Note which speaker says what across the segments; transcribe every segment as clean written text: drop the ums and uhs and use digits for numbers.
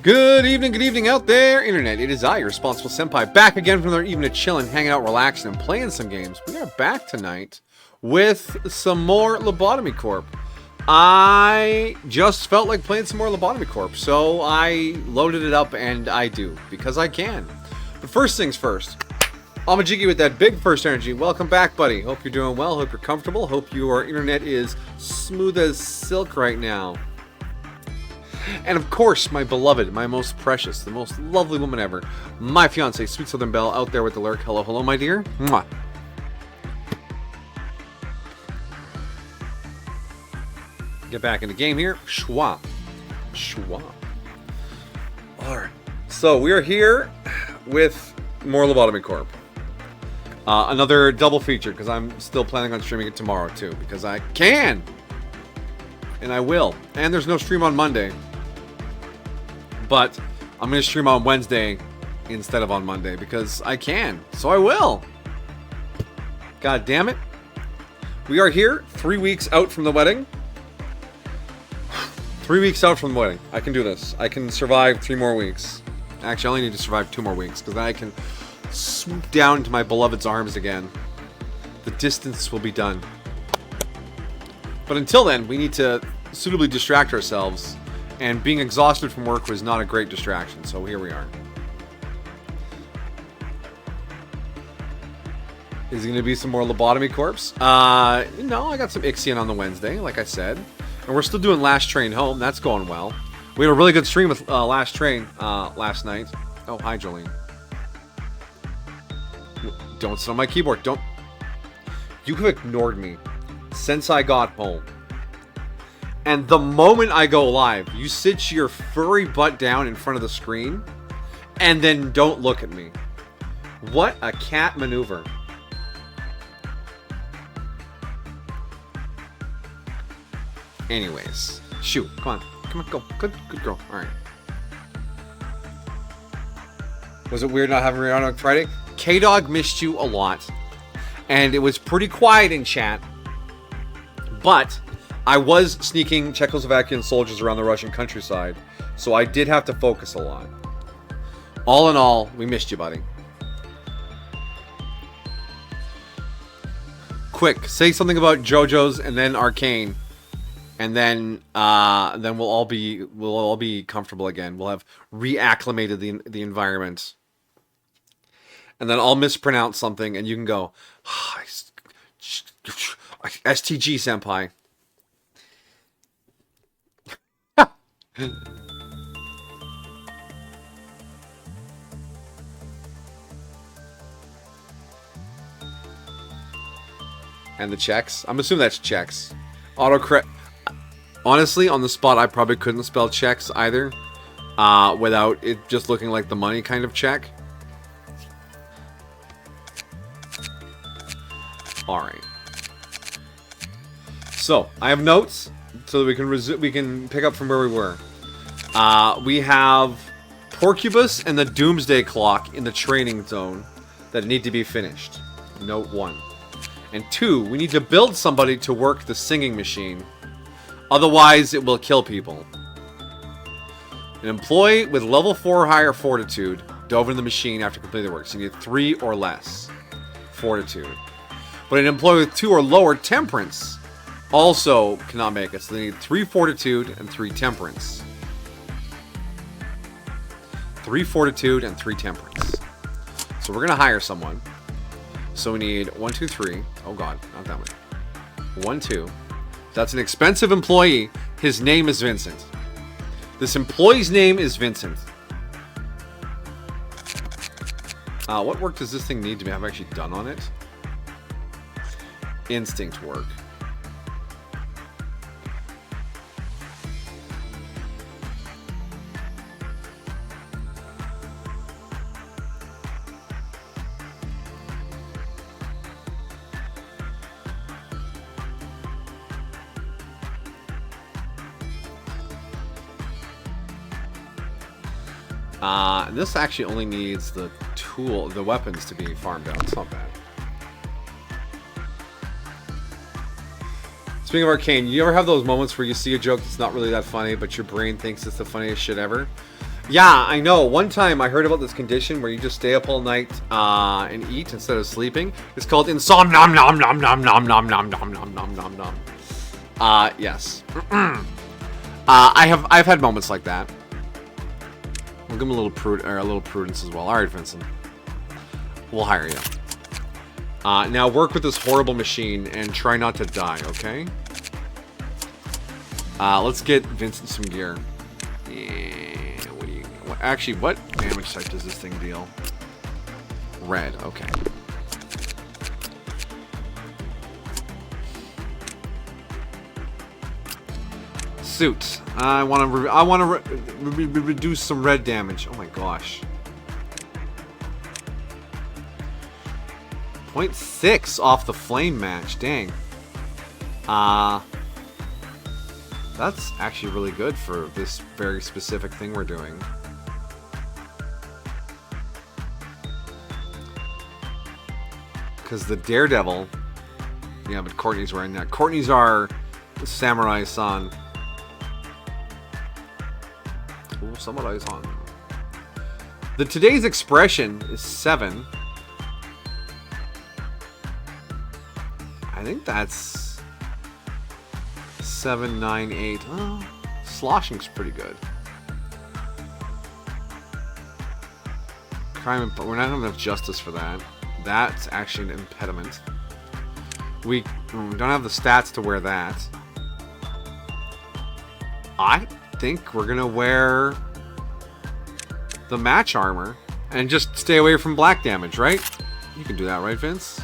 Speaker 1: Good evening out there, Internet. It is I, your responsible senpai, back again from another evening of chilling, hanging out, relaxing, and playing some games. We are back tonight with some more Lobotomy Corp. I just felt like playing some more Lobotomy Corp, so I loaded it up, and I do, because I can. But first things first, Amajiki with that big first energy. Welcome back, buddy. Hope you're doing well, hope you're comfortable, hope your Internet is smooth as silk right now. And of course, my beloved, my most precious, the most lovely woman ever, my fiance, Sweet Southern Belle, out there with the lurk. Hello, hello, my dear. Mwah. Get back in the game here. Schwa. Schwa. Alright. So, we are here with more Lobotomy Corp. Another double feature, because I'm still planning on streaming it tomorrow, too. Because I can! And I will. And there's no stream on Monday. But I'm going to stream on Wednesday instead of on Monday because I can. So I will. God damn it. We are here 3 weeks out from the wedding. 3 weeks out from the wedding. I can do this. I can survive 3 more weeks. Actually, I only need to survive 2 more weeks because then I can swoop down into my beloved's arms again. The distance will be done. But until then, we need to suitably distract ourselves. And being exhausted from work was not a great distraction, so here we are. Is it going to be some more Lobotomy Corps? No, I got some Ixion on the Wednesday, like I said. And we're still doing Last Train Home. That's going well. We had a really good stream with Last Train last night. Oh, hi, Jolene. Don't sit on my keyboard. Don't. You have ignored me since I got home. And the moment I go live, you sit your furry butt down in front of the screen and then don't look at me. What a cat maneuver. Anyways, shoot, come on, go. Good girl. All right. Was it weird not having Rihanna on Friday? K-Dog missed you a lot. And it was pretty quiet in chat. But I was sneaking Czechoslovakian soldiers around the Russian countryside, so I did have to focus a lot. All in all, we missed you, buddy. Quick, say something about JoJo's and then Arcane, and then we'll all be comfortable again. We'll have reacclimated the environment, and then I'll mispronounce something, and you can go, STG senpai. And the checks? I'm assuming that's checks. Autocorrect. Honestly, on the spot, I probably couldn't spell checks either. Without it just looking like the money kind of check. Alright. So, I have notes so that we can pick up from where we were. We have Porcubus and the Doomsday Clock in the training zone that need to be finished. Note 1. And 2, we need to build somebody to work the singing machine. Otherwise, it will kill people. An employee with level 4 or higher fortitude dove into the machine after completing the work. So you need 3 or less fortitude. But an employee with 2 or lower temperance also cannot make it. So they need 3 fortitude and 3 temperance. 3 fortitude and 3 temperance. So we're going to hire someone. So we need 1, 2, 3. Oh god, not that one. 1, 2. That's an expensive employee. His name is Vincent. This employee's name is Vincent. What work does this thing need to have actually done on it? Instinct work. This actually only needs the weapons to be farmed out. It's not bad. Speaking of Arcane, you ever have those moments where you see a joke that's not really that funny, but your brain thinks it's the funniest shit ever? Yeah, I know. One time I heard about this condition where you just stay up all night and eat instead of sleeping. It's called insomnia. Nom nom nom nom nom nom nom nom nom nom nom nom. Yes. I've had moments like that. We'll give him a little prudence as well. All right, Vincent. We'll hire you. Now work with this horrible machine and try not to die. Okay. Let's get Vincent some gear. Yeah. Actually, what damage type does this thing deal? Red, okay. Suit. I want to reduce some red damage. Oh my gosh. 0.6 off the flame match. Dang. That's actually really good for this very specific thing we're doing. Because the Daredevil... Yeah, but Courtney's wearing that. Courtney's our samurai-san. Oh, samurai-san. Today's expression is 7. I think that's 7, 9, 8. Oh, sloshing's pretty good. Crime, but we're not having enough justice for that. That's actually an impediment. We don't have the stats to wear that. I think we're gonna wear the match armor and just stay away from black damage, right? You can do that, right, Vince?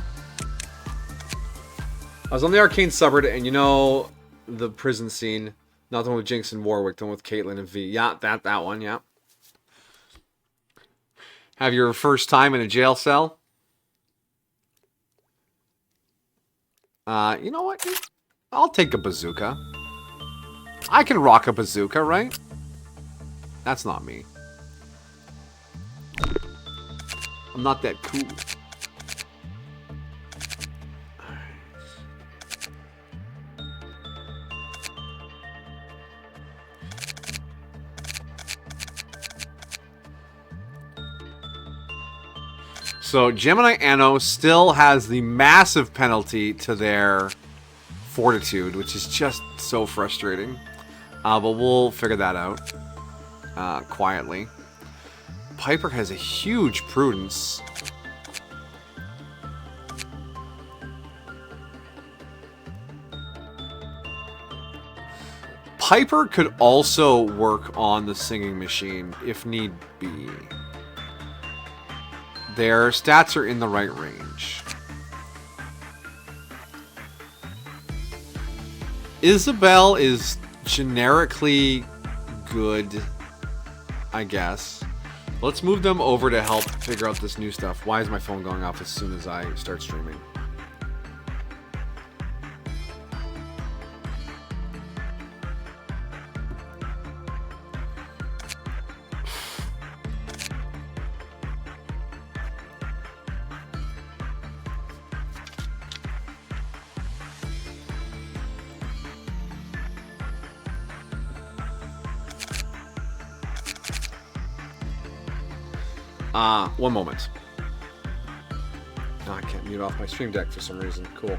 Speaker 1: I was on the arcane subreddit, and you know the prison scene, not the one with Jinx and Warwick, the one with Caitlyn and V. Yeah, that one, yeah. Have your first time in a jail cell? You know what? I'll take a bazooka. I can rock a bazooka, right? That's not me. I'm not that cool. So Gemini Anno still has the massive penalty to their fortitude, which is just so frustrating. But we'll figure that out quietly. Piper has a huge prudence. Piper could also work on the singing machine if need be. Their stats are in the right range. Isabel is generically good, I guess. Let's move them over to help figure out this new stuff. Why is my phone going off as soon as I start streaming? One moment. Oh, I can't mute off my stream deck for some reason. Cool.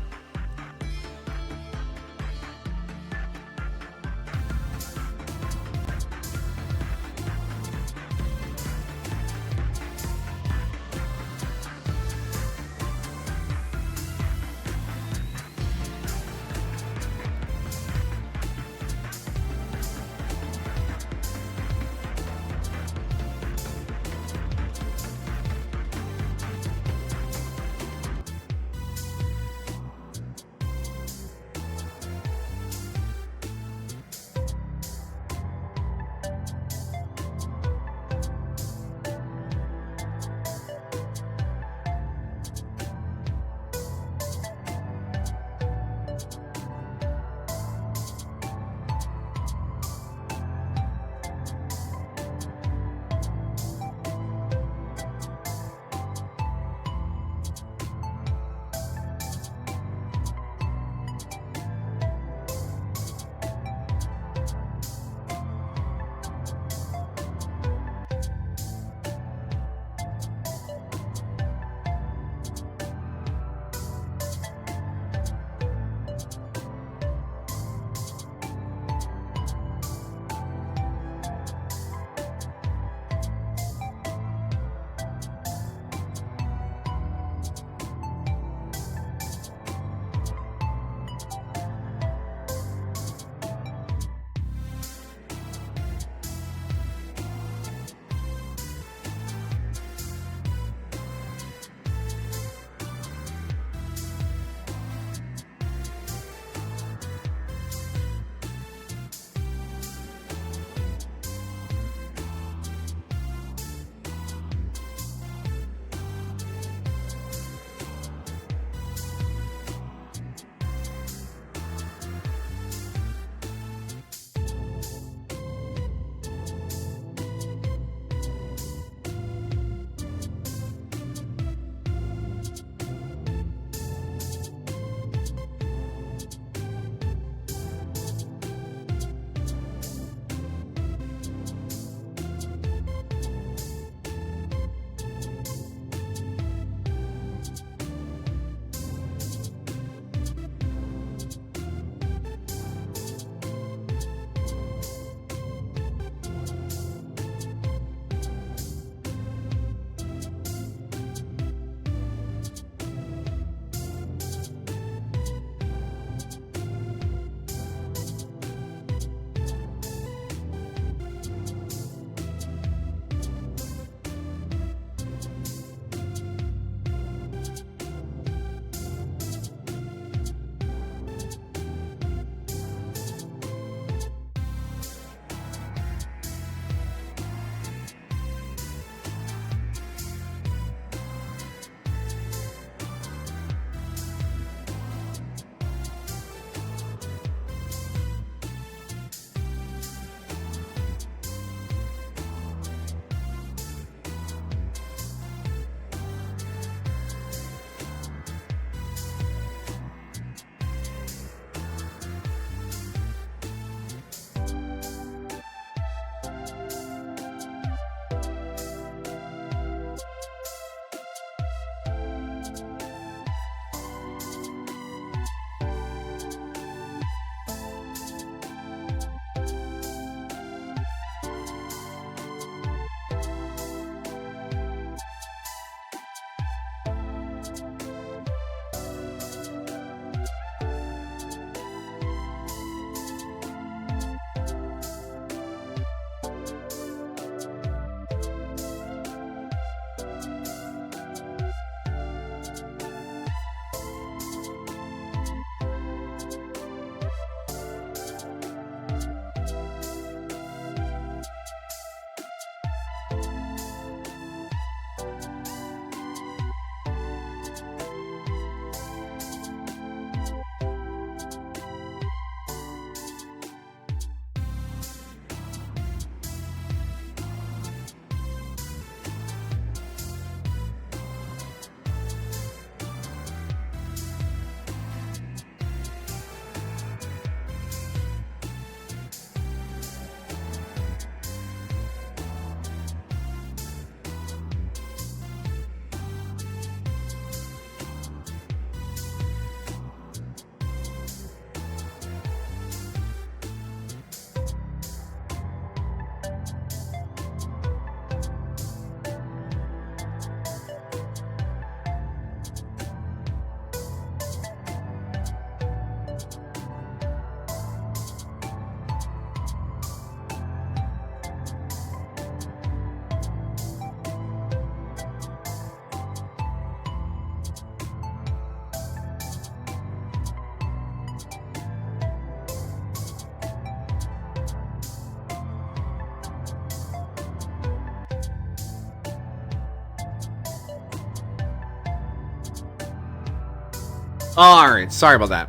Speaker 1: Alright, sorry about that.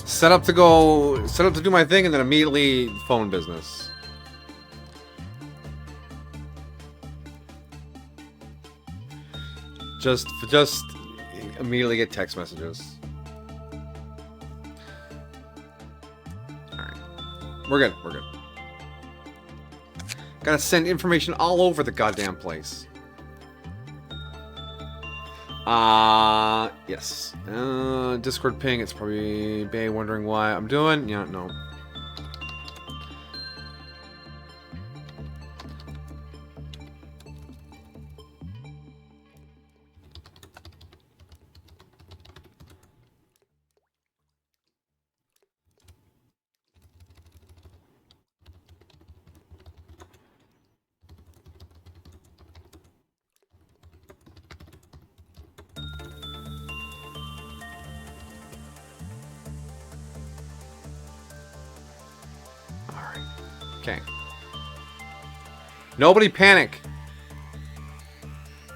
Speaker 1: Set up to do my thing, and then immediately phone business. Just immediately get text messages. Alright. We're good. Gotta send information all over the goddamn place. Yes. Discord ping, it's probably Bay wondering why I'm doing. Yeah, no. Okay. Nobody panic.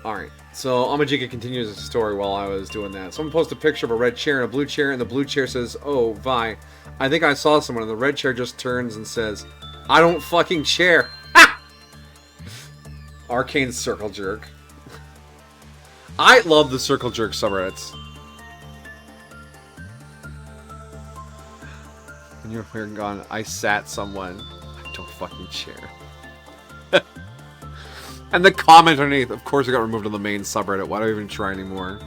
Speaker 1: Alright, so Amajika continues the story while I was doing that. Someone posted a picture of a red chair and a blue chair, and the blue chair says, "Oh, Vi, I think I saw someone," and the red chair just turns and says, "I don't fucking chair." Ha! Arcane circle jerk. I love the circle jerk subreddits. When you're here gone, I sat someone. Don't fucking share. And the comment underneath, of course, it got removed on the main subreddit. Why do I even try anymore?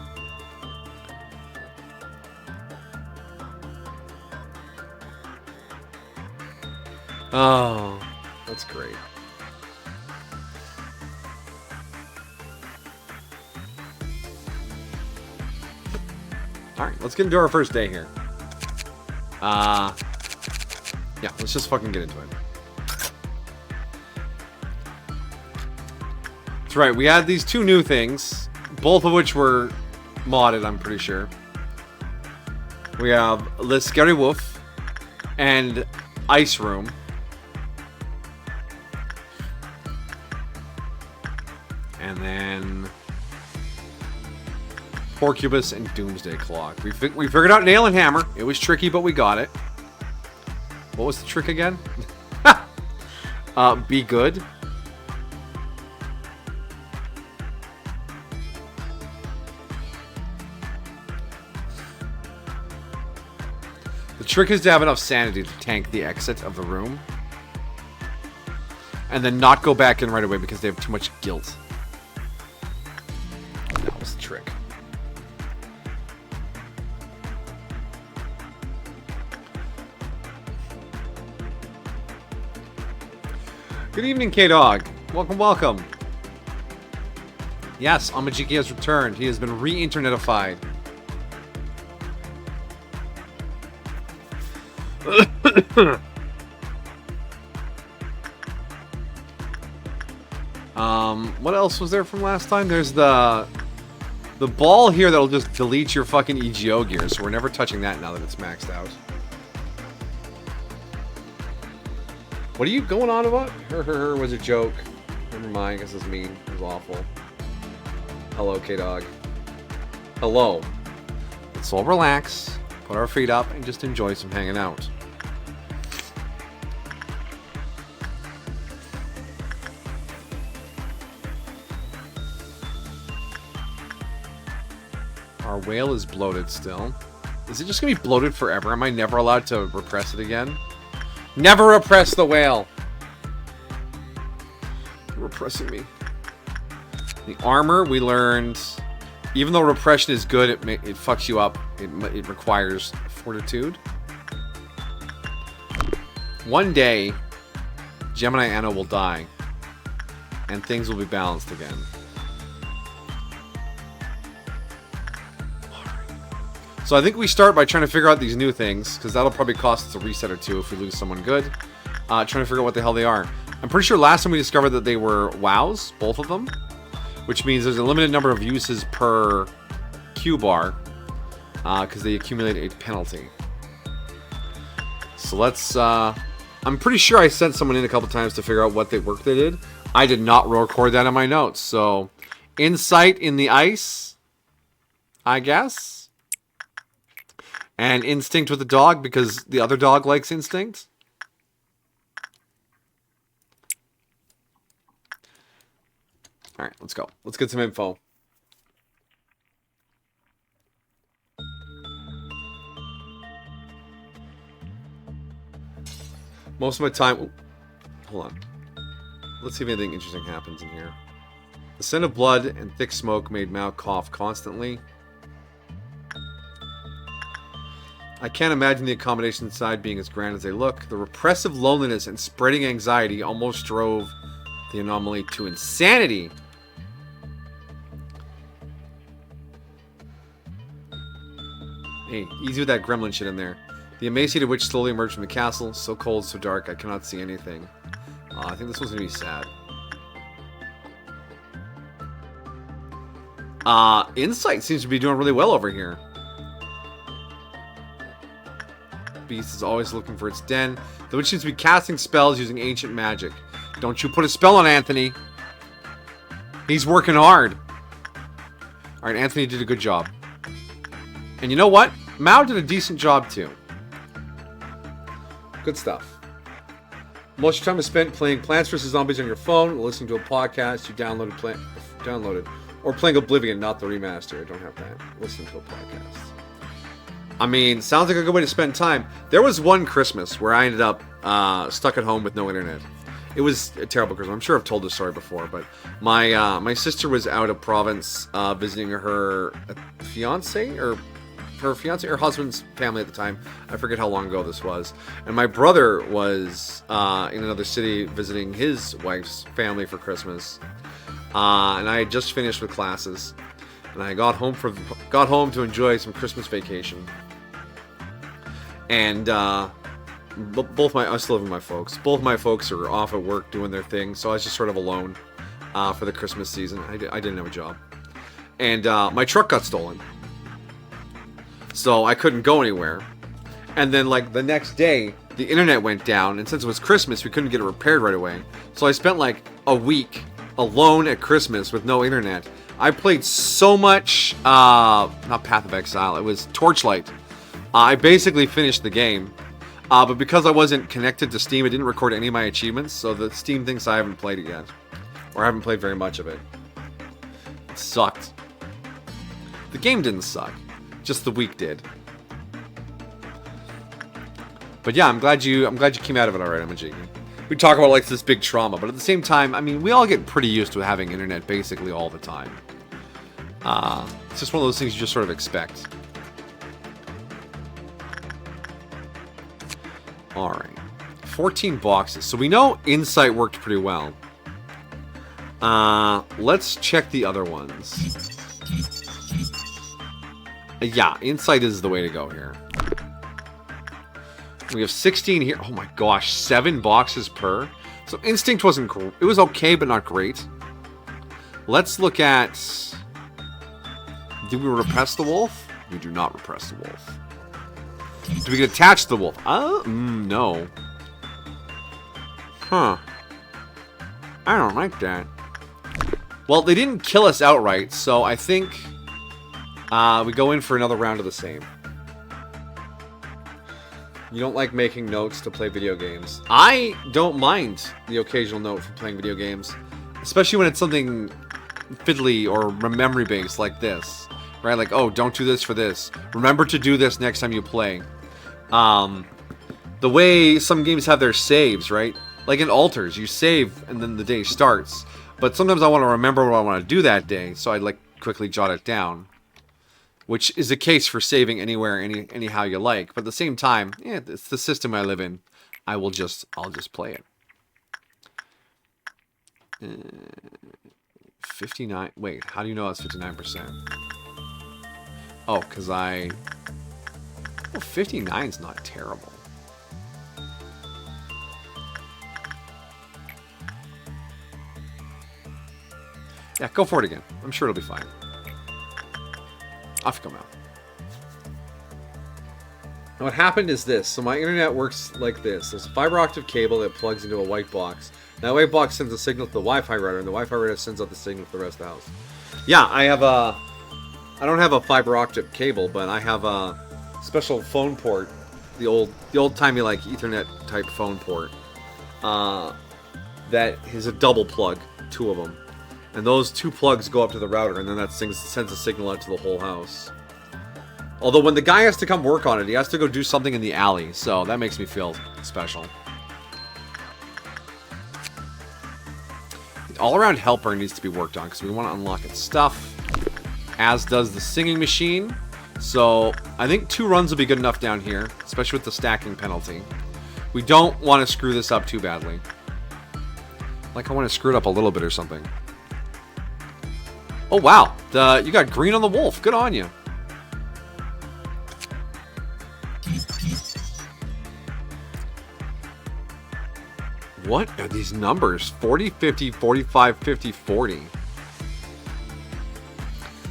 Speaker 1: Oh, that's great. Alright, let's get into our first day here. Yeah, let's just fucking get into it. That's right, we had these two new things, both of which were modded, I'm pretty sure. We have Le Scary Wolf and Ice Room. And then Porcubus and Doomsday Clock. We figured out Nail and Hammer. It was tricky, but we got it. What was the trick again? Be good. The trick is to have enough sanity to tank the exit of the room. And then not go back in right away because they have too much guilt. That was the trick. Good evening, K-Dog. Welcome, welcome. Yes, Amajiki has returned. He has been re-internetified. What else was there from last time? There's the ball here that'll just delete your fucking EGO gear, so we're never touching that now that it's maxed out. What are you going on about? Her was a joke. Never mind, I guess it's mean. It was awful. Hello, K-Dog. Hello. Let's all relax, put our feet up, and just enjoy some hanging out. Our whale is bloated still. Is it just gonna be bloated forever? Am I never allowed to repress it again? Never repress the whale! You're repressing me. The armor, we learned, even though repression is good, it fucks you up. It requires fortitude. One day, Gemini Anna will die, and things will be balanced again. So I think we start by trying to figure out these new things, because that'll probably cost us a reset or two if we lose someone good. Trying to figure out what the hell they are. I'm pretty sure last time we discovered that they were wows, both of them. Which means there's a limited number of uses per Q bar, because they accumulate a penalty. So let's, I'm pretty sure I sent someone in a couple times to figure out what work they did. I did not record that in my notes, so Insight in the ice. I guess. And instinct with the dog because the other dog likes instinct. All right, let's go. Let's get some info. Most of my time... Hold on. Let's see if anything interesting happens in here. The scent of blood and thick smoke made Mao cough constantly. I can't imagine the accommodations inside being as grand as they look. The repressive loneliness and spreading anxiety almost drove the anomaly to insanity. Hey, easy with that gremlin shit in there. The emaciated witch slowly emerged from the castle. So cold, so dark, I cannot see anything. I think this one's gonna be sad. Insight seems to be doing really well over here. Beast is always looking for its den. The witch seems to be casting spells using ancient magic. Don't you put a spell on Anthony. He's working hard. Alright, Anthony did a good job. And you know what? Mao did a decent job too. Good stuff. Most of your time is spent playing Plants vs. Zombies on your phone, listening to a podcast you downloaded, or playing Oblivion, not the remaster. I don't have that. Listening to a podcast. I mean, sounds like a good way to spend time. There was one Christmas where I ended up stuck at home with no internet. It was a terrible Christmas. I'm sure I've told this story before, but my sister was out of province visiting her fiance or her husband's family at the time. I forget how long ago this was. And my brother was in another city visiting his wife's family for Christmas. And I had just finished with classes. And I got home to enjoy some Christmas vacation. And I still live with my folks. Both my folks are off at work doing their thing, so I was just sort of alone for the Christmas season. I didn't have a job. And my truck got stolen. So I couldn't go anywhere. And then, like, the next day, the internet went down, and since it was Christmas, we couldn't get it repaired right away. So I spent, like, a week alone at Christmas with no internet. I played so much, not Path of Exile, it was Torchlight. I basically finished the game. But because I wasn't connected to Steam, it didn't record any of my achievements, so the Steam thinks I haven't played it yet. Or I haven't played very much of it. It sucked. The game didn't suck. Just the week did. But yeah, I'm glad you came out of it alright, Amajiki. We talk about like this big trauma, but at the same time, I mean, we all get pretty used to having internet basically all the time. It's just one of those things you just sort of expect. Alright. 14 boxes. So we know Insight worked pretty well. Let's check the other ones. Yeah, Insight is the way to go here. We have 16 here. Oh my gosh, 7 boxes per. So Instinct wasn't... It was okay, but not great. Let's look at... Do we repress the wolf? We do not repress the wolf. Do we get attached to the wolf? No. Huh. I don't like that. Well, they didn't kill us outright, so I think... we go in for another round of the same. You don't like making notes to play video games. I don't mind the occasional note for playing video games. Especially when it's something fiddly or memory-based like this. Right? Like, oh, don't do this for this. Remember to do this next time you play. The way some games have their saves, right? Like in Alters, you save and then the day starts. But sometimes I want to remember what I want to do that day, so I like quickly jot it down. Which is the case for saving anywhere, anyhow you like. But at the same time, yeah, it's the system I live in. I'll just play it. 59. Wait, how do you know that's 59%? Oh, because I... Well, 59's not terrible. Yeah, go for it again. I'm sure it'll be fine. Off you come out. Now what happened is this. So my internet works like this. There's a fiber optic cable that plugs into a white box. That white box sends a signal to the Wi-Fi router, and the Wi-Fi router sends out the signal to the rest of the house. Yeah, I have a... I don't have a fiber optic cable, but I have a special phone port, the old-timey like Ethernet type phone port. That is a double plug, 2 of them, and those 2 plugs go up to the router, and then that sends a signal out to the whole house. Although when the guy has to come work on it, he has to go do something in the alley, so that makes me feel special. The all-around helper needs to be worked on because we want to unlock its stuff, as does the singing machine. So I think 2 runs will be good enough down here, especially with the stacking penalty. We don't want to screw this up too badly. Like I want to screw it up a little bit or something. Oh wow, you got green on the wolf. Good on you. What are these numbers? 40, 50, 45, 50, 40.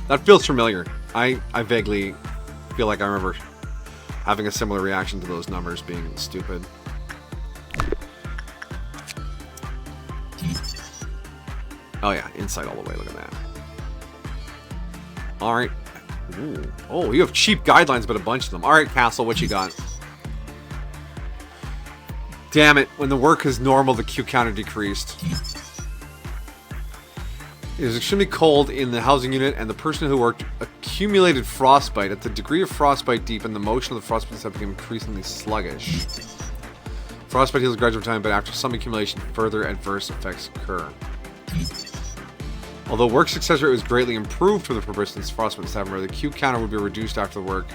Speaker 1: That feels familiar. I vaguely feel like I remember having a similar reaction to those numbers being stupid. Oh yeah, inside all the way. Look at that. All right. Ooh. Oh, you have cheap guidelines, but a bunch of them. All right, Castle, what you got? Damn it, when the work is normal, the Q counter decreased. It was extremely cold in the housing unit, and the person who worked accumulated frostbite. At the degree of frostbite deepened, the motion of the frostbite set became increasingly sluggish. Frostbite heals gradual time, but after some accumulation, further adverse effects occur. Although work success rate was greatly improved for the person's frostbite staff member, the Q counter would be reduced after the work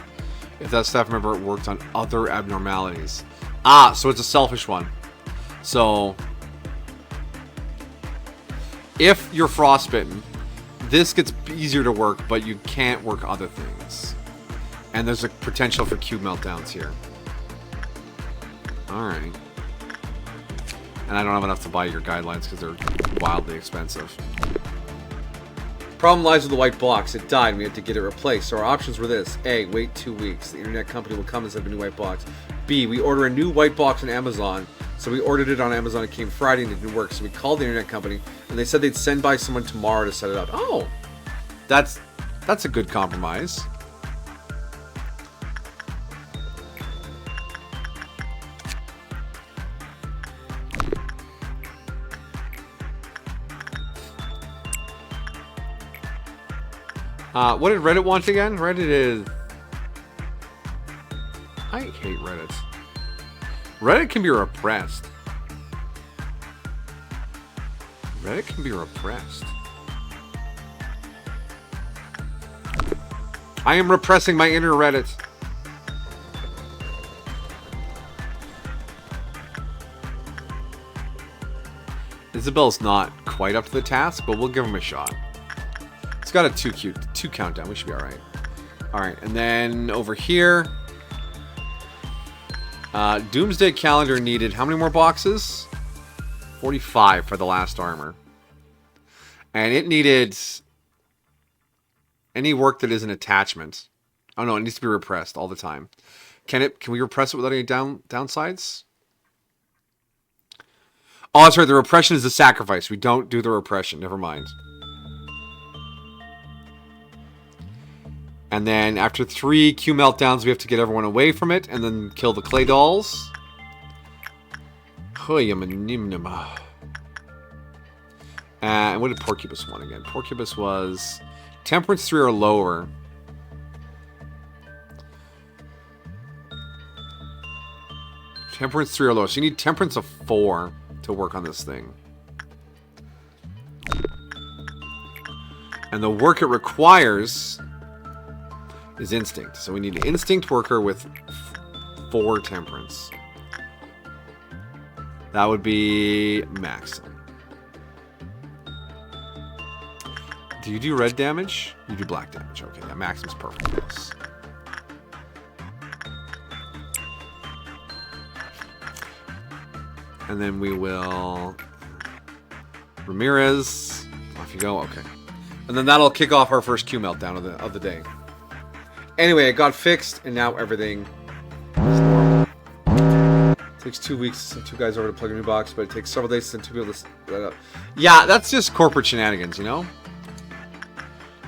Speaker 1: if that staff member worked on other abnormalities. Ah, so it's a selfish one. So, if you're frostbitten, this gets easier to work, but you can't work other things. And there's a potential for Q meltdowns here. Alright. And I don't have enough to buy your guidelines because they're wildly expensive. Problem lies with the white box. It died and we had to get it replaced. So our options were this. A, wait 2 weeks. The internet company will come and set up a new white box. B, we order a new white box on Amazon. So we ordered it on Amazon. It came Friday and it didn't work. So we called the internet company and they said they'd send by someone tomorrow to set it up. Oh, that's a good compromise. What did Reddit want again? Reddit is... I hate Reddit. Reddit can be repressed. Reddit can be repressed. I am repressing my inner Reddit. Isabel's not quite up to the task, but we'll give him a shot. It's got a 2 countdown. We should be alright. Alright, and then over here... Doomsday Calendar needed how many more boxes? 45 for the last armor. And it needed any work that is an attachment. Oh no, it needs to be repressed all the time. Can we repress it without any downsides? Oh, that's right. The repression is the sacrifice. We don't do the repression. Never mind. And then after 3 Q meltdowns, we have to get everyone away from it and then kill the clay dolls. And what did Porcupus want again? Porcupus was Temperance 3 or lower. Temperance 3 or lower. So you need Temperance of 4 to work on this thing. And the work it requires is Instinct. So we need an Instinct worker with 4 Temperance. That would be Maxim. Do you do red damage? You do black damage. Okay, yeah, Maxim's perfect for this. And then we will... Ramirez. Off you go. Okay. And then that'll kick off our first Q meltdown of the day. Anyway, it got fixed, and now everything is normal. It takes 2 weeks to send 2 guys over to plug a new box, but it takes several days to send 2 people to... Yeah, that's just corporate shenanigans, you know?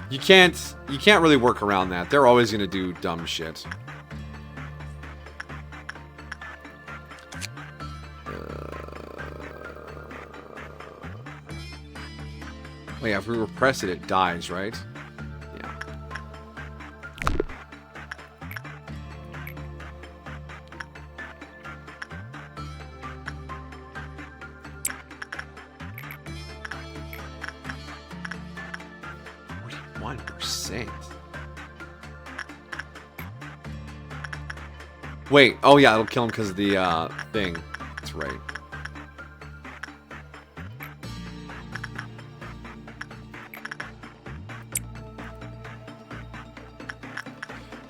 Speaker 1: You can't really work around that. They're always gonna do dumb shit. Oh yeah, if we repress it, it dies, right? Yeah. %. Wait, oh yeah, it'll kill him because of the thing. That's right.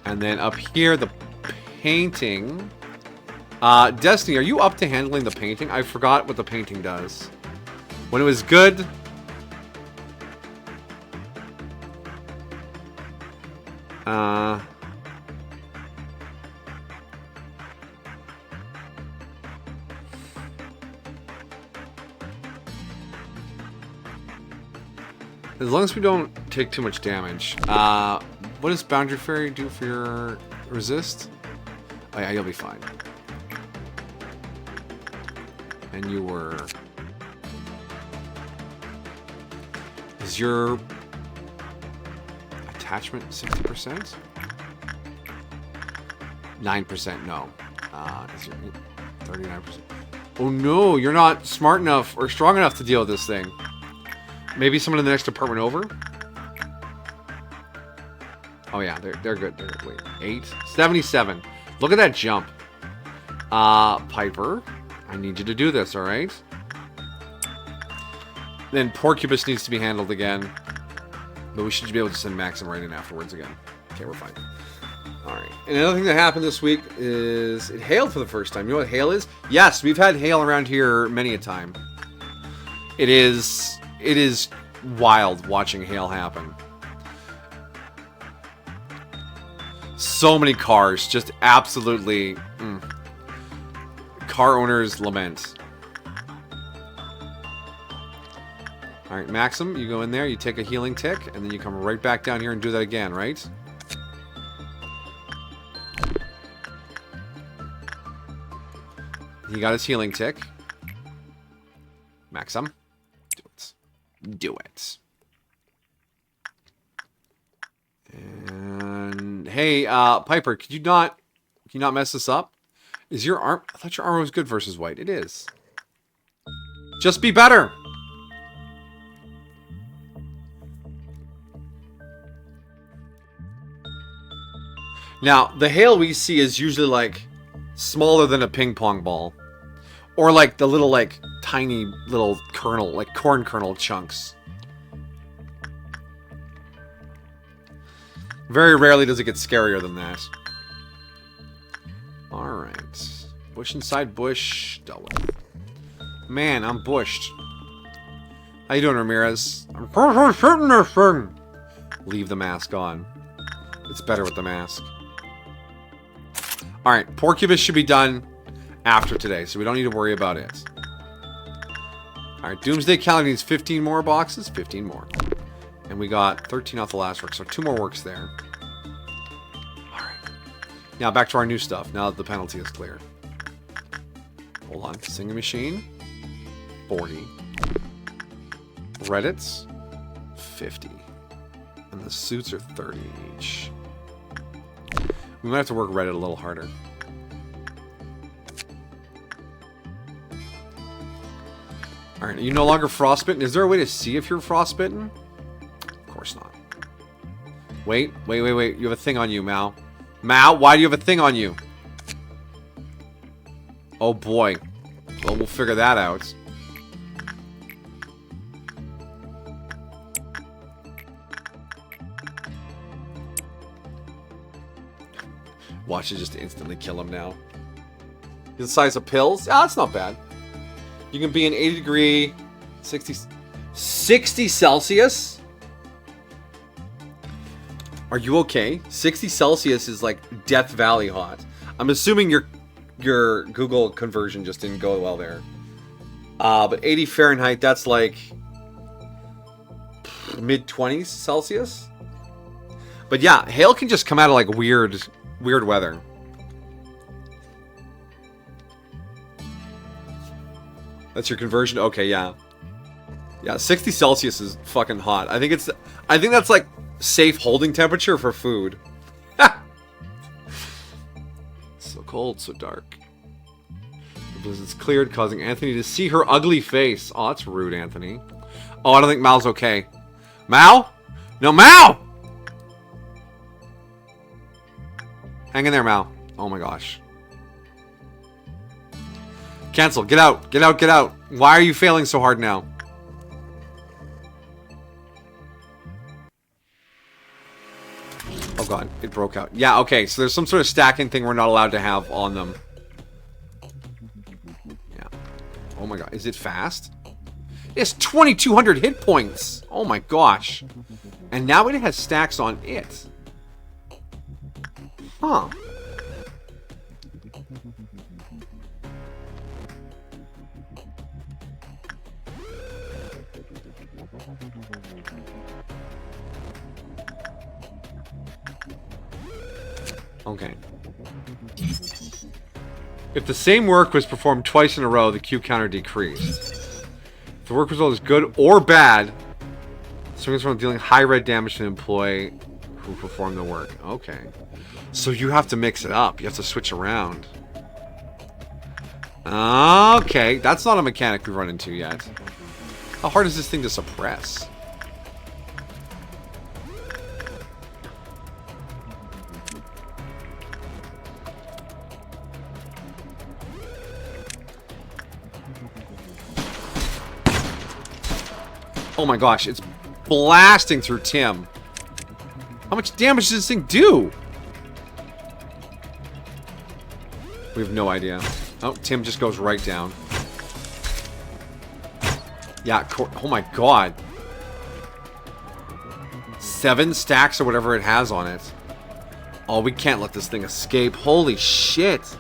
Speaker 1: And then up here, the painting. Destiny, are you up to handling the painting? I forgot what the painting does. When it was good... As long as we don't take too much damage. What does Boundary Fairy do for your resist? Oh yeah, you'll be fine. And you were... Is your attachment 60%? 9%, no. Is your 39%? Oh no, you're not smart enough or strong enough to deal with this thing. Maybe someone in the next department over? Oh yeah, they're good. They're good. Wait, 8? 77. Look at that jump. Piper, I need you to do this, alright? Then Porcupus needs to be handled again. But we should be able to send Maxim right in afterwards again. Okay, we're fine. Alright. And another thing that happened this week is it hailed for the first time. You know what hail is? Yes, we've had hail around here many a time. It is wild watching hail happen. So many cars, just absolutely... Car owners lament. Alright, Maxim, you go in there, you take a healing tick, and then you come right back down here and do that again, right? He got his healing tick. Maxim, do it. Do it. And hey, Piper, can you not mess this up? Is your arm? I thought your armor was good versus white. It is. Just be better. Now, the hail we see is usually like smaller than a ping pong ball, or like the little like tiny little kernel, like corn kernel chunks. Very rarely does it get scarier than that. Alright. Bush inside bush. Dealt with. Man, I'm bushed. How you doing, Ramirez? I'm shooting this thing. Leave the mask on. It's better with the mask. Alright, Porcupus should be done after today, so we don't need to worry about it. Alright, Doomsday Calendar needs 15 more boxes. 15 more. And we got 13 off the last work, so 2 more works there. Alright. Now back to our new stuff, now that the penalty is clear. Hold on. Singing Machine. 40. Reddits. 50. And the suits are 30 each. We might have to work Reddit a little harder. Alright, are you no longer frostbitten? Is there a way to see if you're frostbitten? Of course not. Wait. You have a thing on you, Mao. Mao, why do you have a thing on you? Oh boy. Well, we'll figure that out. Watch it just instantly kill him now. The size of pills? Ah, that's not bad. You can be in 80 degree, 60 Celsius? Are you okay? 60 Celsius is like Death Valley hot. I'm assuming your Google conversion just didn't go well there. But 80 Fahrenheit, that's like mid-20s Celsius? But yeah, hail can just come out of like weird weather. That's your conversion? Okay, yeah. Yeah, 60 Celsius is fucking hot. I think that's like safe holding temperature for food. So cold, so dark. The blizzard's cleared, causing Anthony to see her ugly face. Oh, that's rude, Anthony. Oh, I don't think Mal's okay. Mal? No, Mal! Hang in there, Mal. Oh my gosh. Cancel. Get out. Get out. Get out. Why are you failing so hard now? Oh god, it broke out. Yeah, okay, so there's some sort of stacking thing we're not allowed to have on them. Yeah. Oh my god, is it fast? It's 2,200 hit points! Oh my gosh. And now it has stacks on it. Huh. Okay. If the same work was performed twice in a row, the Q counter decreased. If the work result is good or bad, swings from dealing high red damage to an employee who performed the work. Okay. So you have to mix it up. You have to switch around. Okay. That's not a mechanic we've run into yet. How hard is this thing to suppress? Oh my gosh, it's blasting through Tim. How much damage does this thing do? We have no idea. Oh, Tim just goes right down. Yeah, oh my god. 7 stacks or whatever it has on it. Oh, we can't let this thing escape. Holy shit.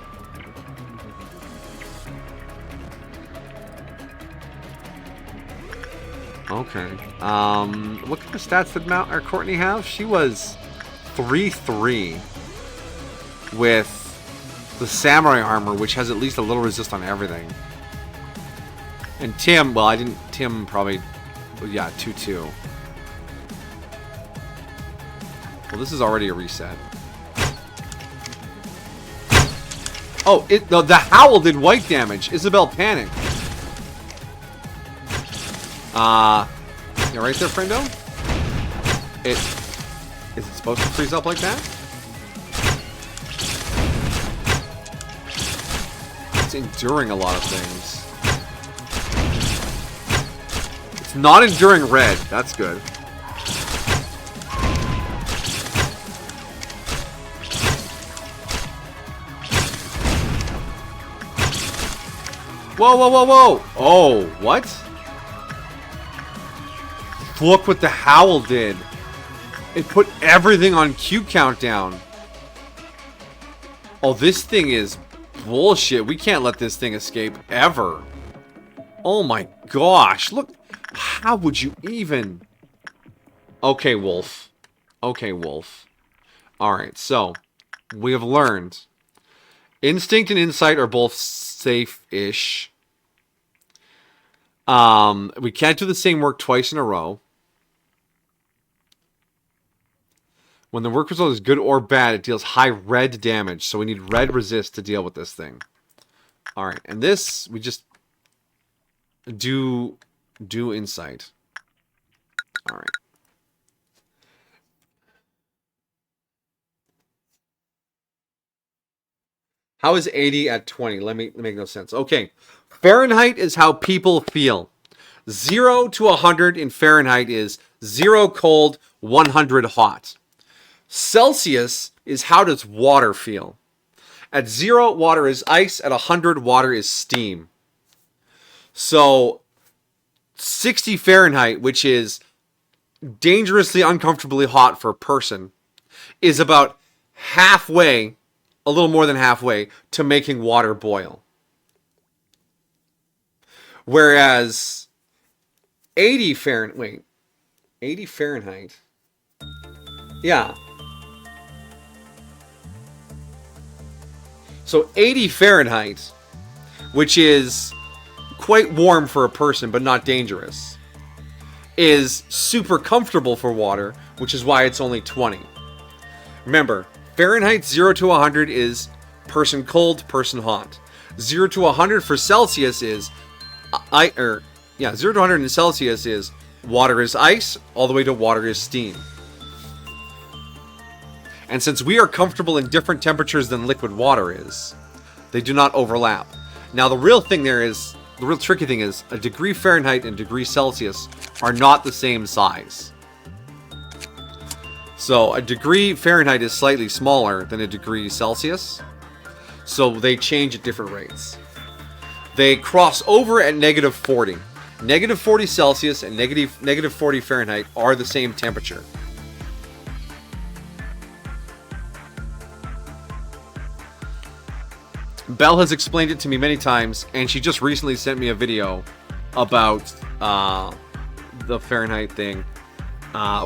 Speaker 1: Okay. What kind of stats did Courtney have? She was 3-3 with the samurai armor, which has at least a little resist on everything. And Tim, well, I didn't. Tim probably, yeah, 2-2. Well, this is already a reset. Oh, the howl did white damage. Isabel panicked. Yeah, right there, friendo. Is it supposed to freeze up like that? It's enduring a lot of things. It's not enduring red. That's good. Whoa, whoa, whoa, whoa! Oh, what? Look what the howl did. It put everything on Q countdown. Oh, this thing is bullshit. We can't let this thing escape ever. Oh my gosh. Look. How would you even... Okay, Wolf. Okay, Wolf. Alright, so. We have learned. Instinct and Insight are both safe-ish. We can't do the same work twice in a row. When the work result is good or bad, it deals high red damage. So we need red resist to deal with this thing. Alright, and this, we just do Insight. Alright. How is 80 at 20? Let me make no sense. Okay. Fahrenheit is how people feel. 0 to 100 in Fahrenheit is 0 cold, 100 hot. Celsius is how does water feel. At 0, water is ice. At 100, water is steam. So 60 Fahrenheit, which is dangerously uncomfortably hot for a person, is about halfway, a little more than halfway, to making water boil. Whereas 80 Fahrenheit, yeah, So 80 Fahrenheit, which is quite warm for a person but not dangerous, is super comfortable for water, which is why it's only 20. Remember, Fahrenheit 0 to 100 is person cold, person hot. 0 to 100 for Celsius is 0 to 100 in Celsius is water is ice, all the way to water is steam. And since we are comfortable in different temperatures than liquid water is, they do not overlap. Now the real tricky thing is a degree Fahrenheit and degree Celsius are not the same size. So a degree Fahrenheit is slightly smaller than a degree Celsius, so they change at different rates. They cross over at negative 40. Negative 40 Celsius and negative 40 Fahrenheit are the same temperature. Belle has explained it to me many times, and she just recently sent me a video about the Fahrenheit thing,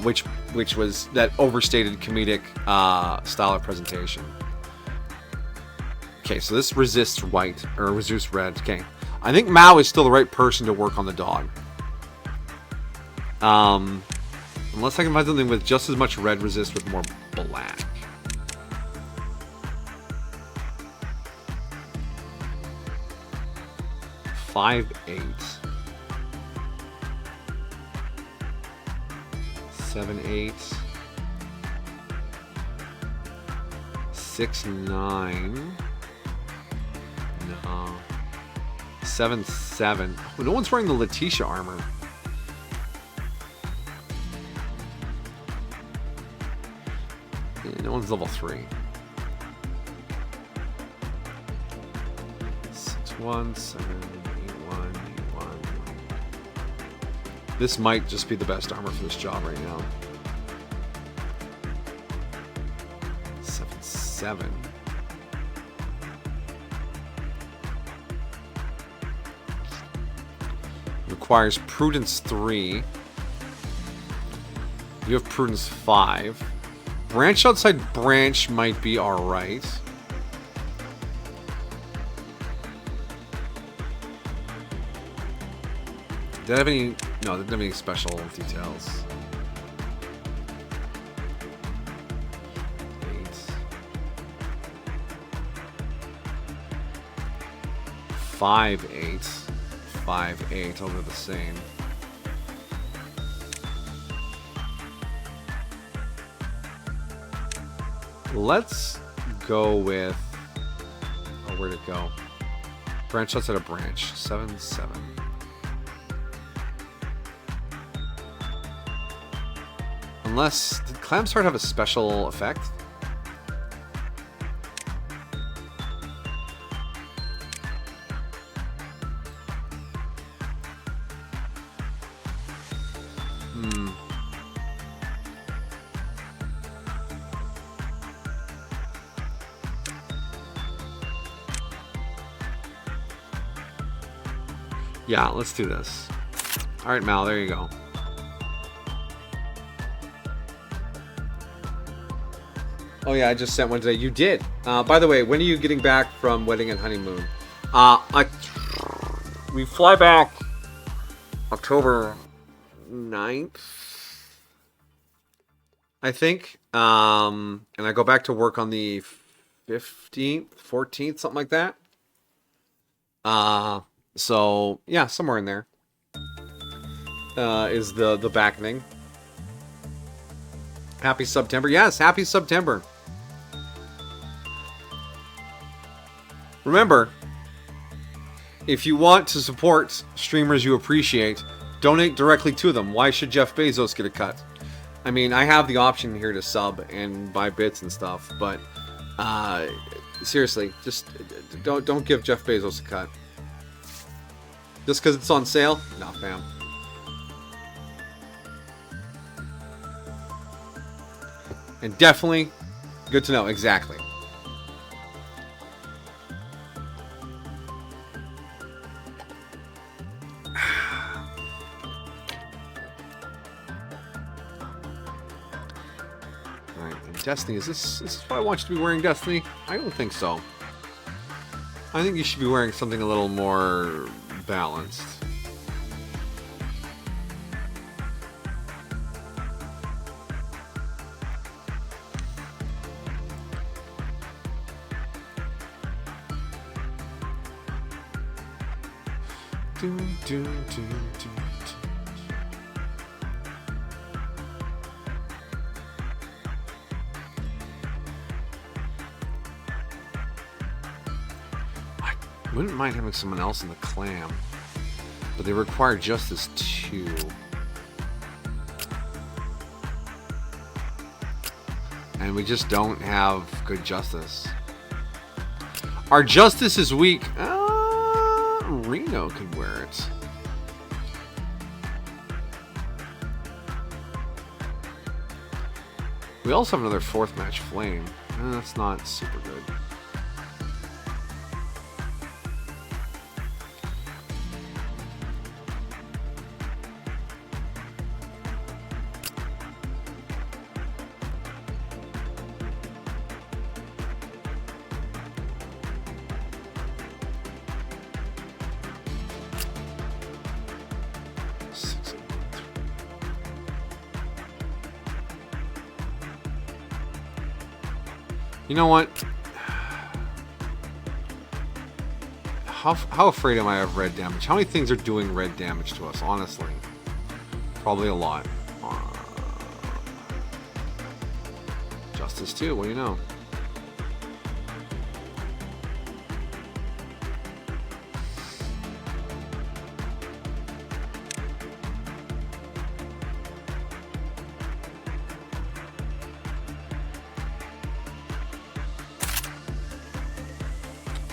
Speaker 1: which was that overstated comedic style of presentation. Okay, so this resists white, or resists red. Okay, I think Mao is still the right person to work on the dog. Unless I can find something with just as much red resist with more black. Five, 8. 7, 8. 6, 9. No. 7, 7. Oh, no one's wearing the Letitia armor. Yeah, no one's level 3. 6, 1, 7, 8, 1, 8, 1. This might just be the best armor for this job right now. 7, 7. Requires Prudence 3. You have Prudence 5. Branch outside branch might be alright. Did I have any... No, they didn't have any special details. 8. 5, 8. 5, 8. Over the same. Let's go with... Oh, where'd it go? Branch outside a branch. 7, 7. Unless... Did Clam's Heart have a special effect? Yeah, let's do this. Alright, Mal, there you go. Oh yeah, I just sent one today. You did. By the way, when are you getting back from wedding and honeymoon? We fly back October 9th, I think. And I go back to work on the 15th, 14th, something like that. So yeah, somewhere in there is the backening. Happy September. Yes, happy September. Remember, if you want to support streamers you appreciate, donate directly to them. Why should Jeff Bezos get a cut? I mean, I have the option here to sub and buy bits and stuff, but seriously, just don't give Jeff Bezos a cut. Just because it's on sale? No, fam. And definitely good to know. Exactly. Alright, and Destiny, is this what I want you to be wearing, Destiny? I don't think so. I think you should be wearing something a little more balanced. I wouldn't mind having someone else in the clam, but they require justice too. And we just don't have good justice. Our justice is weak. Reno could wear it. We also have another 4th match flame. That's not super good. You know what? How afraid am I of red damage? How many things are doing red damage to us, honestly? Probably a lot. Justice too, what do you know?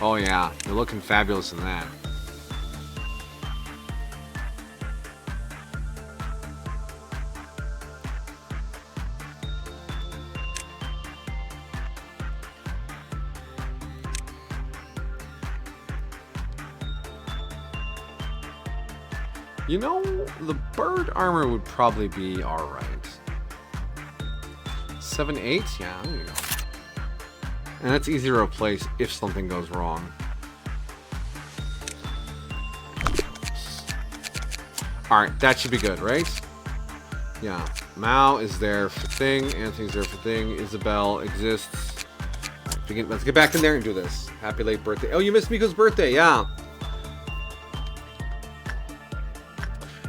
Speaker 1: Oh yeah, you're looking fabulous in that. You know, the bird armor would probably be alright. 7-8? Yeah, there you go. And that's easy to replace if something goes wrong. Alright, that should be good, right? Yeah. Mao is there for thing. Anthony's there for thing. Isabel exists. Right, let's get back in there and do this. Happy late birthday. Oh, you missed Miko's birthday. Yeah.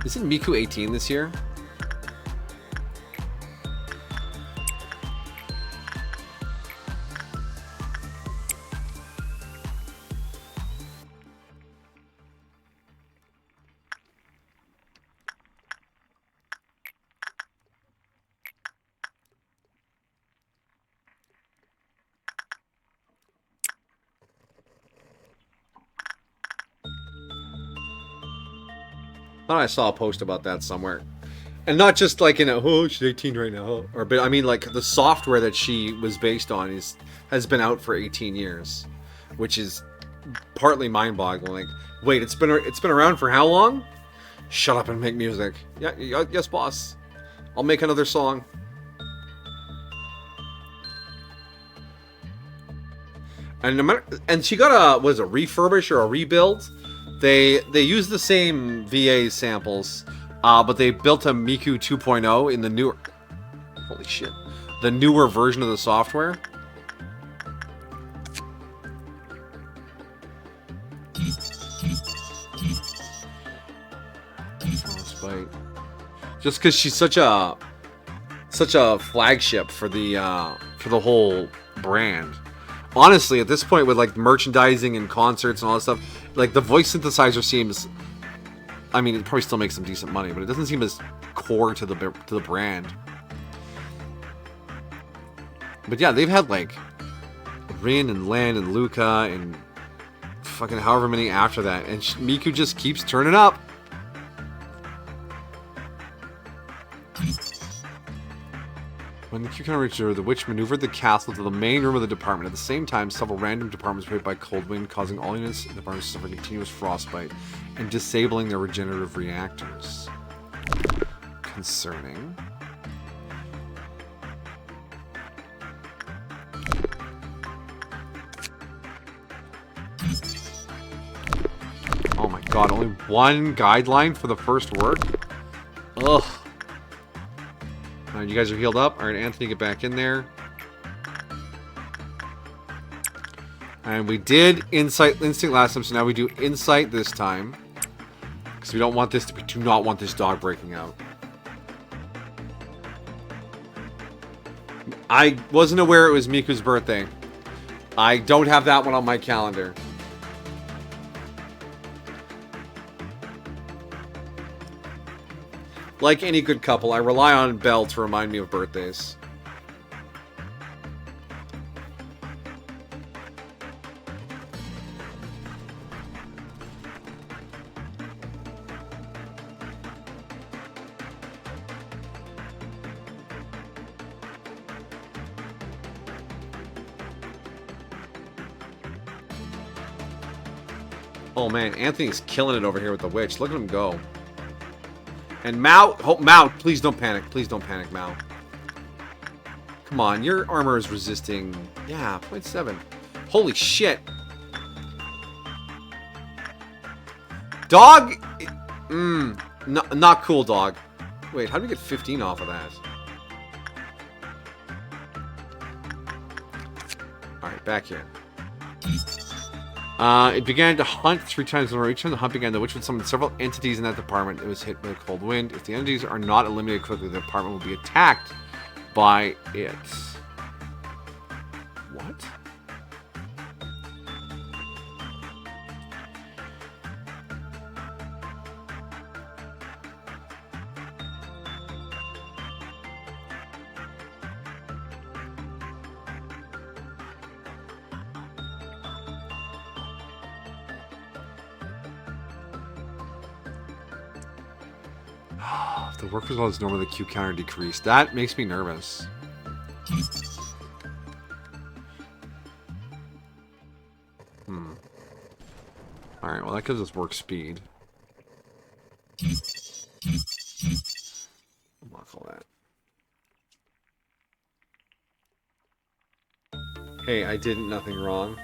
Speaker 1: Isn't Miku 18 this year? I thought I saw a post about that somewhere. And not just like in a, oh, she's 18 right now. Or, but I mean, like the software that she was based on has been out for 18 years, which is partly mind-boggling. Like, wait, it's been around for how long? Shut up and make music. Yeah, yes, boss. I'll make another song. And no matter, and she got a refurbish or a rebuild. They use the same VA samples, but they built a Miku 2.0 in the newer, holy shit, the newer version of the software. Just because she's such a flagship for the whole brand. Honestly, at this point, with like merchandising and concerts and all that stuff, like the voice synthesizer seems, I mean, it probably still makes some decent money, but it doesn't seem as core to the brand. But yeah, they've had like Rin and Lan and Luca and fucking however many after that, and Miku just keeps turning up. When the Cucumber Ranger, the witch maneuvered the castle to the main room of the department. At the same time, several random departments were hit by cold wind, causing all units in the department to suffer continuous frostbite and disabling their regenerative reactors. Concerning. god, only one guideline for the first work? Ugh. Alright, you guys are healed up. Alright, Anthony, get back in there. And we did instinct last time, so now we do insight this time. Because we don't want this we do not want this dog breaking out. I wasn't aware it was Miku's birthday. I don't have that one on my calendar. Like any good couple, I rely on Belle to remind me of birthdays. Oh man, Anthony's killing it over here with the witch. Look at him go. And Mao, Mao, please don't panic. Please don't panic, Mao. Come on, your armor is resisting. Yeah, 0.7. Holy shit. Dog? Not cool, dog. Wait, how do we get 15 off of that? Alright, back here. It began to hunt 3 times in a row. Each time the hunt began, the witch would summon several entities in that department. It was hit by a cold wind. If the entities are not eliminated quickly, the department will be attacked by it. What? The work result is normally the Q counter decreased. That makes me nervous. Alright, well that gives us work speed. Unlock all that. Hey, I did nothing wrong.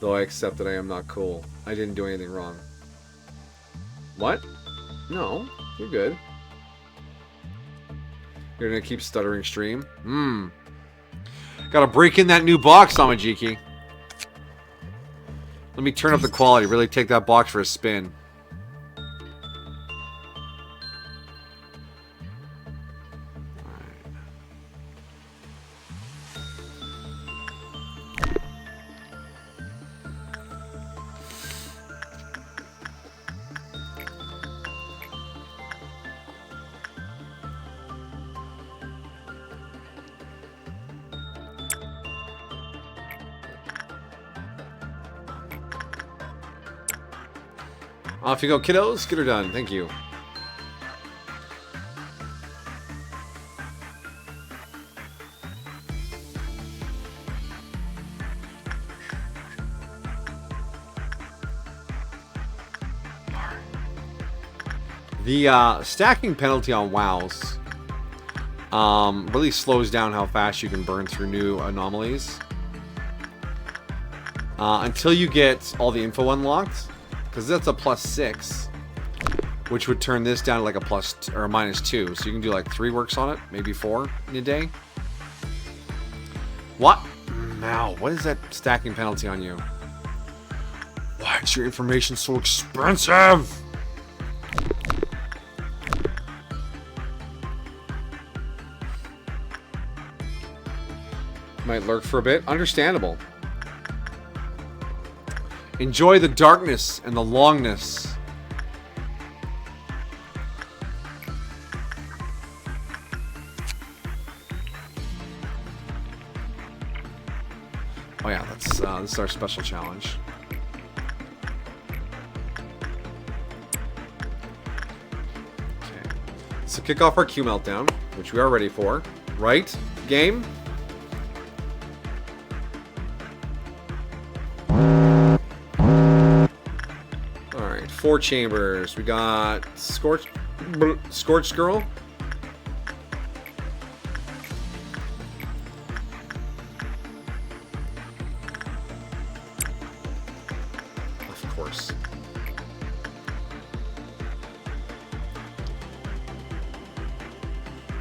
Speaker 1: Though I accept that I am not cool. I didn't do anything wrong. What? No, you're good. You're gonna keep stuttering stream? Gotta break in that new box, Samajiki. Let me turn up the quality. Really take that box for a spin. Off you go, kiddos. Get her done. Thank you. The stacking penalty on WoWs really slows down how fast you can burn through new anomalies. Until you get all the info unlocked. Because that's a +6, which would turn this down to like a +2 or a -2. So you can do like 3 works on it, maybe 4 in a day. What? Now, what is that stacking penalty on you? Why is your information so expensive? Might lurk for a bit. Understandable. Enjoy the darkness and the longness. Oh yeah, this is our special challenge. Okay, so kick off our Q meltdown, which we are ready for. Right? Game? Alright, 4 chambers. We got Scorched Girl. Of course.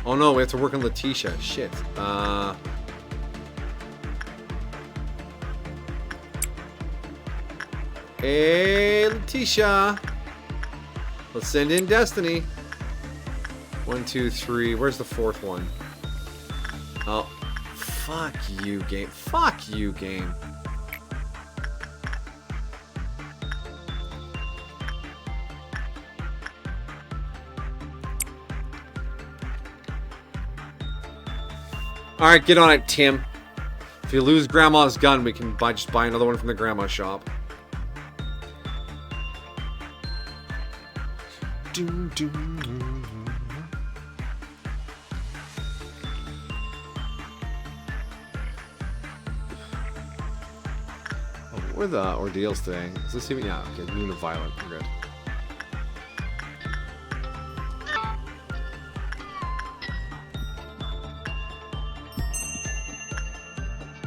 Speaker 1: Oh no, we have to work on Letitia. Shit. Hey, Letitia. Let's send in Destiny. 1, 2, 3. Where's the fourth one? Oh, fuck you, game. Fuck you, game. Alright, get on it, Tim. If you lose Grandma's gun, we can just buy another one from the grandma shop. What were the ordeals today? Is this even? Yeah, okay, noon of violent. We're good.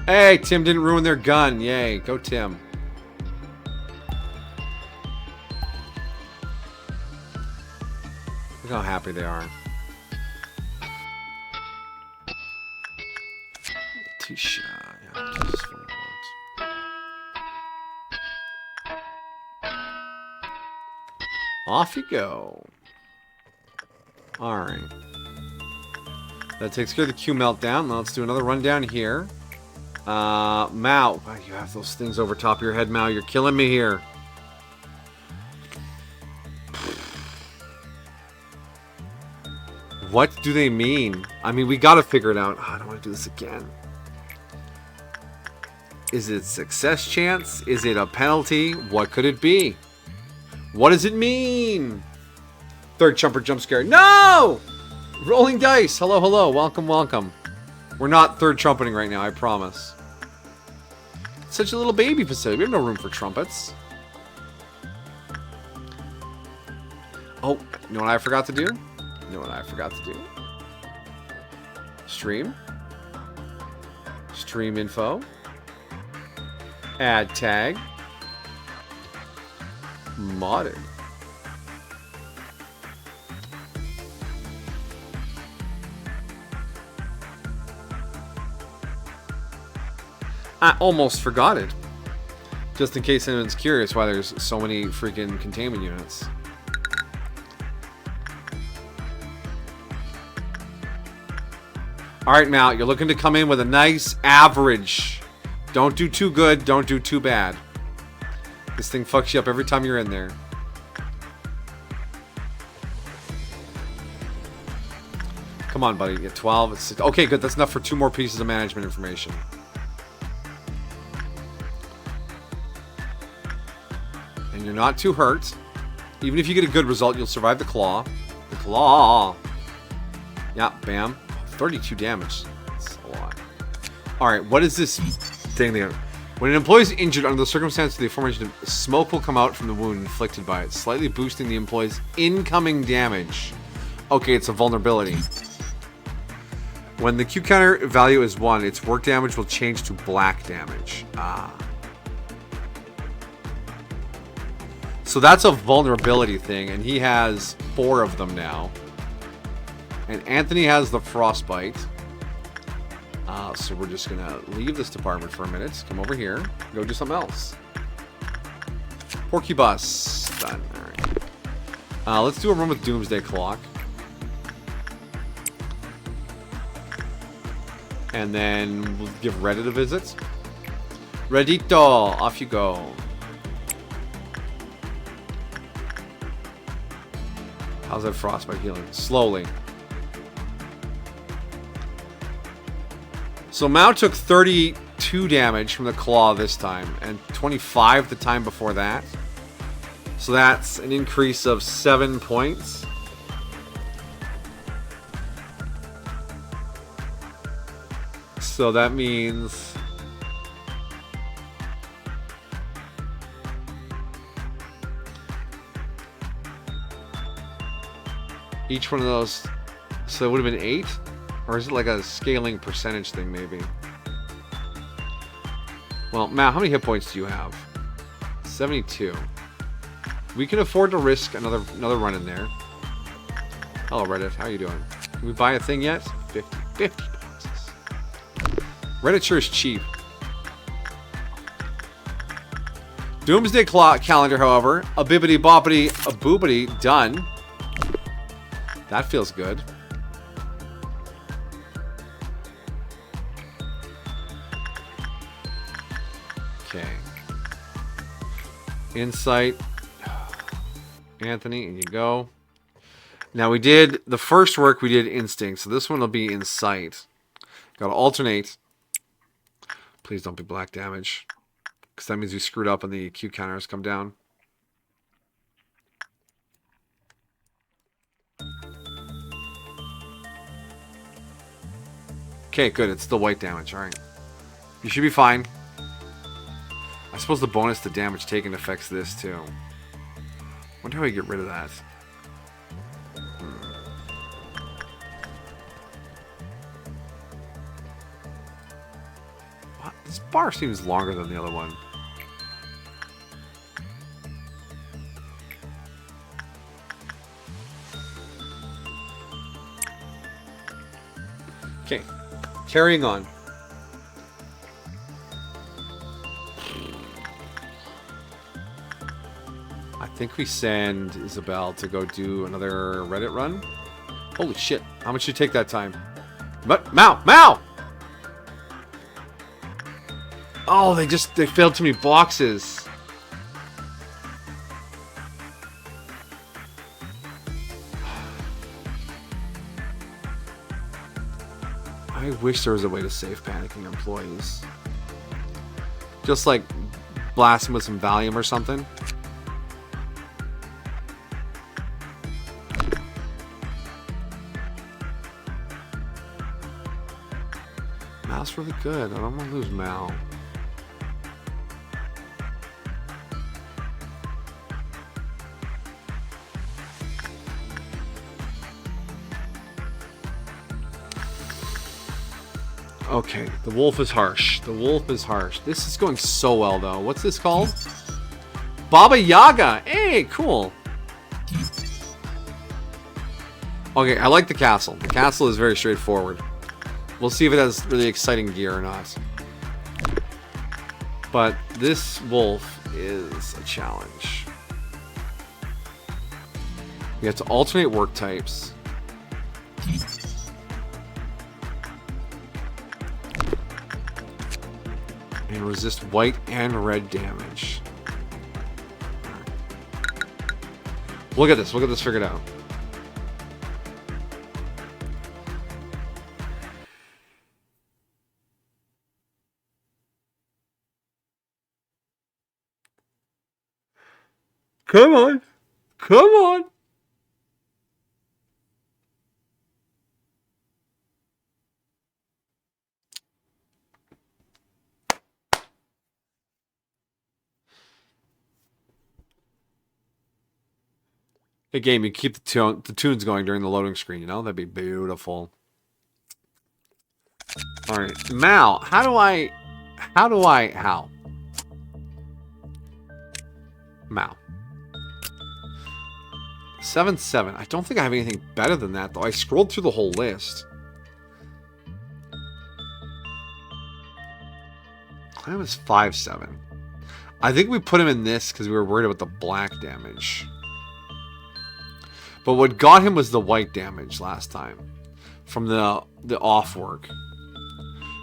Speaker 1: Hey, Tim didn't ruin their gun. Yay, go Tim. Look how happy they are. Tisha, yeah, just what I want. Off you go. Alright. That takes care of the Q meltdown. Now let's do another run down here. Mao. Why do you have those things over top of your head, Mao? You're killing me here. What do they mean? I mean, we gotta figure it out. Oh, I don't want to do this again. Is it a success chance? Is it a penalty? What could it be? What does it mean? Third jumper jump scare. No! Rolling dice. Hello, hello. Welcome, welcome. We're not third trumpeting right now, I promise. Such a little baby facility. We have no room for trumpets. Oh, you know what I forgot to do? You know what I forgot to do? Stream. Stream info. Add tag. Modded. I almost forgot it. Just in case anyone's curious why there's so many freaking containment units. Alright, Mal, you're looking to come in with a nice average. Don't do too good, don't do too bad. This thing fucks you up every time you're in there. Come on, buddy. You get 12. It's 6. Okay, good. That's enough for 2 more pieces of management information. And you're not too hurt. Even if you get a good result, you'll survive the claw. The claw. Yeah, bam. 32 damage. That's a lot. Alright, what is this thing there? When an employee is injured under the circumstances of the aforementioned, smoke will come out from the wound inflicted by it, slightly boosting the employee's incoming damage. Okay, it's a vulnerability. When the Q counter value is 1, its work damage will change to black damage. Ah. So that's a vulnerability thing, and he has 4 of them now. And Anthony has the frostbite. So we're just gonna leave this department for a minute. Come over here. Go do something else. Porky bus. Done. Alright. Let's do a run with Doomsday Clock. And then we'll give Reddit a visit. Reddito, off you go. How's that frostbite healing? Slowly. So Mao took 32 damage from the claw this time, and 25 the time before that. So that's an increase of 7 points. So that means each one of those, so it would have been 8? Or is it like a scaling percentage thing, maybe? Well, Matt, how many hit points do you have? 72. We can afford to risk another run in there. Hello, Reddit. How you doing? Can we buy a thing yet? 50 boxes. Reddit sure is cheap. Doomsday Clock Calendar, however, a bibbity boppity, a boobity, done. That feels good. Okay. Insight. Anthony, and you go. Now we did the first work, we did Instinct, so this one will be Insight. Gotta alternate. Please don't be black damage, because that means we screwed up and the Q counters come down. Okay, good. It's still white damage. Alright. You should be fine. I suppose the bonus to damage taken affects this too. Wonder how we get rid of that. What? This bar seems longer than the other one. Okay. Carrying on. I think we send Isabel to go do another Reddit run. Holy shit. How much did you take that time? But Mao! Oh, they failed too many boxes. I wish there was a way to save panicking employees. Just like blast them with some Valium or something. Mal's really good. I don't want to lose Mal. Okay, the wolf is harsh. The wolf is harsh. This is going so well, though. What's this called? Baba Yaga! Hey, cool. Okay, I like the castle. The castle is very straightforward. We'll see if it has really exciting gear or not. But this wolf is a challenge. We have to alternate work types. And resist white and red damage. We'll get this figured out. Come on. Come on. Hey, game, you keep the tunes going during the loading screen, you know? That'd be beautiful. Alright, Mal, how? Mal. 7-7. I don't think I have anything better than that, though. I scrolled through the whole list. Clam is 5-7. I think we put him in this because we were worried about the black damage. But what got him was the white damage last time. From the off work.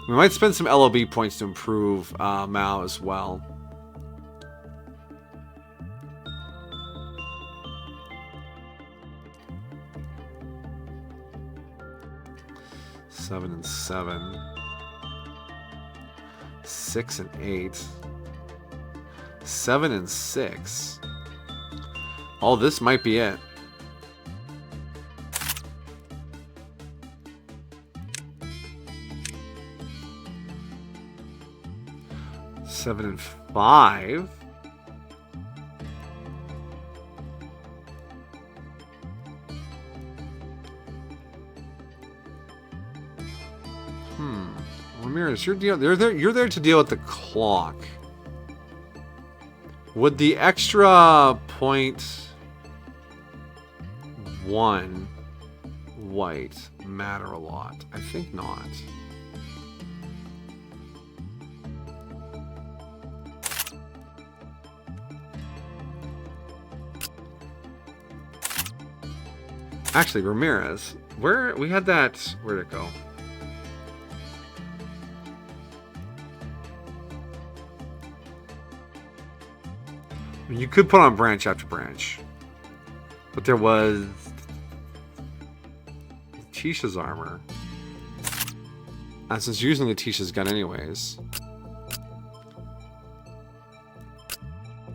Speaker 1: We might spend some LOB points to improve Mao as well. Seven and 7. 6 and 8. 7 and 6. Oh, this might be it. Seven and 5. Ramirez, you're there to deal with the clock. Would the extra .1 white matter a lot? I think not. Actually, Ramirez, where we had that, where'd it go? I mean, you could put on branch after branch, but there was Tisha's armor. And since you're using Tisha's gun anyways.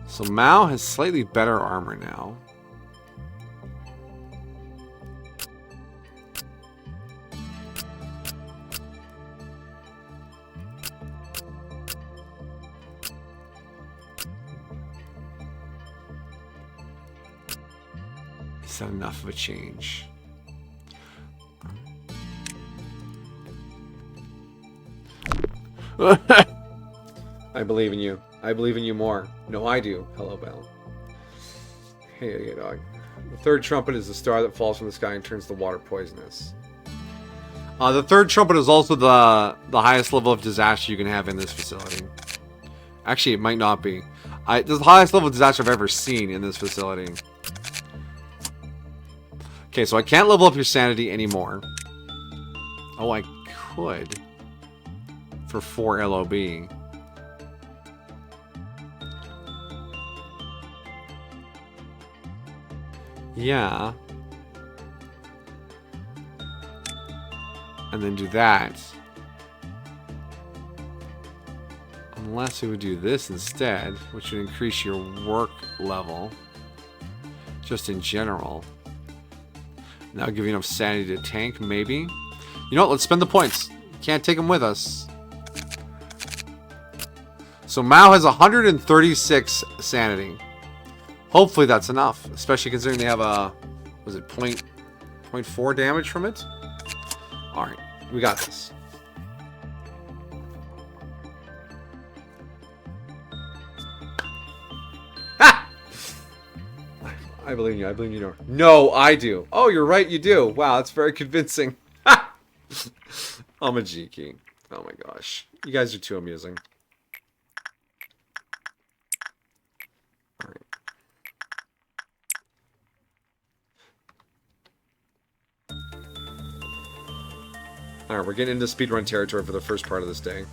Speaker 1: So Mao has slightly better armor now. Is that enough of a change? I believe in you. I believe in you more. No, I do. Hello, Bell. Hey, dog. The third trumpet is the star that falls from the sky and turns the water poisonous. The third trumpet is also the highest level of disaster you can have in this facility. Actually, it might not be. This is the highest level of disaster I've ever seen in this facility. Okay, so I can't level up your sanity anymore. Oh, I could. For 4 LOB. Yeah. And then do that. Unless we would do this instead, which would increase your work level. Just in general. Now give you enough sanity to tank, maybe. You know what? Let's spend the points. Can't take them with us. So Mao has 136 sanity. Hopefully that's enough, especially considering they have a, was it 0.4 damage from it? All right, we got this. Ha! I believe in you. I believe you know. No, I do. Oh, you're right. You do. Wow, that's very convincing. Amajiki. Oh my gosh, you guys are too amusing. Alright, we're getting into speedrun territory for the first part of this day.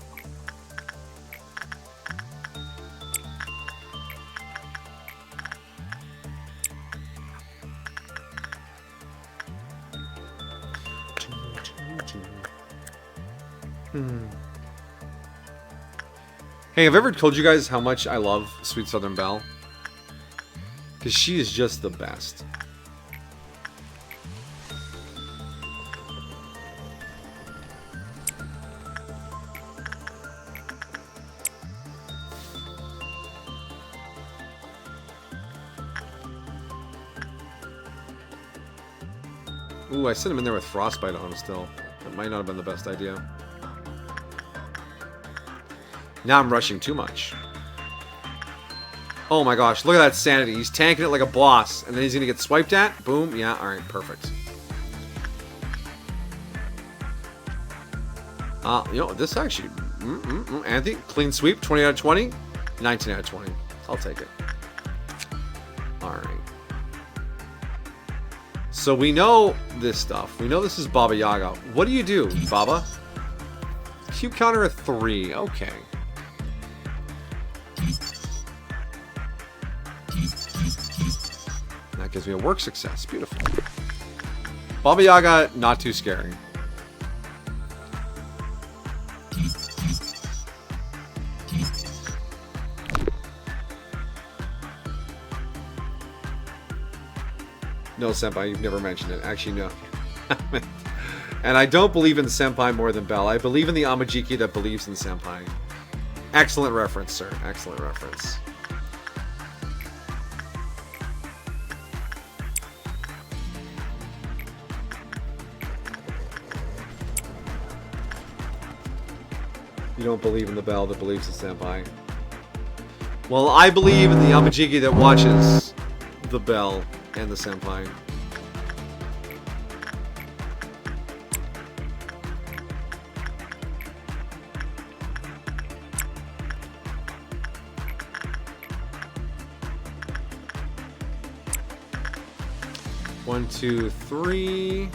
Speaker 1: Hey, have I ever told you guys how much I love Sweet Southern Belle? Because she is just the best. Ooh, I sent him in there with Frostbite on still. That might not have been the best idea. Now I'm rushing too much. Oh my gosh, look at that sanity. He's tanking it like a boss. And then he's going to get swiped at. Boom. Yeah, alright, perfect. You know, this actually... Anthony, clean sweep, 20 out of 20. 19 out of 20. I'll take it. Alright. So we know this stuff. We know this is Baba Yaga. What do you do, Baba? Q counter a 3. Okay. That gives me a work success. Beautiful. Baba Yaga, not too scary. No, Senpai, you've never mentioned it. Actually, no. And I don't believe in Senpai more than Bell. I believe in the Amajiki that believes in Senpai. Excellent reference, sir. Excellent reference. You don't believe in the Bell that believes in Senpai. Well, I believe in the Amajiki that watches the Bell and the Senpai. 1, 2, 3.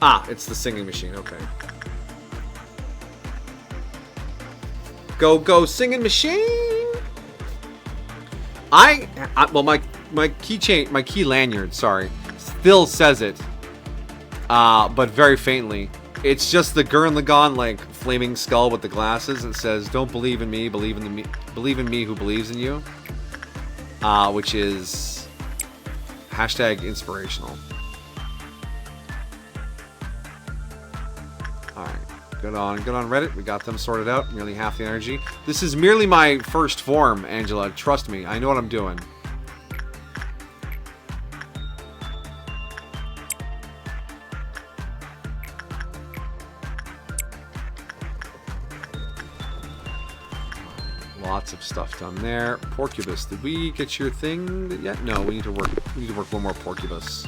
Speaker 1: Ah, it's the singing machine. Okay. Go, singing machine. Well, my keychain, my key lanyard, sorry, still says it, but very faintly. It's just the Gurren Lagann like flaming skull with the glasses. It says, "Don't believe in me, believe in me who believes in you," which is hashtag inspirational. All right. Good on Reddit. We got them sorted out. Nearly half the energy. This is merely my first form, Angela. Trust me. I know what I'm doing. Lots of stuff done there. Porcubus. Did we get your thing yet? No, we need to work one more Porcubus.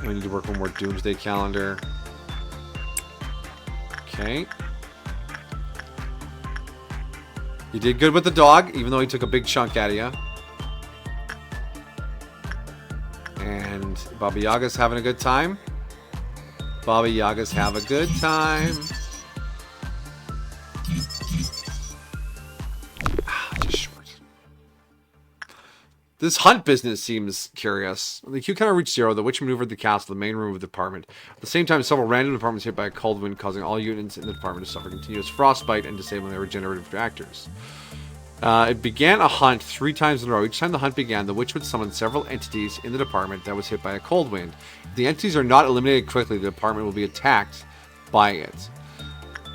Speaker 1: We need to work one more Doomsday Calendar. Okay. You did good with the dog, even though he took a big chunk out of you. And Baba Yaga's having a good time. Baba Yaga's have a good time. This hunt business seems curious. The queue counter reached 0. The witch maneuvered the castle, the main room of the department. At the same time, several random departments hit by a cold wind, causing all units in the department to suffer continuous frostbite and disabling their regenerative reactors. It began a hunt 3 times in a row. Each time the hunt began, the witch would summon several entities in the department that was hit by a cold wind. If the entities are not eliminated quickly, the department will be attacked by it.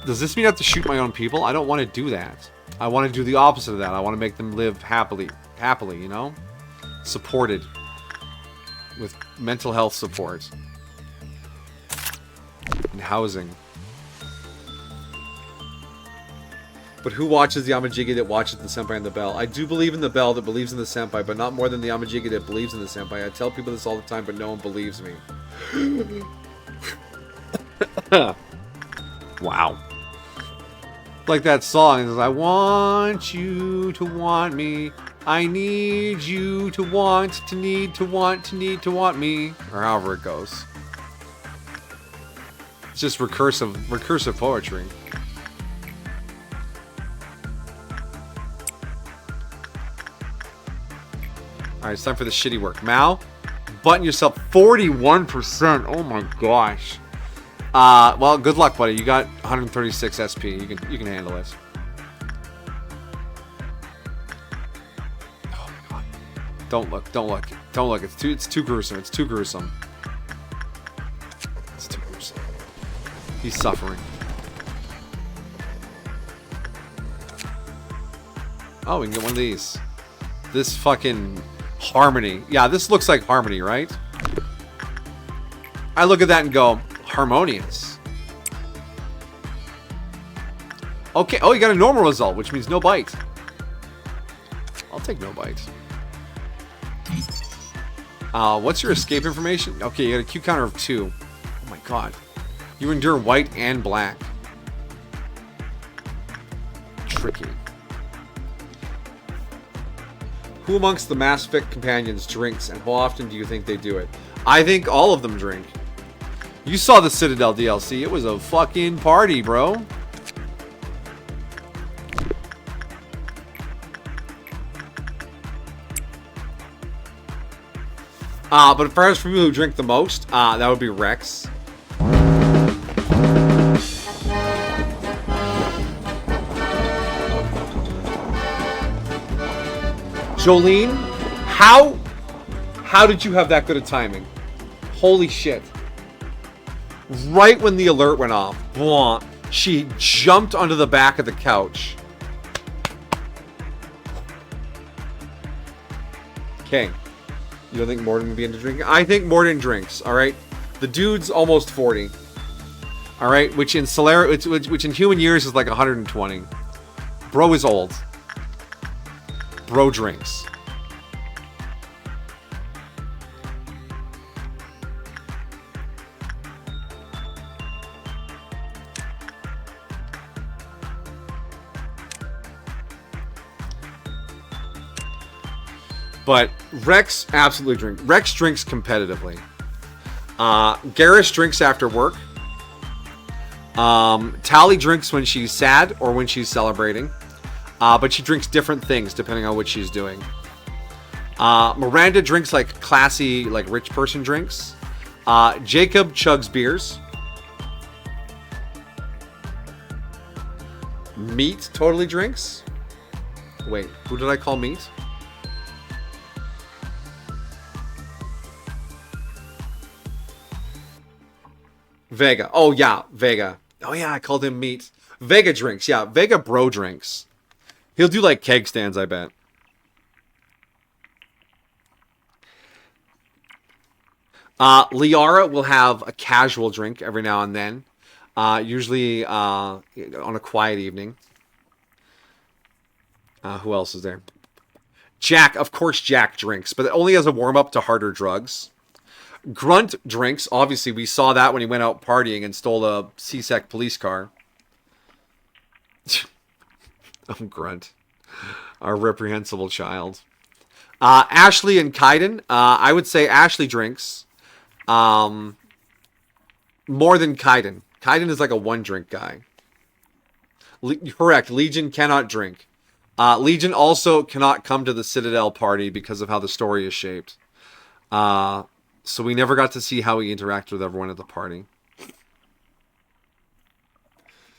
Speaker 1: Does this mean I have to shoot my own people? I don't want to do that. I want to do the opposite of that. I want to make them live happily, you know? Supported with mental health support and housing. But who watches the Amajigi that watches the senpai and the bell? I do believe in the bell that believes in the senpai, but not more than the Amajigi that believes in the senpai. I tell people this all the time, but no one believes me. Wow. Like that song, it says, I want you to want me. I need you to want, to need, to want, to need, to want me. Or however it goes. It's just recursive poetry. Alright, it's time for the shitty work. Mal, button yourself 41%. Oh my gosh. Well, good luck, buddy. You got 136 SP. You can handle it. Oh my god. Don't look. It's too gruesome. It's too gruesome. He's suffering. Oh, we can get one of these. This fucking Harmony. Yeah, this looks like Harmony, right? I look at that and go, harmonious. Okay, oh, you got a normal result, which means no bite. I'll take no bite. What's your escape information? Okay, you got a Q counter of 2. Oh my god. You endure white and black. Tricky. Who amongst the Mass Effect companions drinks, and how often do you think they do it? I think all of them drink. You saw the Citadel DLC. It was a fucking party, bro. But for us, for people who drink the most, that would be Rex. Jolene, how did you have that good of timing? Holy shit. Right when the alert went off, blah, she jumped onto the back of the couch. Okay. You don't think Morden would be into drinking? I think Morden drinks, alright? The dude's almost 40. Alright? Which in which in human years is like 120. Bro is old. Bro drinks. But Rex absolutely drinks. Rex drinks competitively. Garrus drinks after work. Tally drinks when she's sad or when she's celebrating. But she drinks different things depending on what she's doing. Miranda drinks like classy, like rich person drinks. Jacob chugs beers. Meat totally drinks. Wait, who did I call Meat? Vega. Oh, yeah, Vega. Oh, yeah, I called him Meat. Vega drinks. Yeah, Vega bro drinks. He'll do like keg stands, I bet. Liara will have a casual drink every now and then. Usually on a quiet evening. Who else is there? Jack, of course Jack drinks, but only as a warm-up to harder drugs. Grunt drinks. Obviously, we saw that when he went out partying and stole a CSEC police car. Oh, Grunt. Our reprehensible child. Ashley and Kaiden. I would say Ashley drinks. More than Kaiden. Kaiden is like a one-drink guy. Correct. Legion cannot drink. Legion also cannot come to the Citadel party because of how the story is shaped. So we never got to see how he interacted with everyone at the party.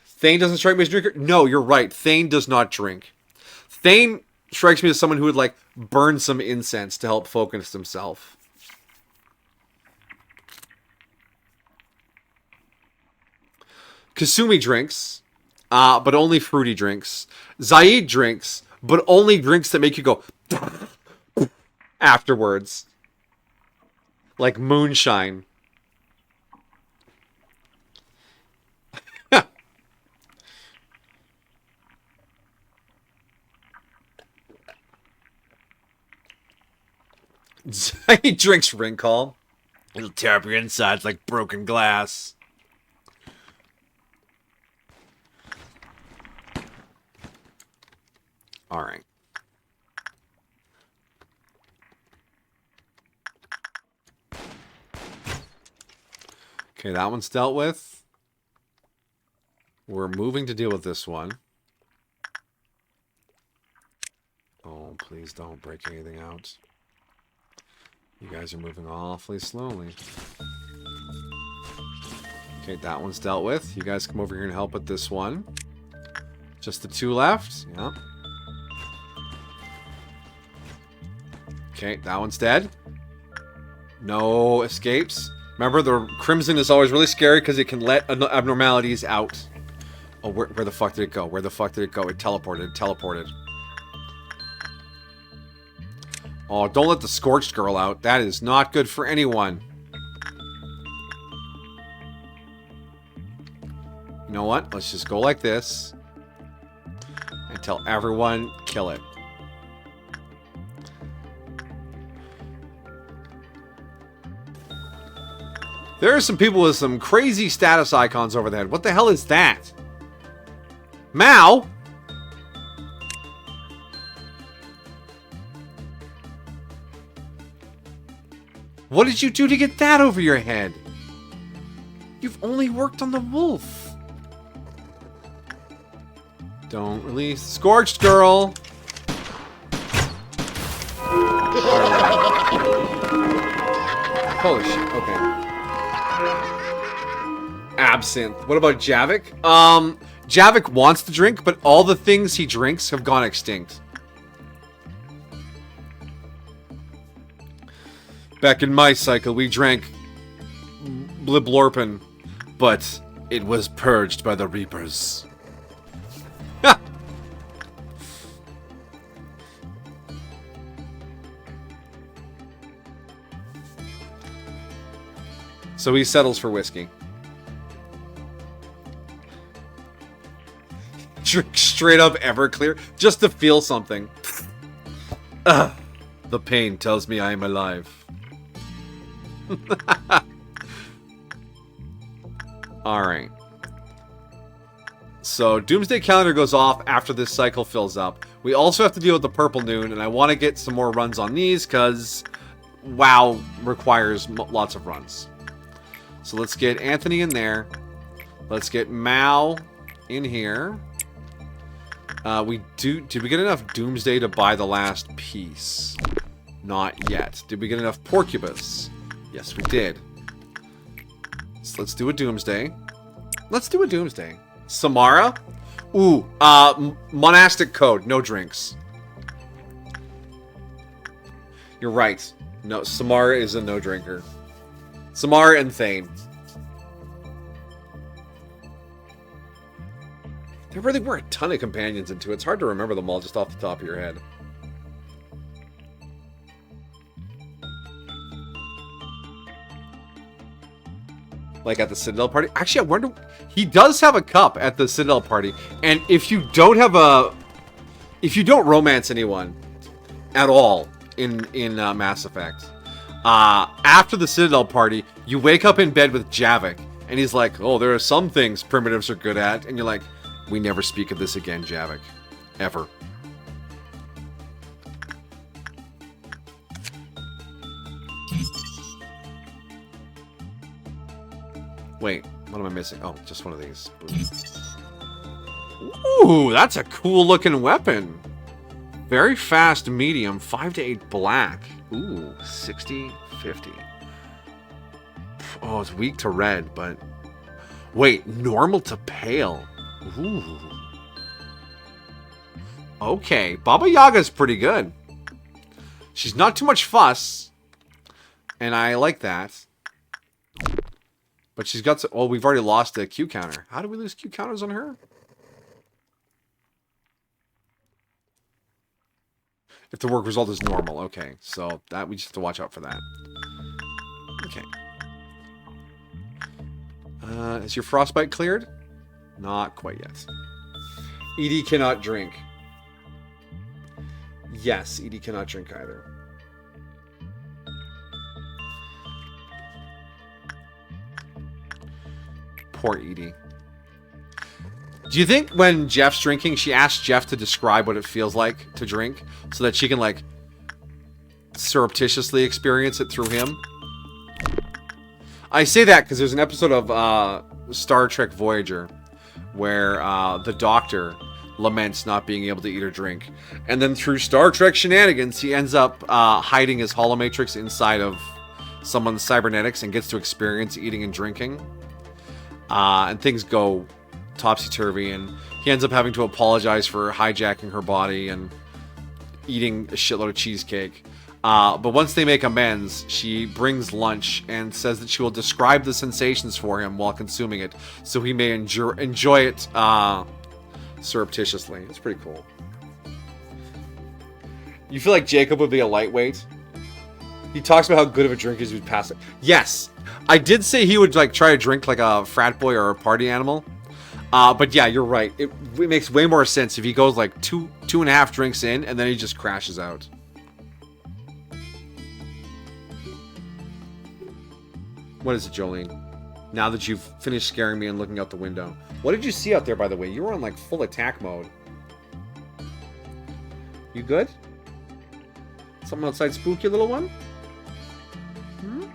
Speaker 1: Thane doesn't strike me as a drinker? No, you're right. Thane does not drink. Thane strikes me as someone who would, like, burn some incense to help focus himself. Kasumi drinks, but only fruity drinks. Zaid drinks, but only drinks that make you go afterwards. Like moonshine. He drinks Rincall. It'll tear up your insides like broken glass. Alright. Okay, that one's dealt with. We're moving to deal with this one. Oh, please don't break anything out. You guys are moving awfully slowly. Okay, that one's dealt with. You guys come over here and help with this one. Just the two left. Yeah. Okay, that one's dead. No escapes. Remember, the Crimson is always really scary because it can let abnormalities out. Oh, where the fuck did it go? Where the fuck did it go? It teleported. It teleported. Oh, don't let the Scorched Girl out. That is not good for anyone. You know what? Let's just go like this. And tell everyone, kill it. There are some people with some crazy status icons over there. What the hell is that? Mao? What did you do to get that over your head? You've only worked on the wolf. Don't release Scorched Girl. Holy shit, okay. Absinthe. What about Javik? Javik wants to drink, but all the things he drinks have gone extinct. Back in my cycle, we drank Bliblorpin, but it was purged by the Reapers. So he settles for whiskey. Drink straight up Everclear just to feel something. The pain tells me I am alive. Alright. So Doomsday Calendar goes off after this cycle fills up. We also have to deal with the Purple Noon, and I want to get some more runs on these, because WoW requires lots of runs. So let's get Anthony in there. Let's get Mao in here. Did we get enough Doomsday to buy the last piece? Not yet. Did we get enough Porcubus? Yes, we did. So let's do a Doomsday. Let's do a Doomsday. Samara? Ooh, monastic code, no drinks. You're right. No, Samara is a no drinker. Samara and Thane. There really were a ton of companions into it. It's hard to remember them all just off the top of your head. Like at the Citadel party. Actually, I wonder... He does have a cup at the Citadel party. And if you don't have a... If you don't romance anyone at all in Mass Effect, after the Citadel party, you wake up in bed with Javik. And he's like, oh, there are some things primitives are good at. And you're like, we never speak of this again, Javik. Ever. Wait, what am I missing? Oh, just one of these. Ooh, that's a cool looking weapon. Very fast medium, 5 to 8 black. Ooh, 60, 50. Oh, it's weak to red, but... Wait, normal to pale. Ooh. Okay, Baba Yaga's pretty good. She's not too much fuss. And I like that. But she's got some... Oh, we've already lost the Q counter. How do we lose Q counters on her? If the work result is normal. Okay, so that we just have to watch out for that. Okay. Is your frostbite cleared? Not quite yet. Edie cannot drink. Yes, Edie cannot drink either. Poor Edie. Do you think when Jeff's drinking, she asks Jeff to describe what it feels like to drink so that she can, like, surreptitiously experience it through him? I say that because there's an episode of Star Trek Voyager where the Doctor laments not being able to eat or drink. And then through Star Trek shenanigans, he ends up hiding his holomatrix inside of someone's cybernetics and gets to experience eating and drinking. And things go topsy-turvy, and he ends up having to apologize for hijacking her body and eating a shitload of cheesecake. But once they make amends, she brings lunch and says that she will describe the sensations for him while consuming it, so he may enjoy it surreptitiously. It's pretty cool. You feel like Jacob would be a lightweight? He talks about how good of a drinker he would pass it. Yes! I did say he would like try to drink like a frat boy or a party animal. But yeah, you're right. It makes way more sense if he goes like two and a half drinks in and then he just crashes out. What is it, Jolene? Now that you've finished scaring me and looking out the window. What did you see out there, by the way? You were on like full attack mode. You good? Something outside spooky, little one? Hmm?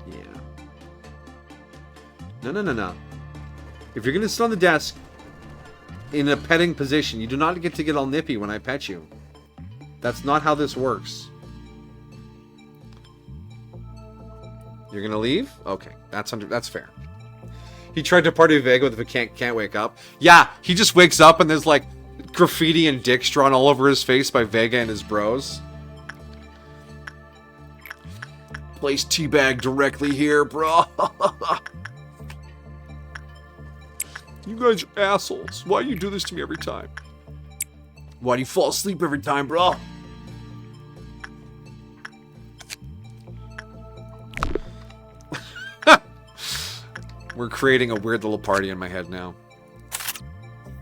Speaker 1: Yeah. No. If you're going to sit on the desk in a petting position, you do not get to get all nippy when I pet you. That's not how this works. You're going to leave? Okay, that's fair. He tried to party with Vega with if he can't wake up. Yeah, he just wakes up and there's like graffiti and dicks drawn all over his face by Vega and his bros. Place teabag directly here, bro. You guys are assholes. Why do you do this to me every time? Why do you fall asleep every time, bro? We're creating a weird little party in my head now.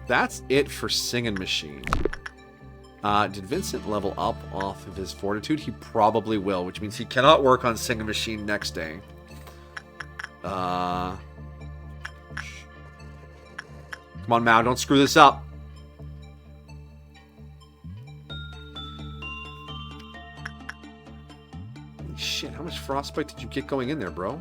Speaker 1: That's it for Singing Machine. Did Vincent level up off of his fortitude? He probably will, which means he cannot work on Singing Machine next day. Come on, Mao, don't screw this up. Holy shit, how much frostbite did you get going in there, bro?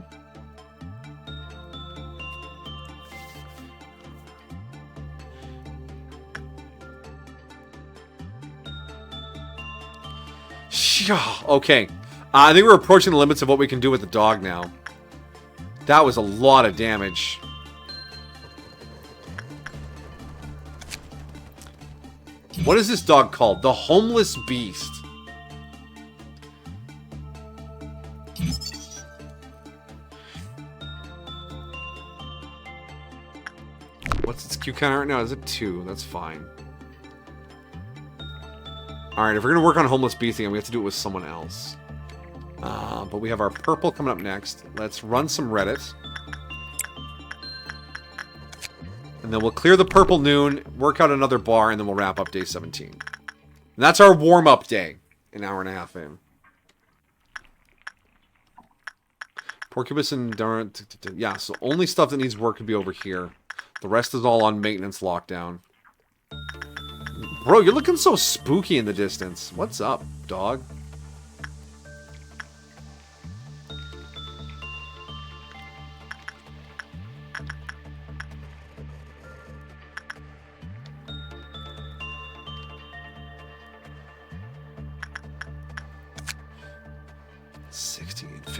Speaker 1: Okay. I think we're approaching the limits of what we can do with the dog now. That was a lot of damage. What is this dog called? The Homeless Beast. What's its Q counter right now? Is it 2? That's fine. Alright, if we're going to work on Homeless Beast again, we have to do it with someone else. But we have our purple coming up next. Let's run some Reddit. And then we'll clear the purple noon, work out another bar, and then we'll wrap up day 17. And that's our warm-up day. An hour and a half in. Porcupus and Darn... Yeah, so only stuff that needs work can be over here. The rest is all on maintenance lockdown. Bro, you're looking so spooky in the distance. What's up, dog?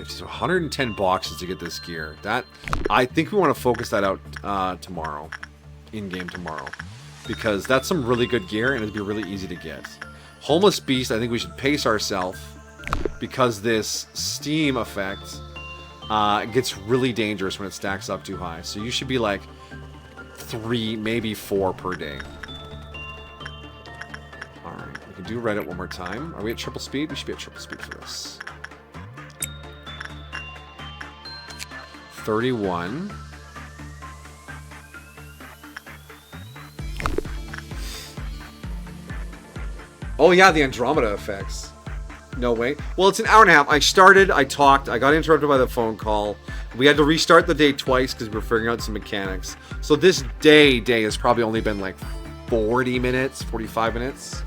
Speaker 1: So 110 boxes to get this gear. That, I think we want to focus that out tomorrow. In-game tomorrow. Because that's some really good gear and it'd be really easy to get. Homeless Beast, I think we should pace ourselves. Because this Steam effect gets really dangerous when it stacks up too high. So you should be like 3, maybe 4 per day. Alright, we can do Reddit one more time. Are we at triple speed? We should be at triple speed for this. 31. Oh yeah, the Andromeda effects. No way. Well, it's an hour and a half. I started, I talked, I got interrupted by the phone call. We had to restart the day twice because we were figuring out some mechanics. So this day has probably only been like 40 minutes, 45 minutes.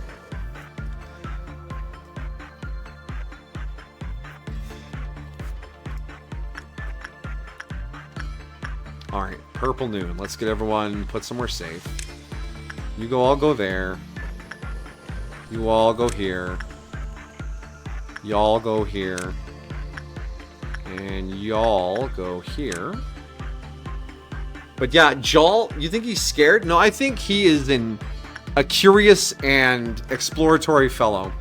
Speaker 1: Alright, purple noon. Let's get everyone put somewhere safe. You go, all go there. You all go here. Y'all go here. And y'all go here. But yeah, Jol, you think he's scared? No, I think he is a curious and exploratory fellow.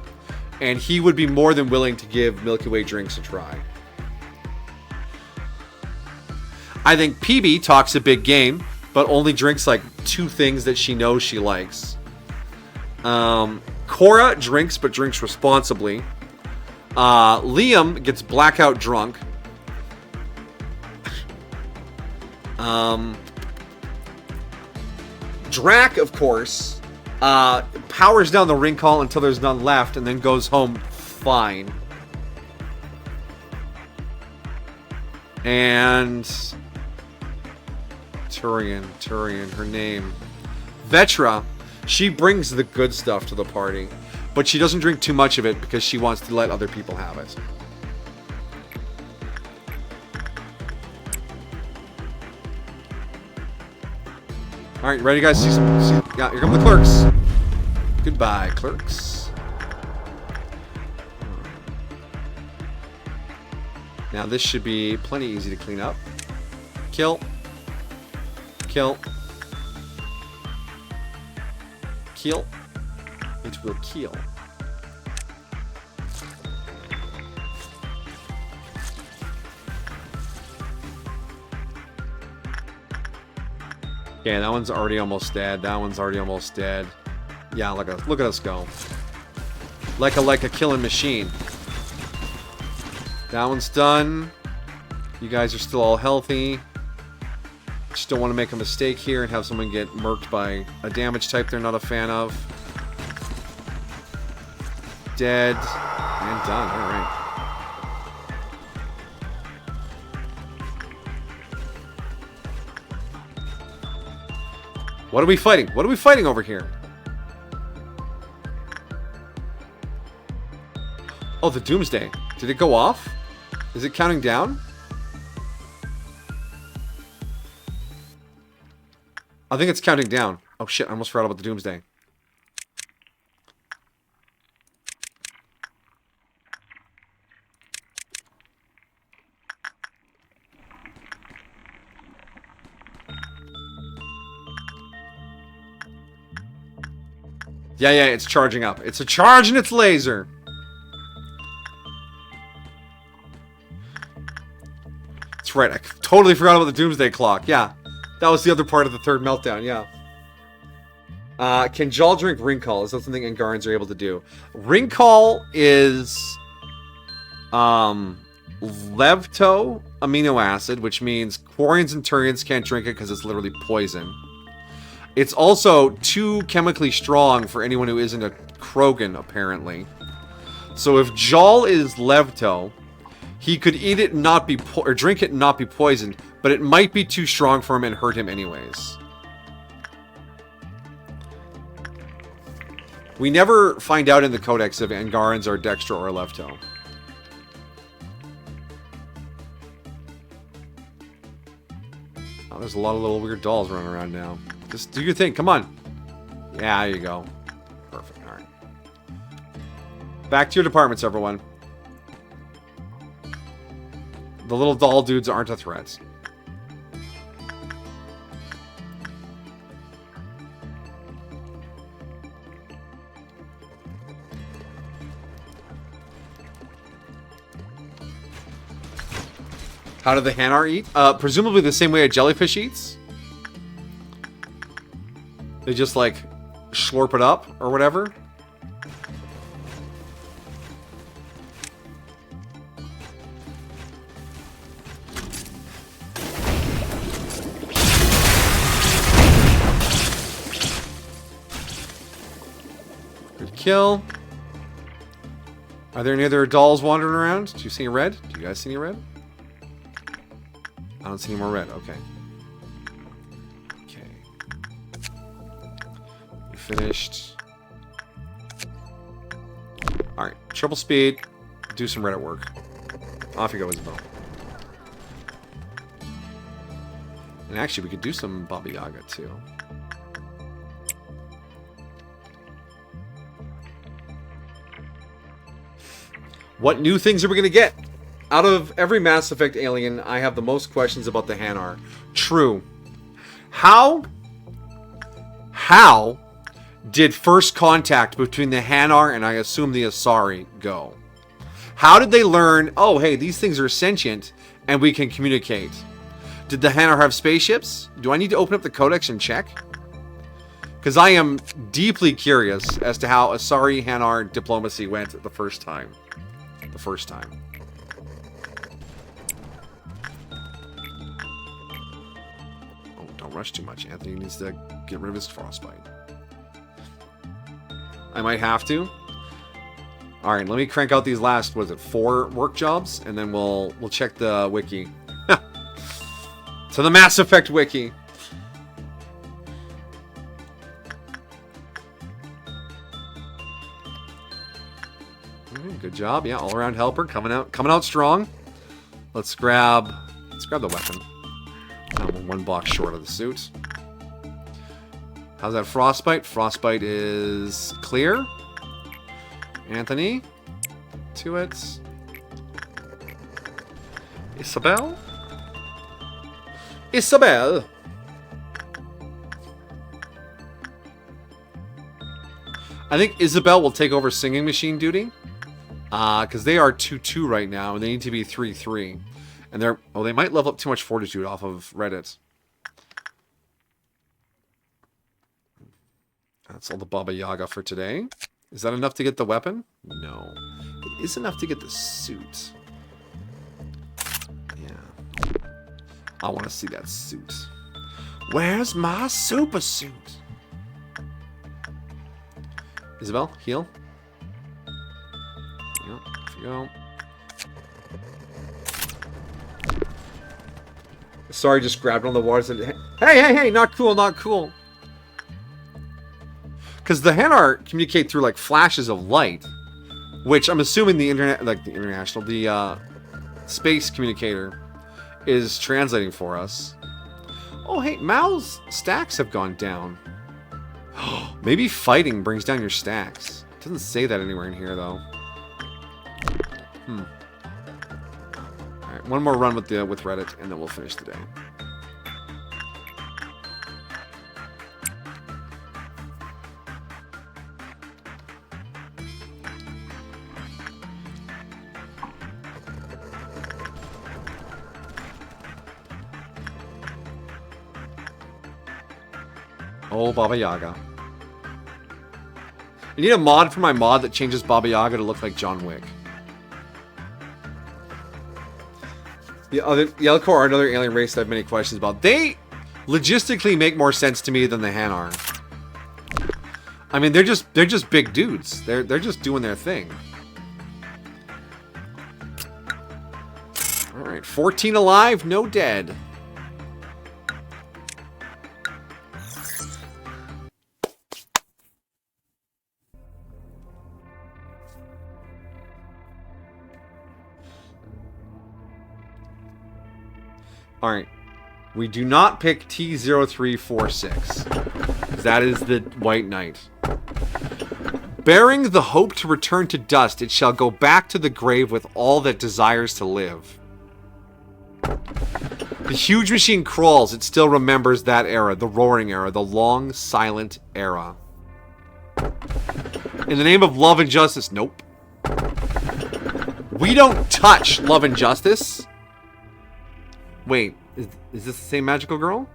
Speaker 1: And he would be more than willing to give Milky Way drinks a try. I think PB talks a big game, but only drinks like 2 things that she knows she likes. Cora drinks, but drinks responsibly. Liam gets blackout drunk. Drac, of course, powers down the ring call until there's none left, and then goes home fine. And Turian, her name. Vetra, she brings the good stuff to the party, but she doesn't drink too much of it because she wants to let other people have it. Alright, ready guys? Yeah, here come the clerks. Goodbye, clerks. Now this should be plenty easy to clean up. Kill. Kill. Kill. It will kill. Okay, that one's already almost dead. That one's already almost dead. Yeah, look at us go. Like a killing machine. That one's done. You guys are still all healthy. Just don't want to make a mistake here and have someone get murked by a damage type they're not a fan of. Dead. And done. Alright. What are we fighting? What are we fighting over here? Oh, the Doomsday. Did it go off? Is it counting down? I think it's counting down. Oh shit, I almost forgot about the Doomsday. Yeah, it's charging up. It's a charge and it's laser. That's right, I totally forgot about the Doomsday Clock. Yeah, that was the other part of the third meltdown, yeah. Can Jal drink Ring Call? Is that something Angarans are able to do? Ring Call is Levto amino acid, which means Quarians and Turians can't drink it because it's literally poison. It's also too chemically strong for anyone who isn't a Krogan, apparently. So if Jal is Levto, he could eat it and not be or drink it and not be poisoned, but it might be too strong for him and hurt him anyways. We never find out in the Codex if Angarans are Dextra or Lefto. Oh, there's a lot of little weird dolls running around now. Just do your thing. Come on. Yeah, there you go. Perfect. All right. Back to your departments, everyone. The little doll dudes aren't a threat. How do the Hanar eat? Presumably the same way a jellyfish eats. They just, like, slurp it up or whatever. Good kill. Are there any other dolls wandering around? Do you see any red? Do you guys see any red? I don't see any more red. Okay. Finished. Alright, triple speed. Do some Reddit work. Off you go, Isabel. And actually, we could do some Baba Yaga, too. What new things are we going to get? Out of every Mass Effect alien, I have the most questions about the Hanar. True. How did first contact between the Hanar and I assume the Asari go? How did they learn, oh, hey, these things are sentient and we can communicate? Did the Hanar have spaceships? Do I need to open up the Codex and check? Because I am deeply curious as to how Asari-Hanar diplomacy went the first time. The first time. Oh, don't rush too much. Anthony needs to get rid of his frostbite. I might have to. Alright, let me crank out these last, what is it, 4 work jobs? And then we'll check the wiki. To the Mass Effect wiki. Good job. Yeah, all-around helper coming out strong. Let's grab the weapon. I'm 1 box short of the suit. How's that frostbite? Frostbite is clear. Anthony, to it. Isabel. I think Isabel will take over singing machine duty. Because they are 2-2 right now, and they need to be 3-3. And they might level up too much fortitude off of Reddit. That's all the Baba Yaga for today. Is that enough to get the weapon? No. It is enough to get the suit. Yeah. I want to see that suit. Where's my super suit? Isabel, heal. Yep, off you go. Sorry, just grabbed on the water and said, hey, not cool, not cool. Because the Hanar communicate through, like, flashes of light. which I'm assuming the internet, like the international, the space communicator is translating for us. Oh, hey, Mao's stacks have gone down. Maybe fighting brings down your stacks. It doesn't say that anywhere in here, though. Alright, one more run with Reddit, and then we'll finish the day. Oh, Baba Yaga. You need a mod for my mod that changes Baba Yaga to look like John Wick. The Yelkor are another alien race that I have many questions about. They logistically make more sense to me than the Hanar. I mean, they're just big dudes. They're just doing their thing. All right, 14 alive, no dead. Alright. We do not pick T0346. That is the White Knight. Bearing the hope to return to dust, it shall go back to the grave with all that desires to live. The huge machine crawls. It still remembers that era. The roaring era. The long, silent era. In the name of love and justice. Nope. We don't touch love and justice. Wait, is this the same magical girl?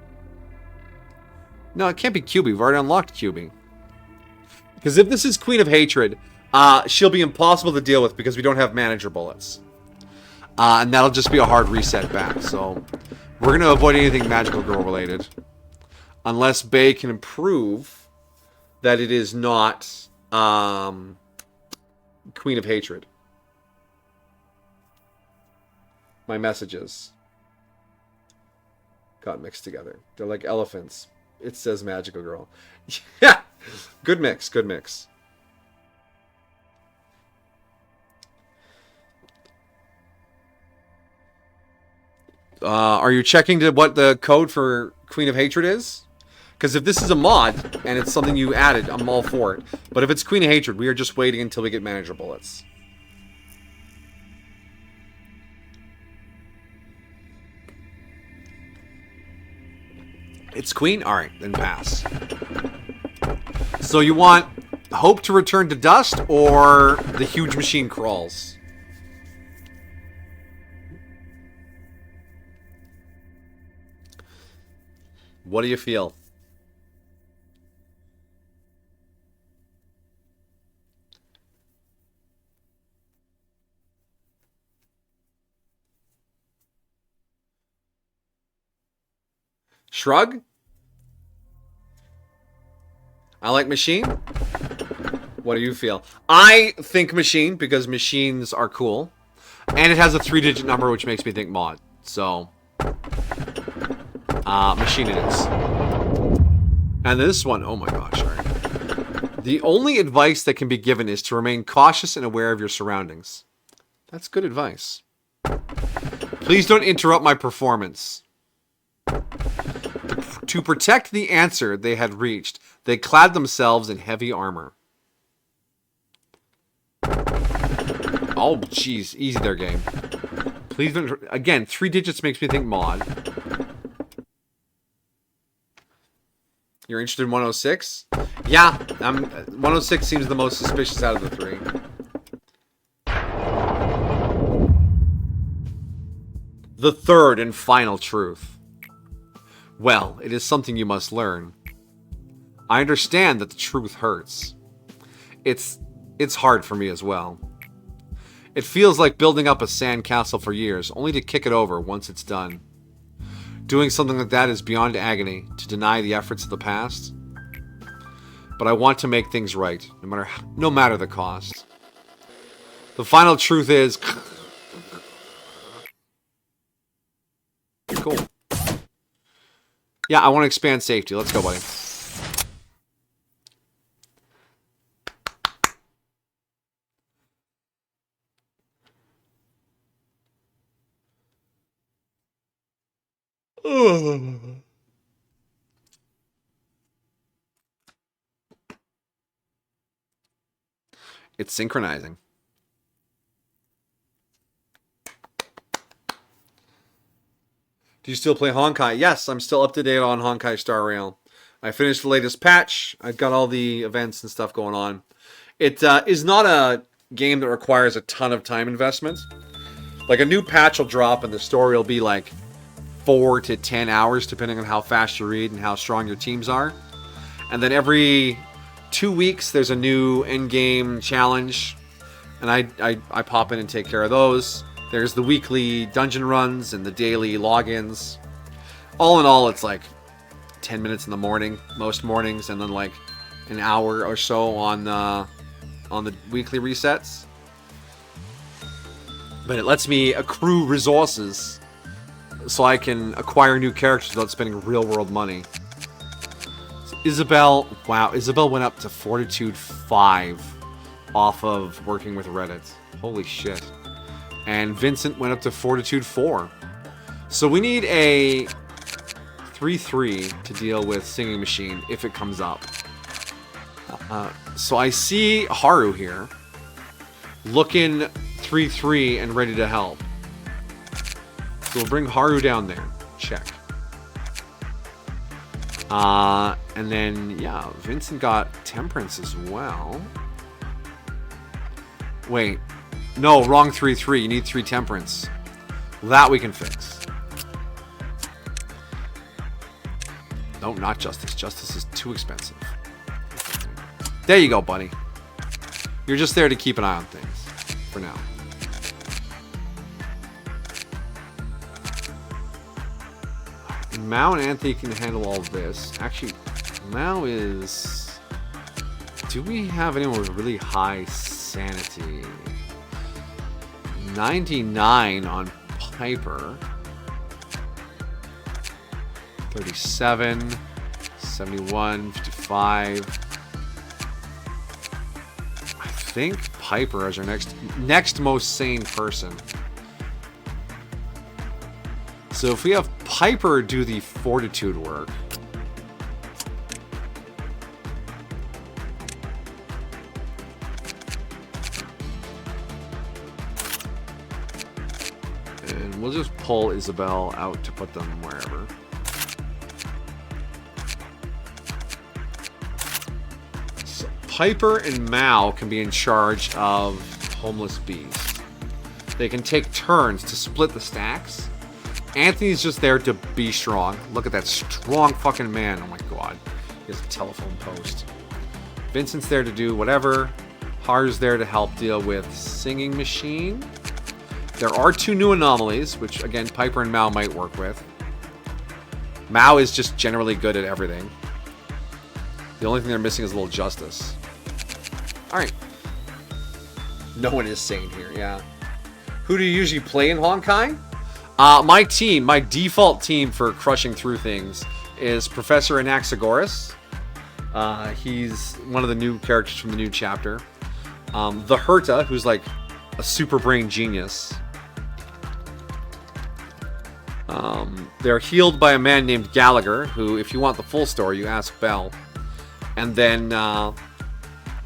Speaker 1: No, it can't be QB. We've already unlocked QB. Because if this is Queen of Hatred, she'll be impossible to deal with because we don't have manager bullets. And that'll just be a hard reset back. So we're going to avoid anything magical girl related. Unless Bay can prove that it is not Queen of Hatred. My messages got mixed together. They're like elephants. It says magical girl. Yeah. Good mix. Good mix. Are you checking what the code for Queen of Hatred is? Because if this is a mod and it's something you added, I'm all for it. But if it's Queen of Hatred, we are just waiting until we get manager bullets. It's Queen? Alright, then pass. So you want hope to return to dust or the huge machine crawls? What do you feel? Shrug? I like machine. What do you feel? I think machine because machines are cool. And it has a 3-digit number, which makes me think mod. So, machine it is. And this one, oh my gosh, sorry. The only advice that can be given is to remain cautious and aware of your surroundings. That's good advice. Please don't interrupt my performance. To protect the answer they had reached, they clad themselves in heavy armor. Oh, jeez. Easy there, game. Please don't... Again, 3 digits makes me think mod. You're interested in 106? Yeah, 106 seems the most suspicious out of the 3. The third and final truth. Well, it is something you must learn. I understand that the truth hurts. It's hard for me as well. It feels like building up a sandcastle for years, only to kick it over once it's done. Doing something like that is beyond agony, to deny the efforts of the past. But I want to make things right, no matter the cost. The final truth is... Cool. Yeah, I want to expand safety. Let's go, buddy. It's synchronizing. Do you still play Honkai? Yes, I'm still up to date on Honkai Star Rail. I finished the latest patch. I've got all the events and stuff going on. It is not a game that requires a ton of time investment. Like a new patch will drop and the story will be like 4 to 10 hours depending on how fast you read and how strong your teams are. And then every 2 weeks there's a new end-game challenge, and I pop in and take care of those. There's the weekly dungeon runs and the daily logins. All in all, it's like 10 minutes in the morning, most mornings, and then like an hour or so on the weekly resets. But it lets me accrue resources so I can acquire new characters without spending real-world money. So Isabel, wow, Isabel went up to Fortitude 5 off of working with Reddit. Holy shit. And Vincent went up to Fortitude 4. So we need a 3-3 to deal with Singing Machine if it comes up. So I see Haru here, looking 3-3 and ready to help. So we'll bring Haru down there. Check. And then, yeah, Vincent got Temperance as well. Wait. No, wrong 3-3. You need 3 Temperance. That we can fix. No, not Justice. Justice is too expensive. There you go, buddy. You're just there to keep an eye on things. For now. Mao and Anthony can handle all of this. Actually, Mao is... Do we have anyone with really high sanity? 99 on Piper. 37. 71. 55. I think Piper is our next most sane person. So if we have Piper do the Fortitude work. And we'll just pull Isabel out to put them wherever. So Piper and Mao can be in charge of Homeless Beast. They can take turns to split the stacks. Anthony's just there to be strong. Look at that strong fucking man. Oh my god. He has a telephone post. Vincent's there to do whatever. Haru's there to help deal with Singing Machine. There are 2 new anomalies, which again Piper and Mao might work with. Mao is just generally good at everything. The only thing they're missing is a little justice. Alright. No one is sane here, yeah. Who do you usually play in Honkai? My team, my default team for crushing through things is Professor Anaxagoras. He's one of the new characters from the new chapter. The Herta, who's like a super brain genius. They're healed by a man named Gallagher, who, if you want the full story, you ask Belle. And then I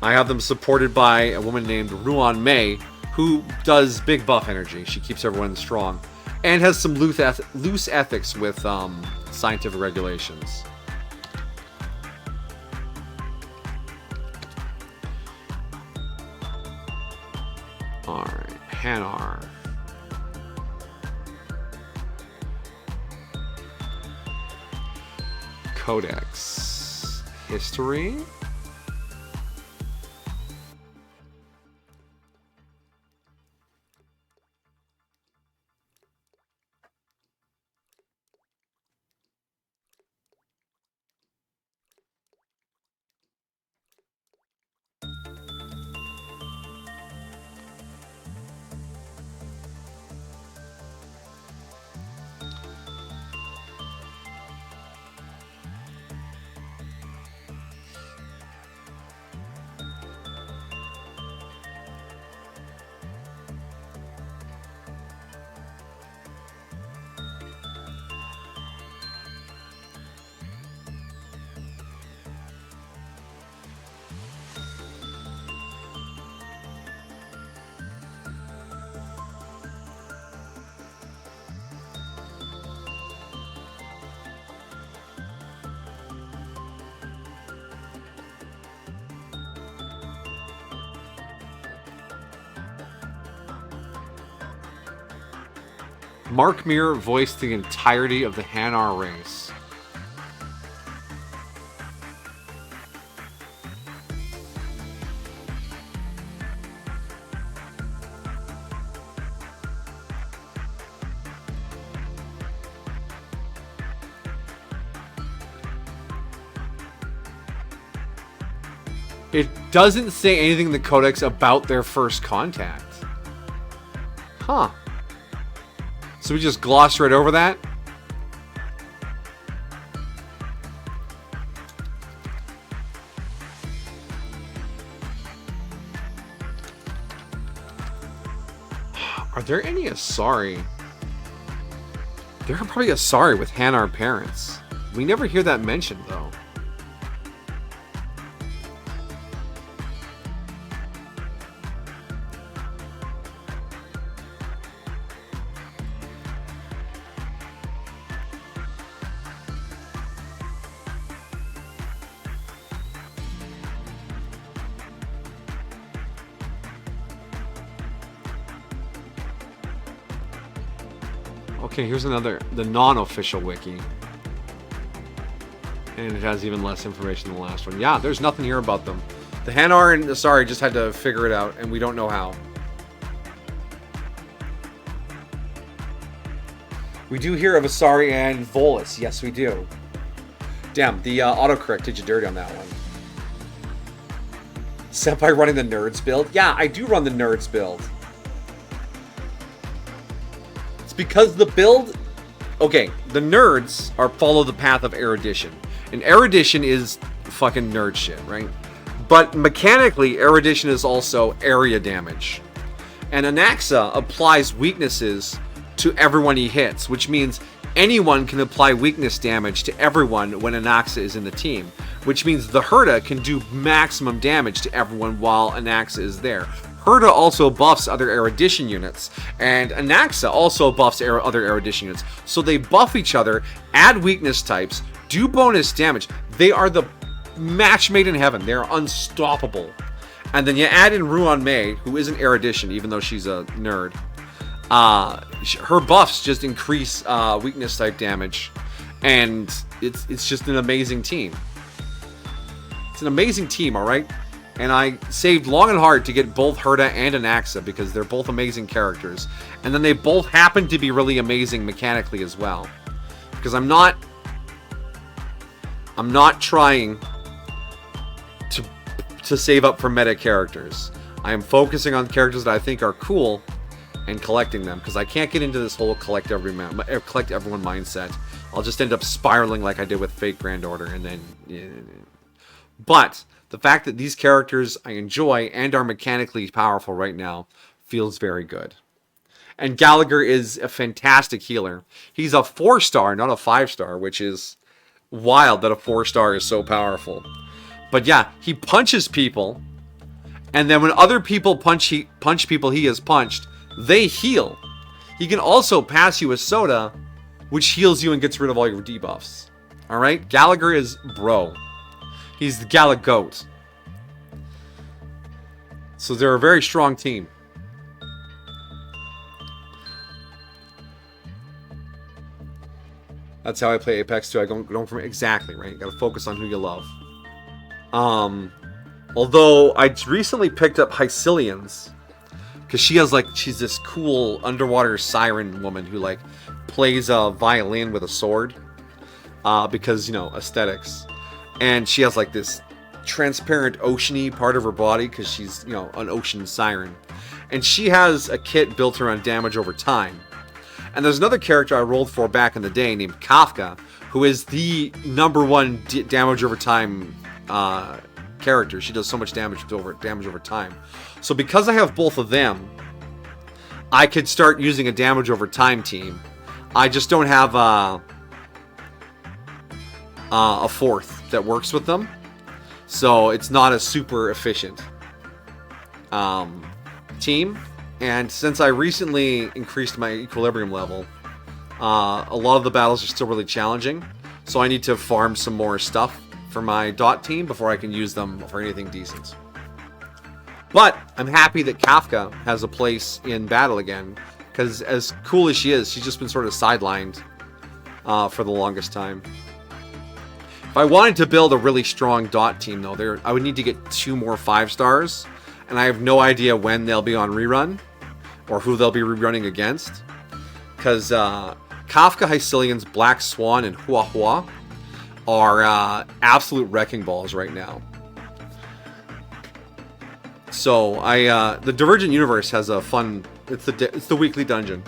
Speaker 1: have them supported by a woman named Ruan Mei, who does big buff energy. She keeps everyone strong. And has some loose ethics with scientific regulations. Alright, Hanar. Codex. History. Mark Mir voiced the entirety of the Hanar race. It doesn't say anything in the codex about their first contact. Huh. So we just glossed right over that? Are there any Asari? There are probably Asari with Hanar parents. We never hear that mentioned, though. Okay, here's another, the non-official wiki. And it has even less information than the last one. Yeah, there's nothing here about them. The Hanar and Asari just had to figure it out, and we don't know how. We do hear of Asari and Volus. Yes, we do. Damn, the autocorrect did you dirty on that one. Senpai running the Nerds build? Yeah, I do run the Nerds build. Because the build, okay, the nerds are follow the path of erudition, and erudition is fucking nerd shit, right? But mechanically, erudition is also area damage, and Anaxa applies weaknesses to everyone he hits, which means anyone can apply weakness damage to everyone when Anaxa is in the team, which means the Herda can do maximum damage to everyone while Anaxa is there. Herda also buffs other erudition units, and Anaxa also buffs other erudition units. So they buff each other, add weakness types, do bonus damage. They are the match made in heaven. They're unstoppable. And then you add in Ruan Mei, who isn't erudition, even though she's a nerd. Her buffs just increase weakness type damage, and it's just an amazing team. It's an amazing team, all right? And I saved long and hard to get both Herda and Anaxa because they're both amazing characters. And then they both happen to be really amazing mechanically as well. Because I'm not trying to save up for meta characters. I am focusing on characters that I think are cool and collecting them. Because I can't get into this whole collect everyone mindset. I'll just end up spiraling like I did with Fate Grand Order. And then... Yeah. But... the fact that these characters I enjoy and are mechanically powerful right now feels very good. And Gallagher is a fantastic healer. He's a 4-star, not a 5-star, which is wild that a 4-star is so powerful. But yeah, he punches people, and then when other people punch people he has punched, they heal. He can also pass you a soda, which heals you and gets rid of all your debuffs. Alright? Gallagher is bro. He's the Galagoat. So they're a very strong team. That's how I play Apex too. I don't from exactly, right? You gotta focus on who you love. Although I recently picked up Hycilians, because she's this cool underwater siren woman who like plays a violin with a sword. Because, you know, aesthetics. And she has like this transparent oceany part of her body because she's, you know, an ocean siren. And she has a kit built around damage over time. And there's another character I rolled for back in the day named Kafka, who is the #1 damage over time character. She does so much damage over time. So because I have both of them, I could start using a damage over time team. I just don't have a fourth that works with them, so it's not a super efficient team. And since I recently increased my equilibrium level, a lot of the battles are still really challenging, so I need to farm some more stuff for my dot team before I can use them for anything decent. But I'm happy that Kafka has a place in battle again, Because as cool as she is, she's just been sort of sidelined for the longest time. If I wanted to build a really strong dot team, though, I would need to get 2 more 5 stars. And I have no idea when they'll be on rerun. Or who they'll be rerunning against. Because Kafka, Hycilians, Black Swan, and Hua Hua are absolute wrecking balls right now. So the Divergent Universe has a fun. It's the weekly dungeon.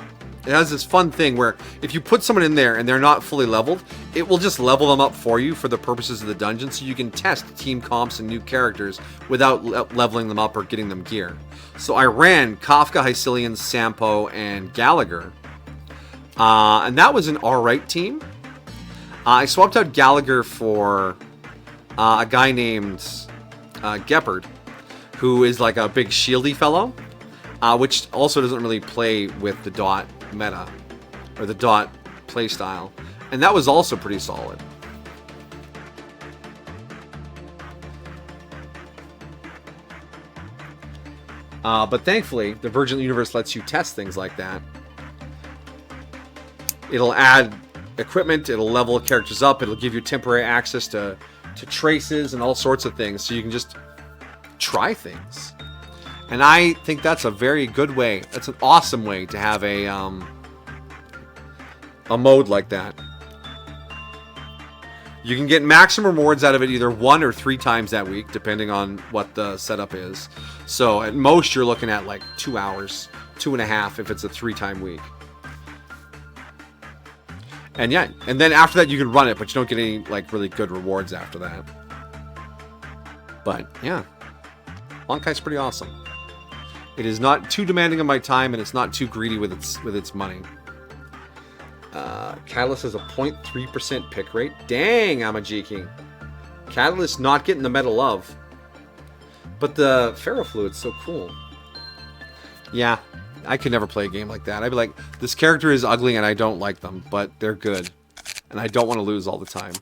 Speaker 1: It has this fun thing where if you put someone in there and they're not fully leveled, it will just level them up for you for the purposes of the dungeon, so you can test team comps and new characters without leveling them up or getting them gear. So I ran Kafka, Hycilian, Sampo, and Gallagher, and that was an alright team. I swapped out Gallagher for a guy named Geppard, who is like a big shieldy fellow, which also doesn't really play with the dot meta or the dot playstyle, and that was also pretty solid. But thankfully, the Divergent Universe lets you test things like that. It'll add equipment, it'll level characters up, it'll give you temporary access to traces and all sorts of things, so you can just try things. And I think that's a very good way. That's an awesome way to have a mode like that. You can get maximum rewards out of it either 1 or 3 times that week, depending on what the setup is. So at most, you're looking at like 2 hours, 2.5 if it's a 3-time week. And yeah, and then after that you can run it, but you don't get any like really good rewards after that. But yeah, Bankai's pretty awesome. It is not too demanding of my time, and it's not too greedy with its money. Catalyst has a 0.3% pick rate. Dang, I'm a G-King. Catalyst not getting the Medal of. But the Ferrofluid's so cool. Yeah, I could never play a game like that. I'd be like, this character is ugly and I don't like them, but they're good. And I don't want to lose all the time.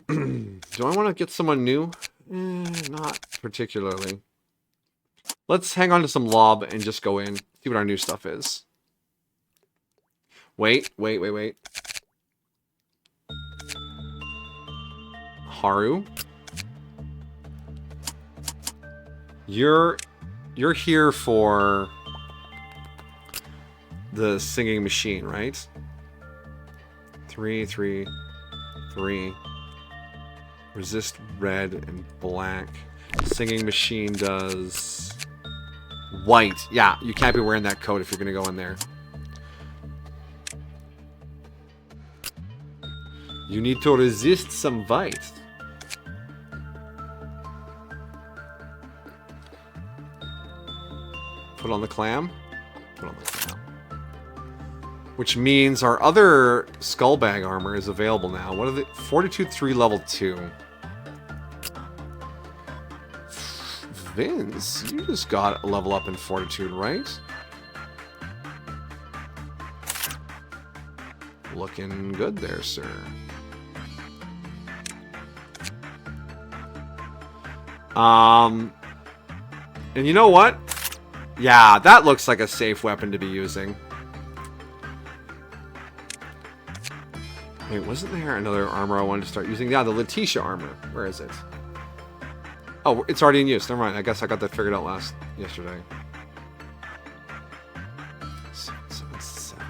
Speaker 1: Do I want to get someone new? Not particularly. Let's hang on to some lob and just go in. See what our new stuff is. Wait. Haru. You're here for the singing machine, right? 3, 3, 3. Resist red and black. Singing machine does white. Yeah, you can't be wearing that coat if you're going to go in there. You need to resist some white. Put on the clam. Put on the clam. Which means our other skullbag armor is available now. What are the... Fortitude 3 level 2. Vince, you just got a level up in Fortitude, right? Looking good there, sir. And you know what? Yeah, that looks like a safe weapon to be using. Wait, wasn't there another armor I wanted to start using? Yeah, the Letitia armor. Where is it? Oh, it's already in use. Never mind. I guess I got that figured out yesterday. 777.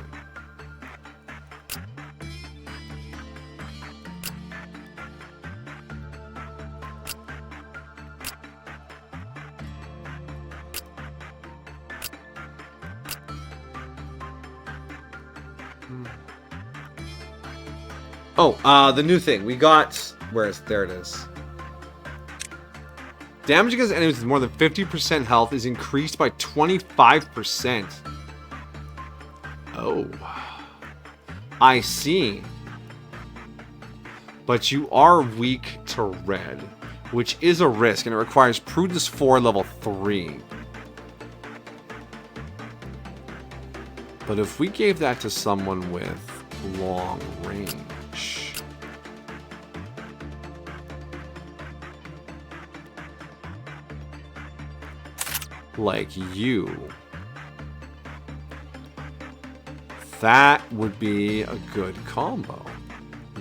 Speaker 1: Oh, the new thing. We got... Where is... There it is. Damage against enemies with more than 50% health is increased by 25%. Oh. I see. But you are weak to red, which is a risk, and it requires Prudence 4 level 3. But if we gave that to someone with long range... like you. That would be a good combo.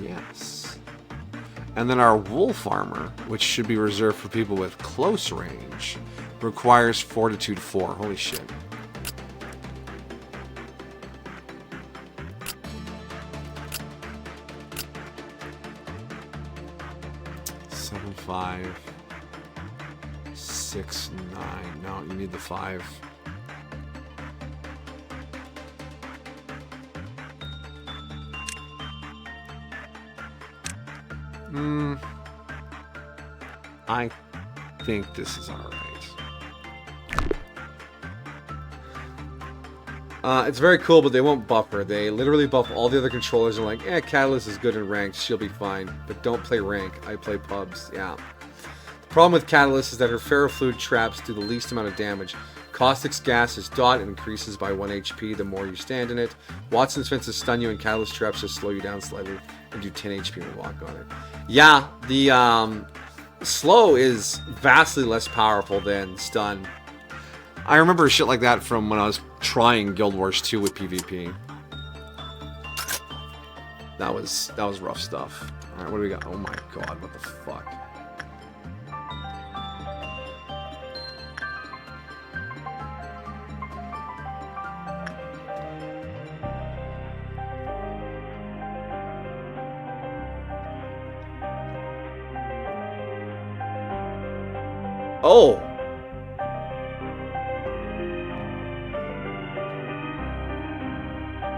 Speaker 1: Yes. And then our wolf armor, which should be reserved for people with close range, requires fortitude 4. Holy shit. Seven, 5, 6, 9. No, you need the 5. I think this is alright. It's very cool, but they won't buff her. They literally buff all the other controllers and like, Catalyst is good in ranked, she'll be fine. But don't play rank, I play pubs, yeah. The problem with Catalyst is that her ferrofluid traps do the least amount of damage. Caustic's gas is dot and increases by 1 HP the more you stand in it. Watson's fences stun you and Catalyst traps just slow you down slightly and do 10 HP when you walk on it. Yeah, the slow is vastly less powerful than stun. I remember shit like that from when I was trying Guild Wars 2 with PvP. That was rough stuff. Alright, what do we got? Oh my god, what the fuck? Oh!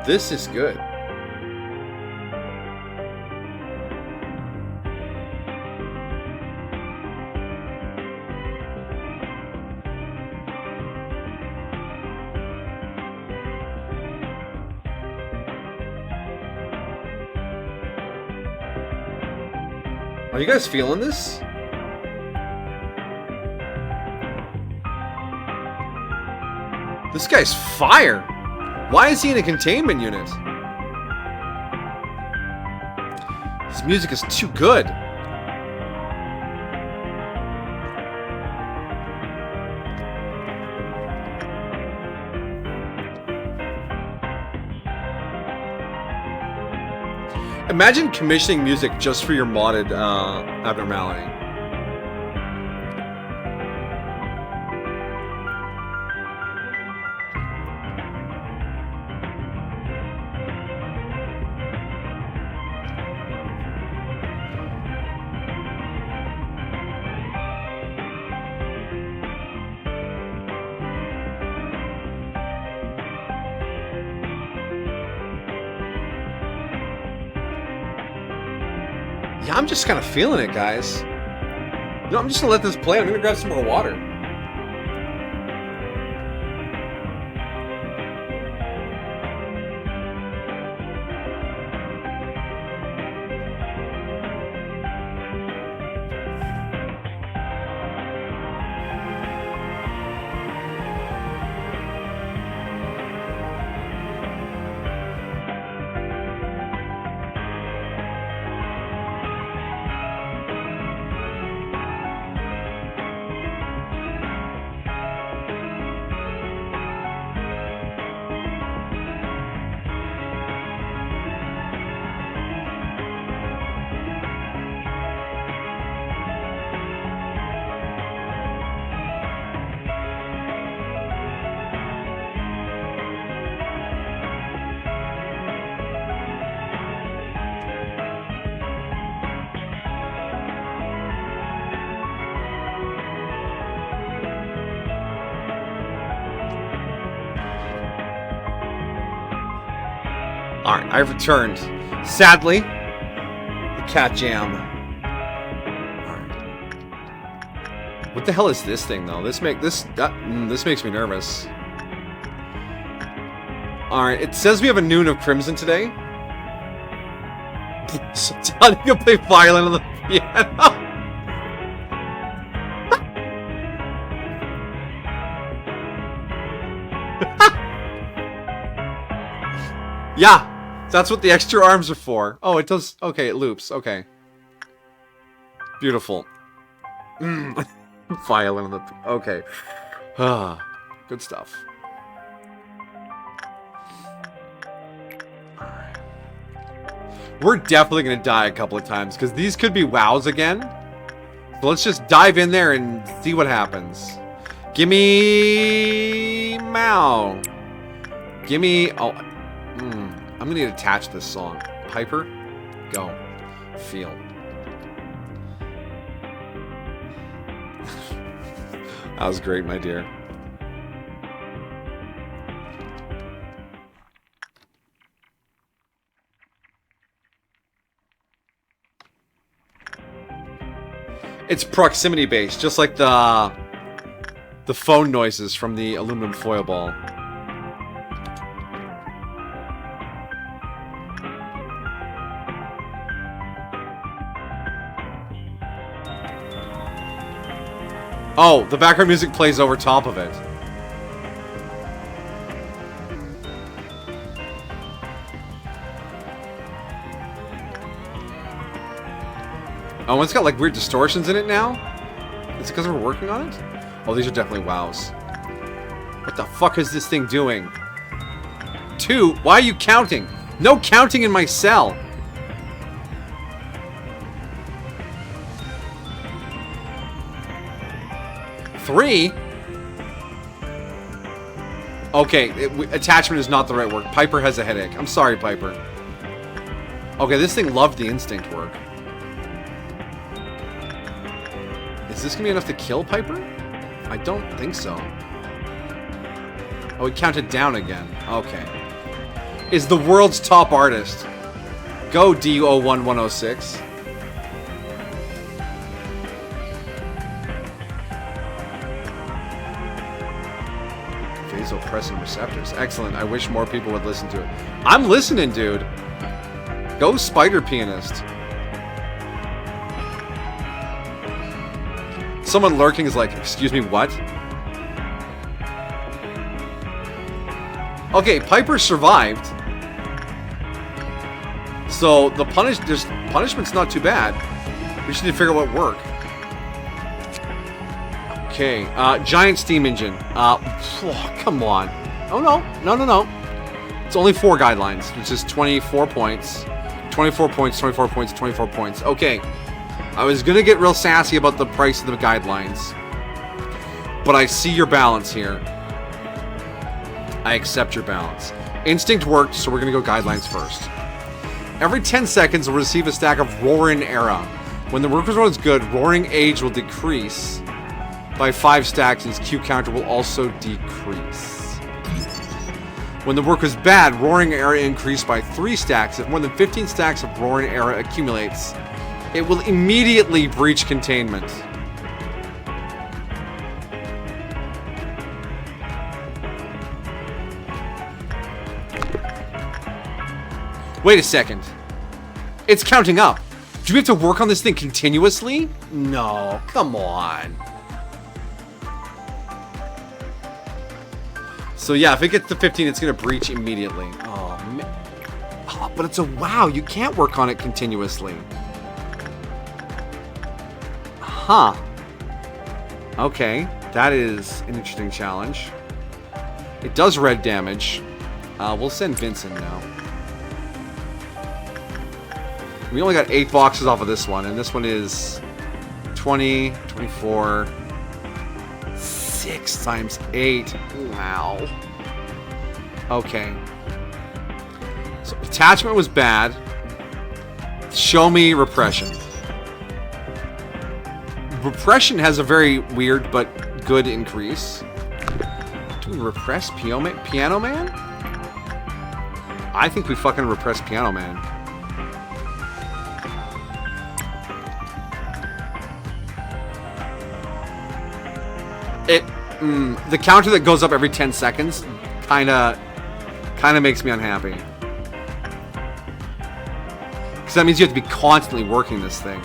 Speaker 1: This is good. Are you guys feeling this? This guy's fire! Why is he in a containment unit? His music is too good. Imagine commissioning music just for your modded abnormality. Yeah, I'm just kind of feeling it, guys. You know, I'm just gonna let this play. I'm gonna grab some more water. Alright, I've returned. Sadly, the cat jam. Alright. What the hell is this thing, though? This makes me nervous. Alright, it says we have a noon of Crimson today. So how do you play violin on the piano? Yeah! That's what the extra arms are for. Oh, it does... Okay, it loops. Okay. Beautiful. Violin on the... Okay. Good stuff. We're definitely going to die a couple of times, because these could be wows again. So let's just dive in there and see what happens. Gimme... Mao. Gimme... Oh, I'm going to need to attach this song. Piper, go. Feel. That was great, my dear. It's proximity based, just like the phone noises from the aluminum foil ball. Oh, the background music plays over top of it. Oh, it's got like weird distortions in it now? Is it because we're working on it? Oh, these are definitely wows. What the fuck is this thing doing? 2? Why are you counting? No counting in my cell! Three? Okay, attachment is not the right word. Piper has a headache. I'm sorry, Piper. Okay, this thing loved the instinct work. Is this gonna be enough to kill Piper? I don't think so. Oh, he counted down again. Okay. Is the world's top artist. Go, D01106. Vasopressin receptors. Excellent. I wish more people would listen to it. I'm listening, dude. Go, Spider Pianist. Someone lurking is like, excuse me, what? Okay, Piper survived. So the punishment's not too bad. We just need to figure out what work. Okay, giant steam engine. Oh, come on. Oh no. It's only 4 guidelines, which is 24 points. 24 points, 24 points, 24 points. Okay. I was gonna get real sassy about the price of the guidelines, but I see your balance here. I accept your balance. Instinct worked, so we're gonna go guidelines first. Every 10 seconds, we'll receive a stack of Roaring Era. When the worker's run is good, Roaring Age will decrease by 5 stacks, and its Q counter will also decrease. When the work is bad, Roaring Era increased by 3 stacks. If more than 15 stacks of Roaring Era accumulates, it will immediately breach containment. Wait a second. It's counting up. Do we have to work on this thing continuously? No, come on. So yeah, if it gets to 15, it's going to breach immediately. Oh, man. Oh, but it's a wow. You can't work on it continuously. Huh. Okay, that is an interesting challenge. It does red damage. We'll send Vincent now. We only got 8 boxes off of this one, and this one is 20, 24, 6 times 8. Wow. Okay. So attachment was bad. Show me repression. Repression has a very weird but good increase. Do we repress Piano Man? I think we fucking repress Piano Man. The counter that goes up every 10 seconds kinda makes me unhappy. Because that means you have to be constantly working this thing.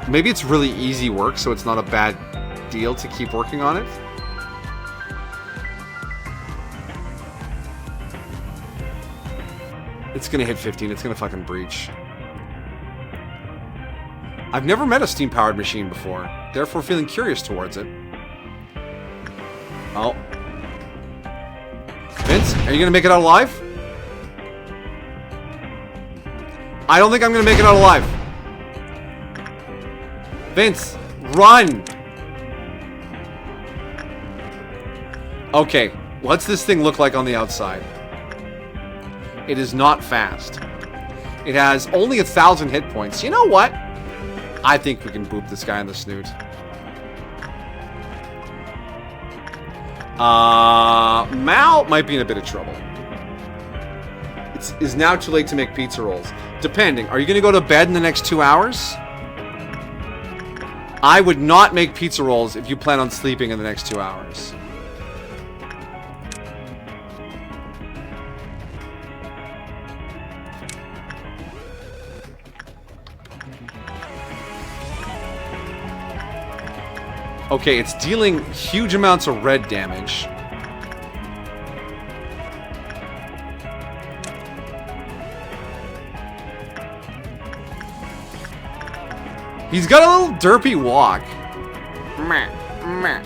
Speaker 1: Maybe it's really easy work, so it's not a bad deal to keep working on it. It's gonna hit 15. It's gonna fucking breach. I've never met a steam-powered machine before, therefore feeling curious towards it. Oh. Vince, are you gonna make it out alive? I don't think I'm gonna make it out alive. Vince, run! Okay, what's this thing look like on the outside? It is not fast. It has only 1,000 hit points. You know what? I think we can boop this guy in the snoot. Mal might be in a bit of trouble. It's now too late to make pizza rolls. Depending. Are you going to go to bed in the next 2 hours? I would not make pizza rolls if you plan on sleeping in the next 2 hours. Okay, it's dealing huge amounts of red damage. He's got a little derpy walk. Meh, meh.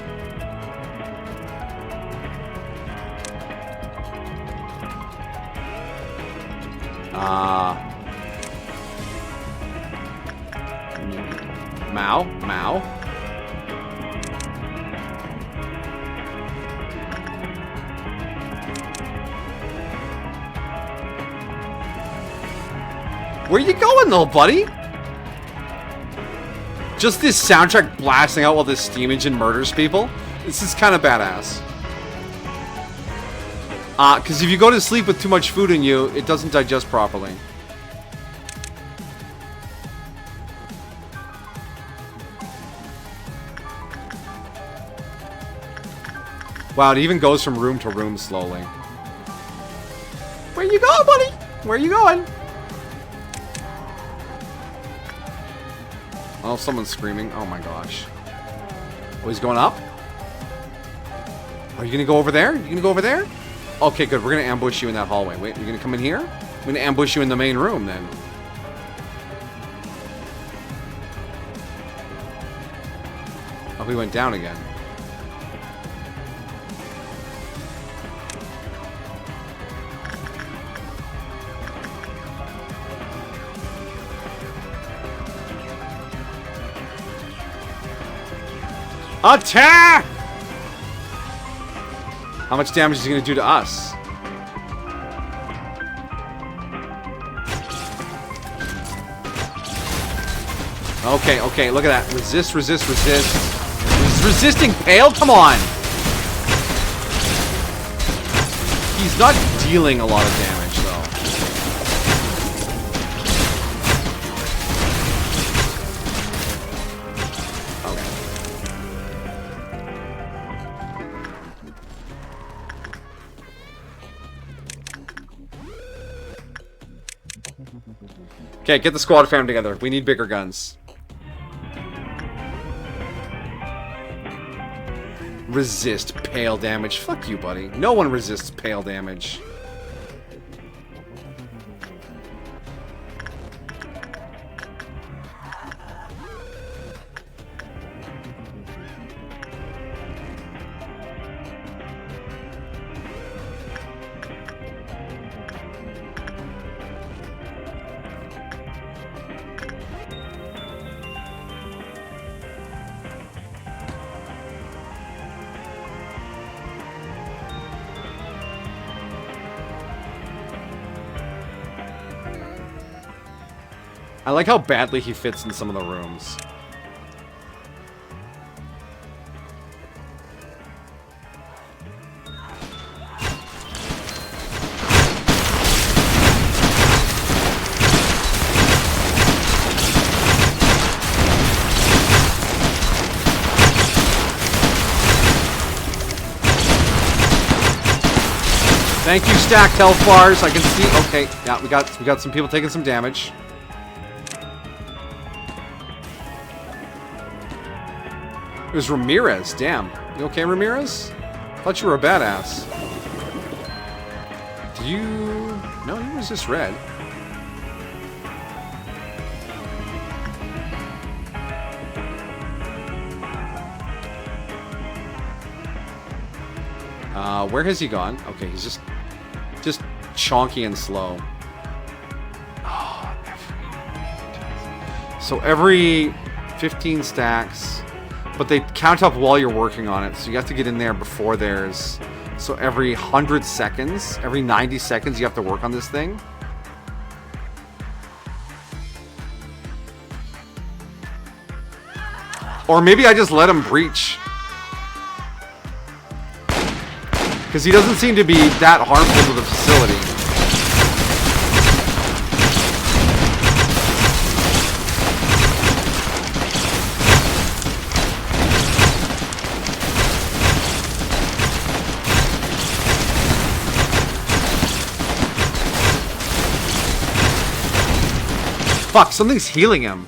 Speaker 1: Mao. Where you going, though, buddy? Just this soundtrack blasting out while this steam engine murders people? This is kind of badass. Because if you go to sleep with too much food in you, it doesn't digest properly. Wow, it even goes from room to room slowly. Where you going, buddy? Where you going? Oh, someone's screaming. Oh my gosh. Oh, he's going up? Are you gonna go over there? You gonna go over there? Okay, good. We're gonna ambush you in that hallway. Wait, you're gonna come in here? I'm gonna ambush you in the main room then. Oh, we went down again. Attack! How much damage is he going to do to us? Okay, look at that. Resist. He's resisting Pale? Come on! He's not dealing a lot of damage, though. Okay, get the squad fam together. We need bigger guns. Resist pale damage. Fuck you, buddy. No one resists pale damage. I like how badly he fits in some of the rooms. Thank you, stacked health bars. I can see. Okay, yeah, we got some people taking some damage. It was Ramirez. Damn. You okay, Ramirez? Thought you were a badass. Do you... No, he was just red. Where has he gone? Okay, he's just chonky and slow. Oh, So every 15 stacks, but they count up while you're working on it. So you have to get in there before there's... So every 100 seconds, every 90 seconds, you have to work on this thing. Or maybe I just let him breach. Because he doesn't seem to be that harmful to the facility. Fuck, something's healing him.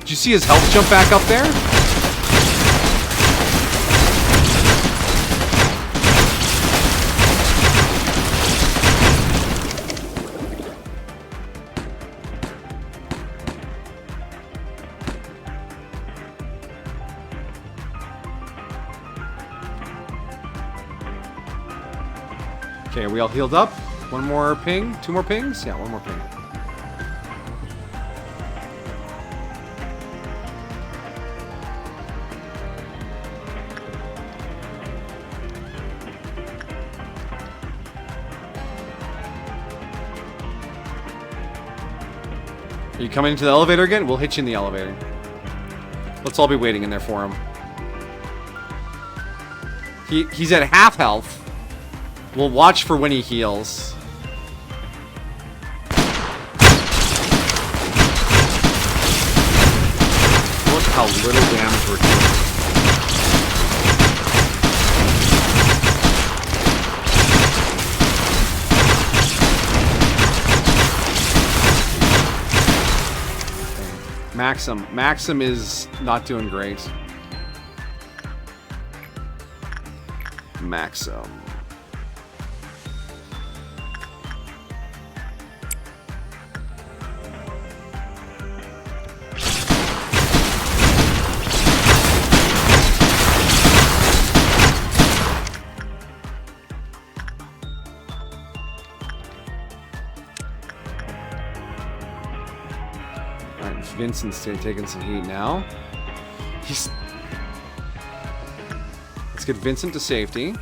Speaker 1: Did you see his health jump back up there? Okay, are we all healed up? One more ping? Two more pings? Yeah, one more ping. Are you coming into the elevator again? We'll hit you in the elevator. Let's all be waiting in there for him. He's at half health. We'll watch for when he heals. Look how little damage we're doing. Maxim is not doing great. Maxim. Vincent's taking some heat now. Let's get Vincent to safety. $442,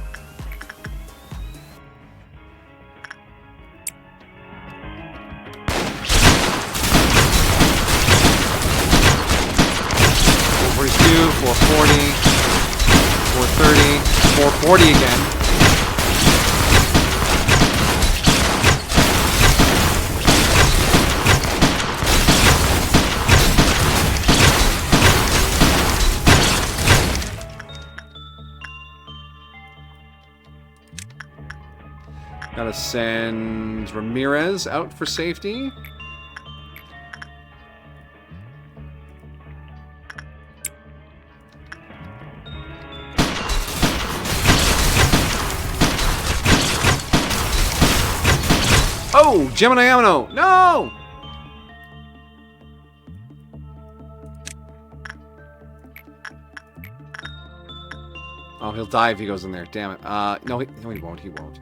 Speaker 1: 440, 430, 440 again. Gotta send Ramirez out for safety. Oh, Gemini Amino! No! Oh, he'll die if he goes in there. Damn it. No, he won't. He won't.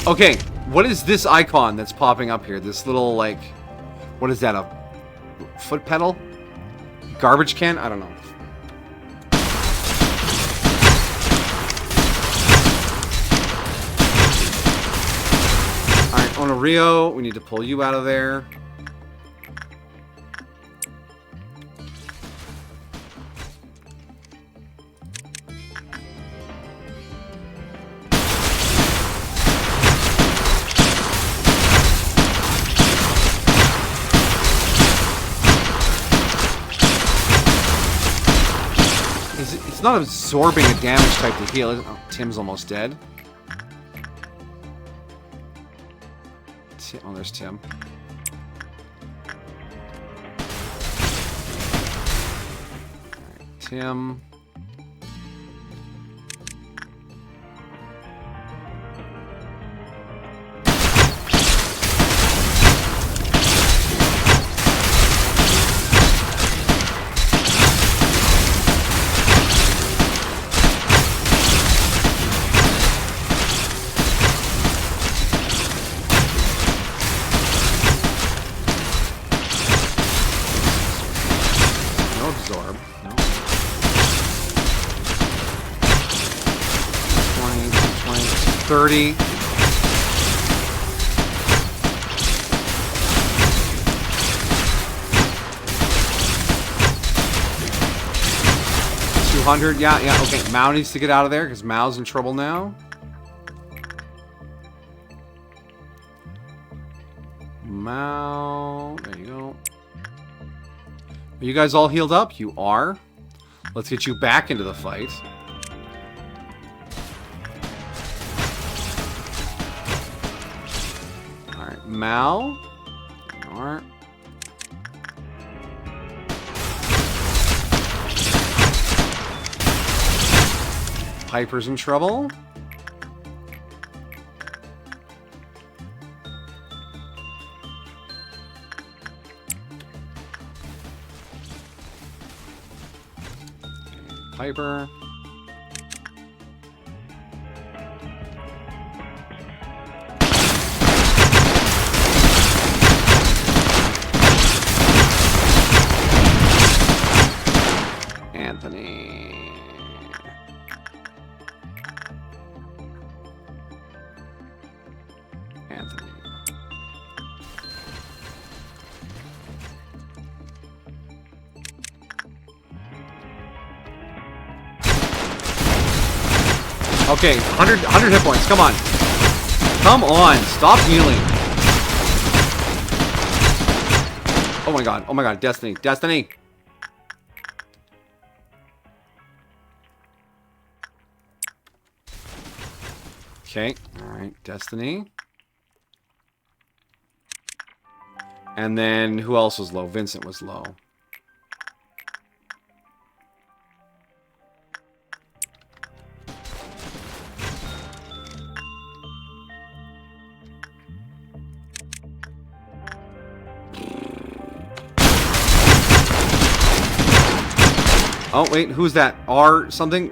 Speaker 1: Okay, what is this icon that's popping up here? This little, like, what is that, a foot pedal? Garbage can? I don't know. Alright, Honorio, we need to pull you out of there. It's not absorbing a damage type to heal. Oh, Tim's almost dead. Oh, there's Tim. Alright, Tim. 30. Yeah, okay. Mao needs to get out of there because Mao's in trouble now. Mao, there you go. Are you guys all healed up? You are. Let's get you back into the fight. Alright, Mao. Alright. Piper's in trouble. Piper. Anthony. Okay, 100 hit points. Come on. Come on. Stop healing. Oh my god. Oh my god. Destiny. Destiny. Okay. Alright. Destiny. And then who else was low? Vincent was low. Oh, wait, who's that? R something?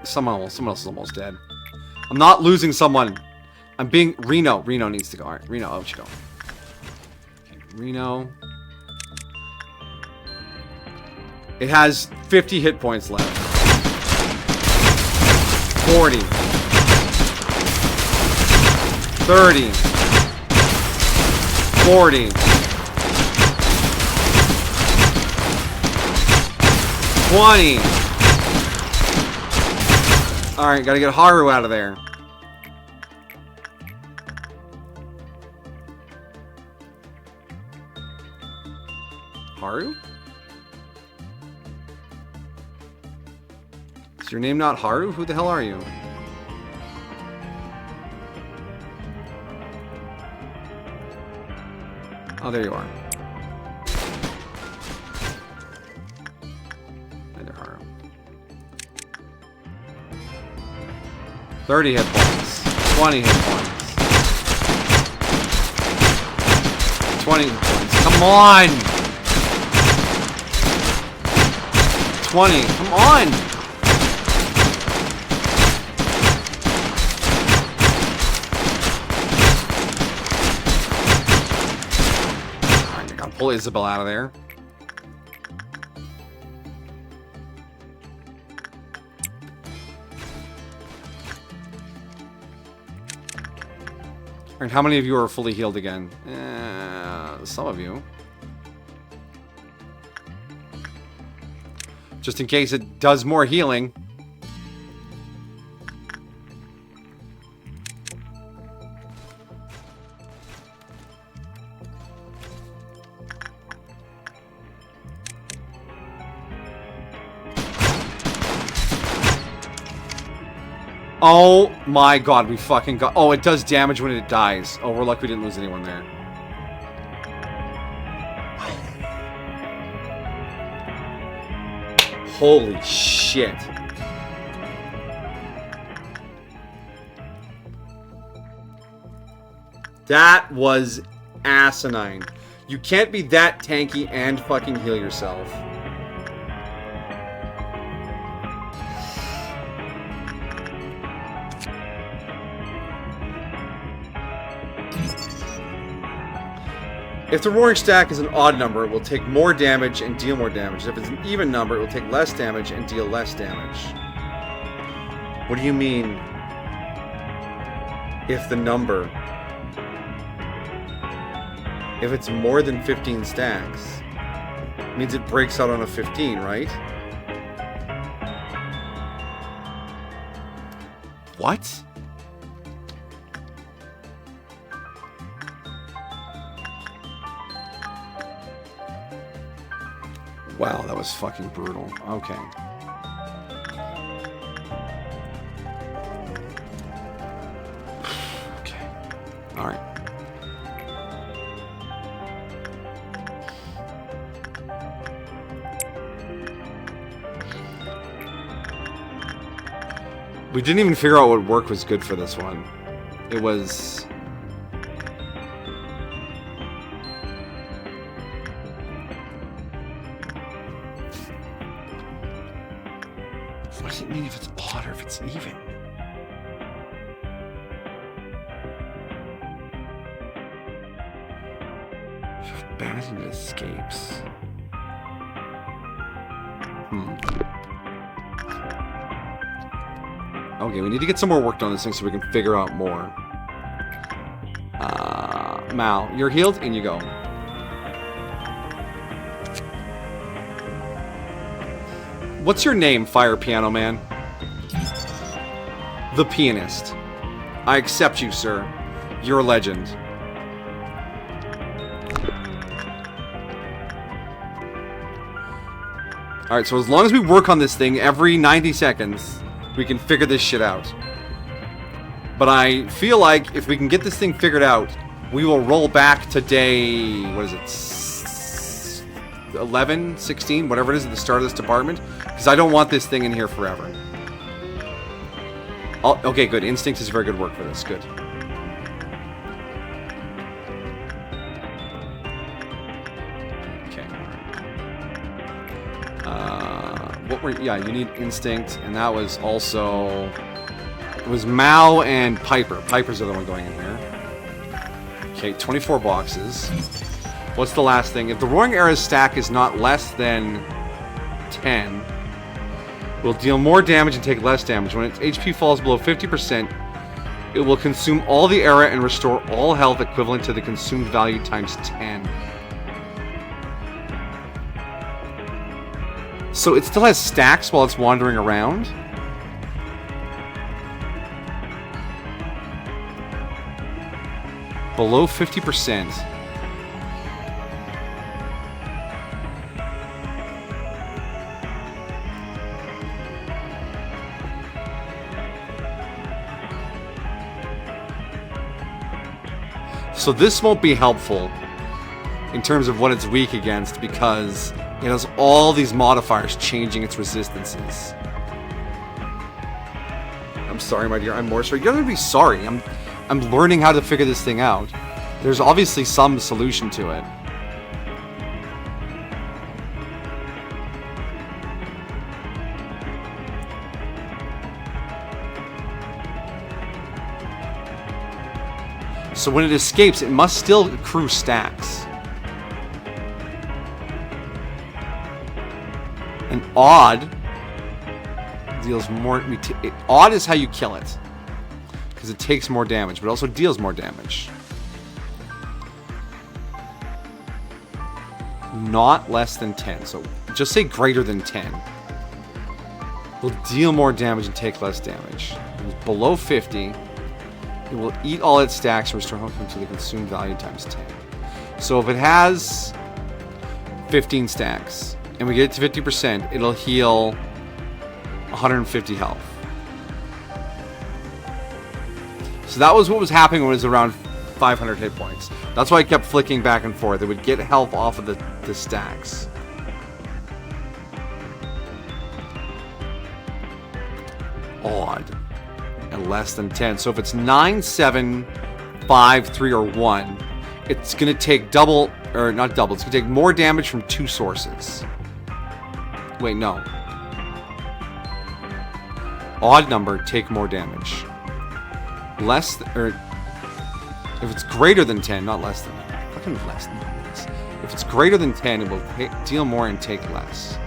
Speaker 1: Someone else is almost dead. I'm not losing someone. I'm being... Reno. Reno needs to go. Alright, Reno, out you go. Okay, Reno. It has 50 hit points left. 40. 30. 40. 20. Alright, gotta get Haru out of there. Haru? Is your name not Haru? Who the hell are you? Oh, there you are. 30 hit points. 20 hit points. 20 hit points. Come on! 20. Come on! Alright, I gotta pull Isabel out of there. And how many of you are fully healed again? Some of you. Just in case it does more healing. Oh my god, we fucking got... Oh, it does damage when it dies. Oh, we're lucky we didn't lose anyone there. Holy shit. That was asinine. You can't be that tanky and fucking heal yourself. If the roaring stack is an odd number, it will take more damage and deal more damage. If it's an even number, it will take less damage and deal less damage. What do you mean? if the number, if it's more than 15 stacks, it means it breaks out on a 15, right? What? Wow, that was fucking brutal. Okay. Okay. All right. We didn't even figure out what work was good for this one. It was... What does it mean if it's odd or if it's even? If abandoned, it escapes. Okay, we need to get some more work done on this thing so we can figure out more. Mal, you're healed, and you go. What's your name, Fire Piano Man? The Pianist. I accept you, sir. You're a legend. Alright, so as long as we work on this thing every 90 seconds, we can figure this shit out. But I feel like if we can get this thing figured out, we will roll back to day... What is it? 11? 16? Whatever it is at the start of this department. Because I don't want this thing in here forever. Okay, good. Instinct is very good work for this. Good. Okay. What were... Yeah, you need Instinct. And that was also... It was Mao and Piper. Piper's the other one going in here. Okay, 24 boxes. What's the last thing? If the Roaring Era's stack is not less than 10, will deal more damage and take less damage. When its HP falls below 50%, it will consume all the era and restore all health equivalent to the consumed value times 10. So it still has stacks while it's wandering around? Below 50%. So this won't be helpful in terms of what it's weak against because it has all these modifiers changing its resistances. I'm sorry, my dear. I'm more sorry. You don't have to be sorry. I'm learning how to figure this thing out. There's obviously some solution to it. So when it escapes, it must still accrue stacks. And odd deals more... Odd is how you kill it. Because it takes more damage, but also deals more damage. Not less than 10. So just say greater than 10. Will deal more damage and take less damage. Below 50, it will eat all its stacks and restore health to the consumed value times 10. So if it has 15 stacks, and we get it to 50%, it'll heal 150 health. So that was what was happening when it was around 500 hit points. That's why I kept flicking back and forth. It would get health off of the stacks. Odd. And less than 10. So if it's 9, 7, 5, 3, or 1, it's going to take double, or not double, it's going to take more damage from 2 sources. Wait, no. Odd number, take more damage. Less, or if it's greater than 10, not less than, fucking less than this. If it's greater than 10, it will deal more and take less.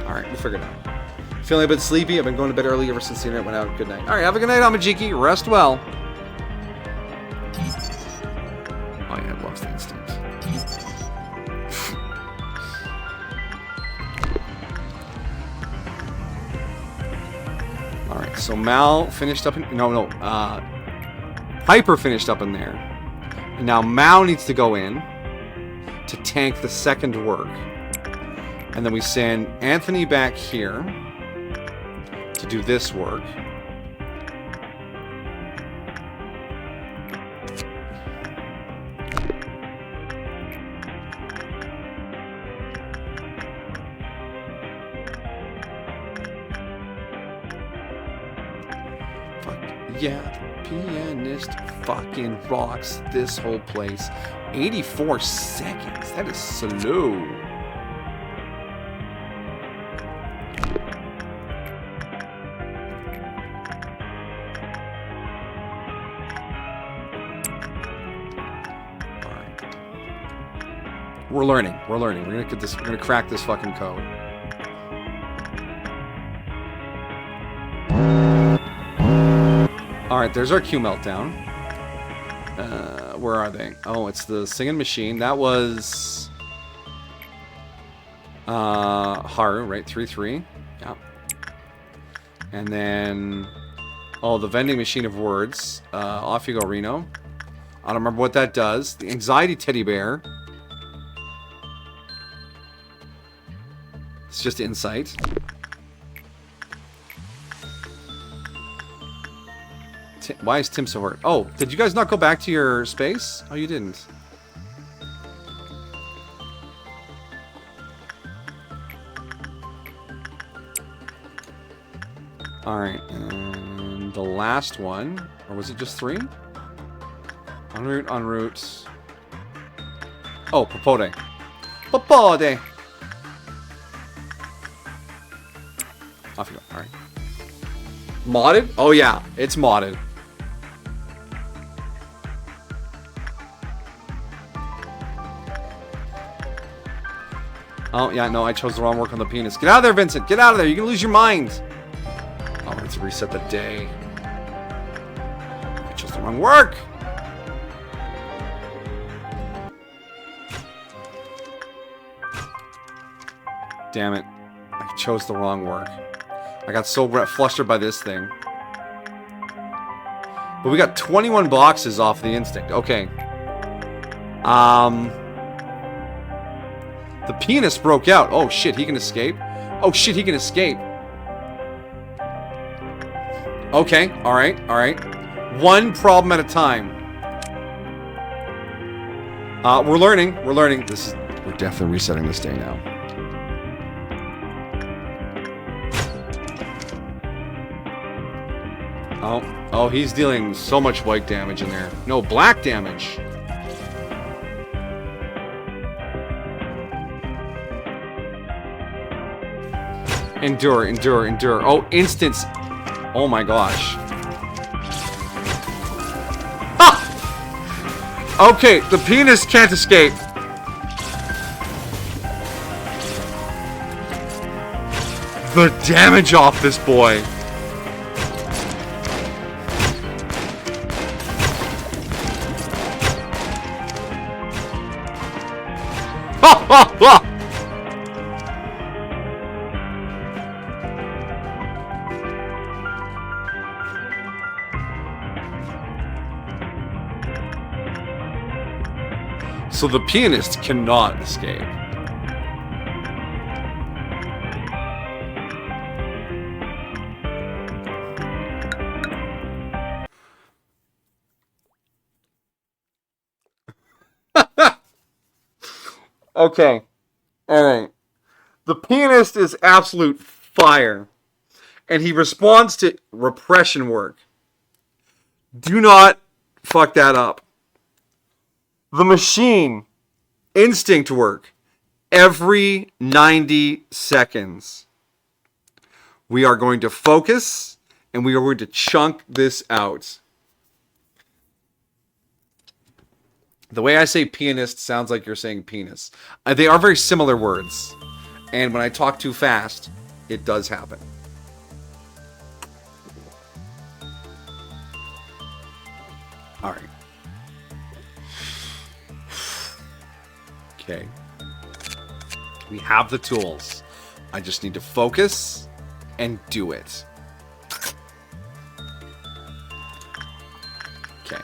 Speaker 1: Alright, we'll figure it out. Feeling a bit sleepy. I've been going to bed early ever since the internet went out. Good night. All right, have a good night, Amajiki. Rest well. Oh yeah, I lost the instinct. All right, so Mal finished up in Piper finished up in there, and now Mao needs to go in to tank the second work, and then we send Anthony back here to do this work. Fuck yeah, the pianist fucking rocks this whole place. 84 seconds. That is slow. We're learning. We're learning. We're gonna get this. We're gonna crack this fucking code. All right, there's our Q meltdown. Where are they? Oh, it's the singing machine. That was Haru, right? 3-3. Yeah. And then the vending machine of words. Off you go, Reno. I don't remember what that does. The anxiety teddy bear. It's just insight. Why is Tim so hurt? Oh, did you guys not go back to your space? Oh, you didn't. Alright, and the last one, or was it just 3? En route. Oh, Popode. Popode! Off you go. Alright. Modded? Oh yeah, it's modded. Oh yeah, no, I chose the wrong work on the penis. Get out of there, Vincent! Get out of there! You're gonna lose your mind! Oh, we need to reset the day. I chose the wrong work! Damn it. I chose the wrong work. I got so flustered by this thing. But we got 21 boxes off the instinct. Okay. The pianist broke out. Oh shit, he can escape. Oh shit, he can escape. Okay, alright, alright. One problem at a time. We're learning. We're learning. We're definitely resetting this day now. Oh, he's dealing so much white damage in there. No, black damage. Endure, endure, endure. Oh, instance. Oh my gosh. Ah! Okay, the penis can't escape. The damage off this boy. So the pianist cannot escape. Okay. Alright. The pianist is absolute fire. And he responds to repression work. Do not fuck that up. The machine, instinct work, every 90 seconds. We are going to focus, and we are going to chunk this out. The way I say pianist sounds like you're saying penis. They are very similar words. And when I talk too fast, it does happen. All right. Okay. We have the tools. I just need to focus and do it. Okay.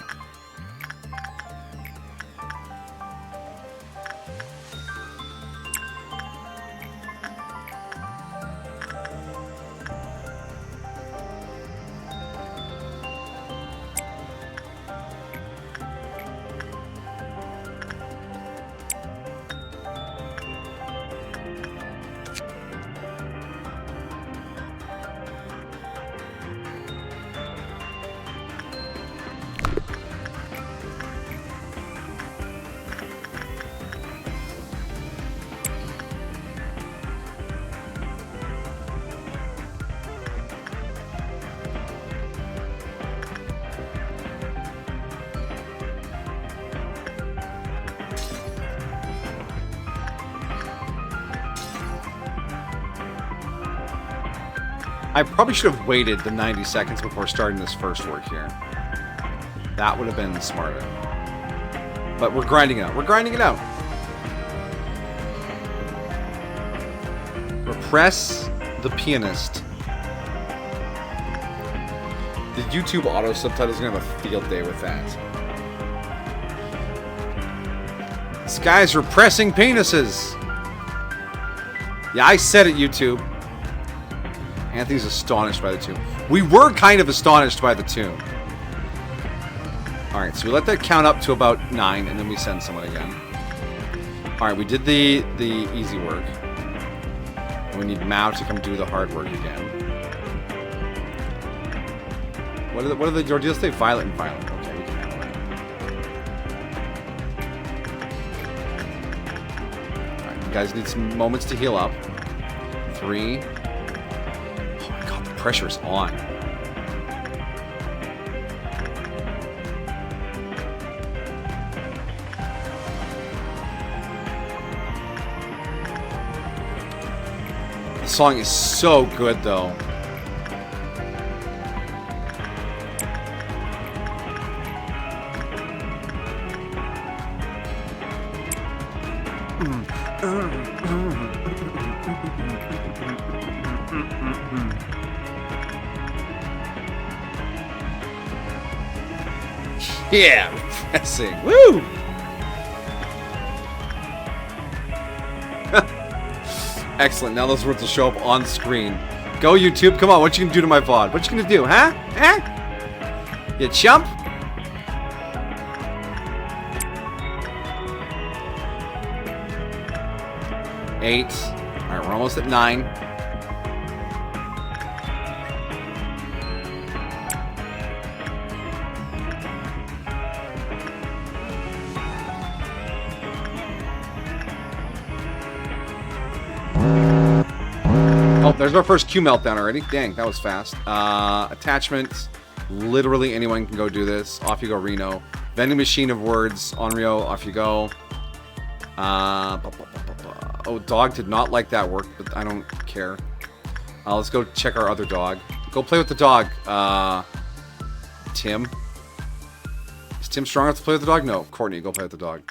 Speaker 1: I probably should have waited the 90 seconds before starting this first work here. That would have been smarter. But we're grinding it out. We're grinding it out. Repress the pianist. The YouTube auto subtitles are going to have a field day with that. This guy's repressing penises. Yeah, I said it, YouTube. Anthony's astonished by the tune. We were kind of astonished by the tune. Alright, so we let that count up to about 9, and then we send someone again. Alright, we did the easy work. And we need Mao to come do the hard work again. What are the ordeals say? Violent and violent. Okay, we can handle that. Alright, you guys need some moments to heal up. 3. Pressure's on. The song is so good, though. Yeah, repressing. Woo! Excellent. Now those words will show up on screen. Go, YouTube. Come on. What you gonna do to my VOD? What you gonna do, huh? Huh? You chump? Eight. All right, we're almost at 9. Oh, there's our first Q meltdown already. Dang, that was fast. Attachments. Literally anyone can go do this. Off you go, Reno. Vending machine of words. Onryo, off you go. Oh, dog did not like that work, but I don't care. Let's go check our other dog. Go play with the dog. Tim. Is Tim strong enough to play with the dog? No. Courtney, go play with the dog.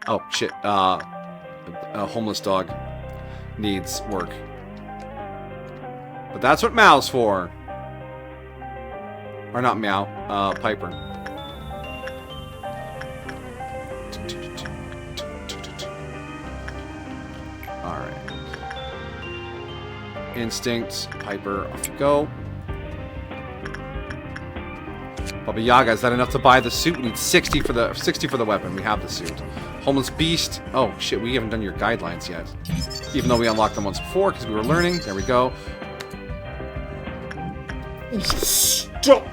Speaker 1: Oh, shit. A homeless dog needs work. But that's what Meow's for. Or not Meow. Piper. Alright. Instinct. Piper. Off you go. Baba Yaga, is that enough to buy the suit? We need 60 for the weapon. We have the suit. Homeless Beast. Oh, shit, we haven't done your guidelines yet. Even though we unlocked them once before, because we were learning. There we go. Stop!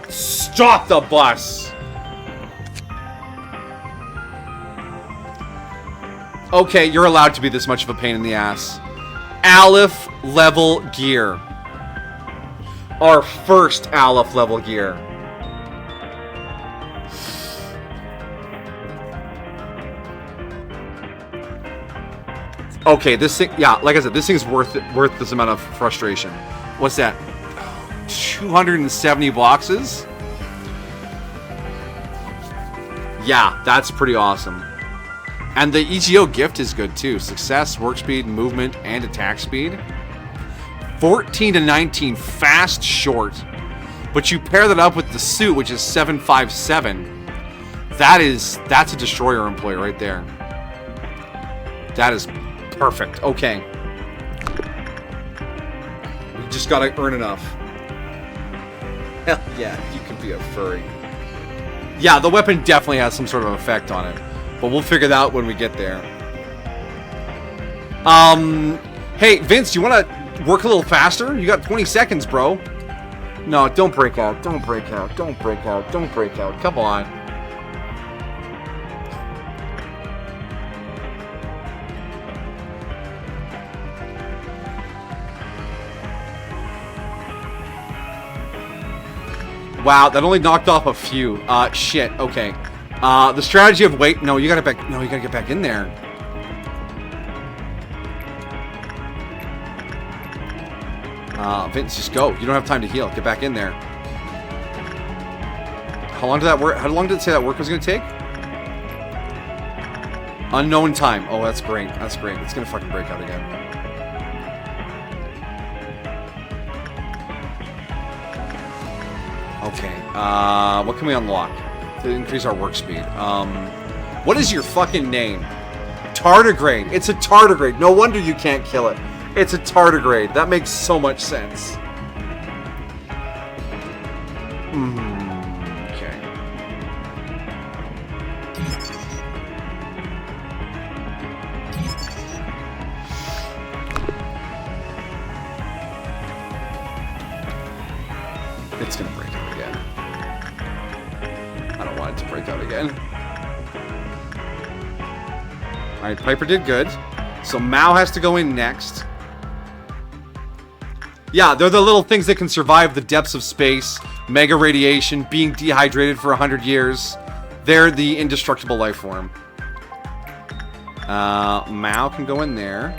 Speaker 1: Stop the bus! Okay, you're allowed to be this much of a pain in the ass. Aleph level gear. Our first Aleph level gear. Okay, this thing, yeah, like I said, this thing's worth this amount of frustration. What's that? 270 boxes. Yeah, that's pretty awesome. And the EGO gift is good too. Success, work speed, movement, and attack speed. 14 to 19, fast, short. But you pair that up with the suit, which is 757. That's a destroyer employee right there. That is perfect. Okay. We just gotta earn enough. Hell yeah, you can be a furry. Yeah, the weapon definitely has some sort of effect on it. But we'll figure that out when we get there. Hey, Vince, you want to work a little faster? You got 20 seconds, bro. No, don't break out. Don't break out. Don't break out. Don't break out. Come on. Wow, that only knocked off a few. Shit. Okay. The strategy of wait. No, you gotta back. No, you gotta get back in there. Vince, just go. You don't have time to heal. Get back in there. How long did that work? How long did it say that work was gonna take? Unknown time. Oh, that's great. That's great. It's gonna fucking break out again. Okay. What can we unlock to increase our work speed? What is your fucking name? Tardigrade. It's a tardigrade. No wonder you can't kill it. It's a tardigrade. That makes so much sense. Okay. It's gonna break out again. I don't want it to break out again. Alright, Piper did good. So Mao has to go in next. Yeah, they're the little things that can survive the depths of space, mega radiation, being dehydrated for 100 years. They're the indestructible life form. Mao can go in there.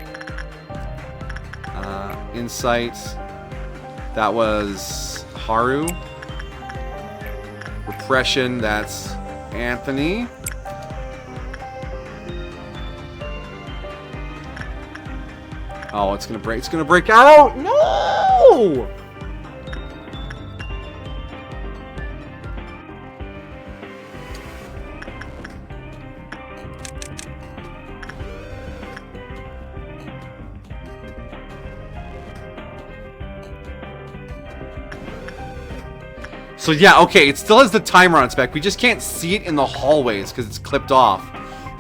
Speaker 1: Insight. That was Haru. Repression, that's Anthony. Oh, it's gonna break. It's gonna break out! No! So yeah, okay, it still has the timer on its back. We just can't see it in the hallways because it's clipped off.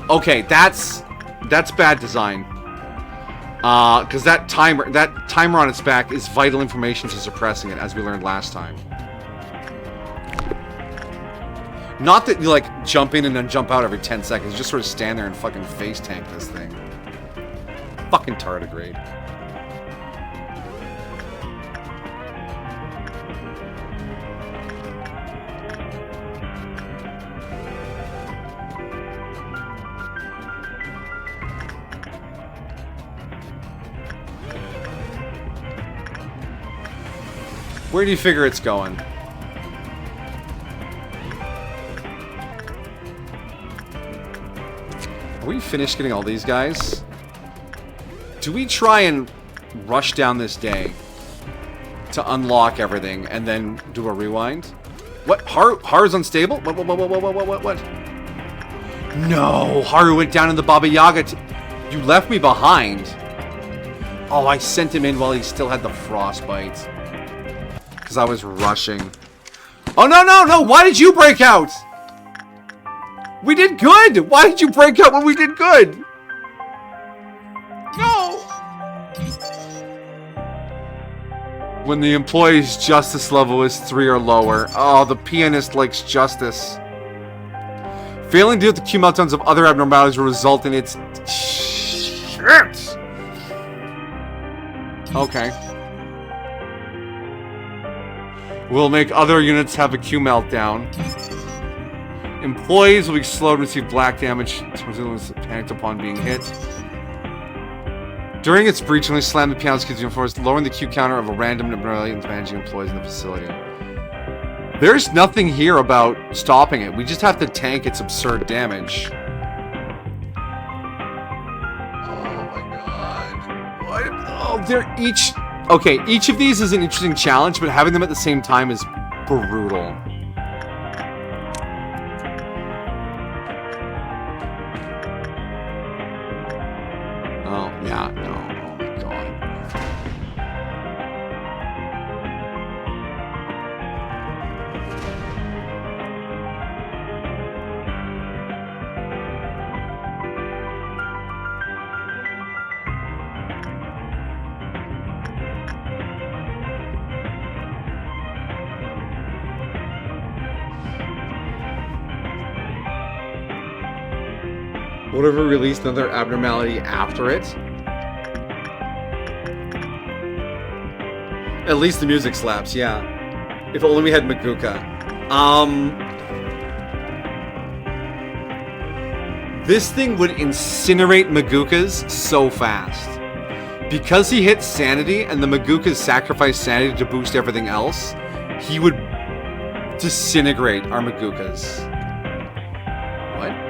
Speaker 1: Okay, that's bad design. Because that timer on its back is vital information to suppressing it, as we learned last time. Not that you, like, jump in and then jump out every 10 seconds. You just sort of stand there and fucking face tank this thing. Fucking tardigrade. Where do you figure it's going? Are we finished getting all these guys? Do we try and rush down this day to unlock everything and then do a rewind? What? Haru's unstable? What? No! Haru went down in the Baba Yaga. You left me behind. Oh, I sent him in while he still had the frostbite. Because I was rushing. Oh, no! Why did you break out? We did good! Why did you break out when we did good? No! When the employee's justice level is 3 or lower. Oh, the pianist likes justice. Failing to deal with the Q meltdowns of other abnormalities will result in its... Shit! Okay. Will make other units have a Q meltdown. Employees will be slowed and receive black damage. Panicked upon being hit. During its breach, only slammed the piano's keys and forced lowering the queue counter of a random number of managing employees in the facility. There's nothing here about stopping it. We just have to tank its absurd damage. Oh, they're each... Okay, each of these is an interesting challenge, but having them at the same time is brutal. Oh, yeah, no, oh my god. Whatever released another abnormality after it. At least the music slaps, yeah. If only we had Maguka. This thing would incinerate Magukas so fast. Because he hit sanity and the Magukas sacrificed sanity to boost everything else, he would disintegrate our Magukas. What?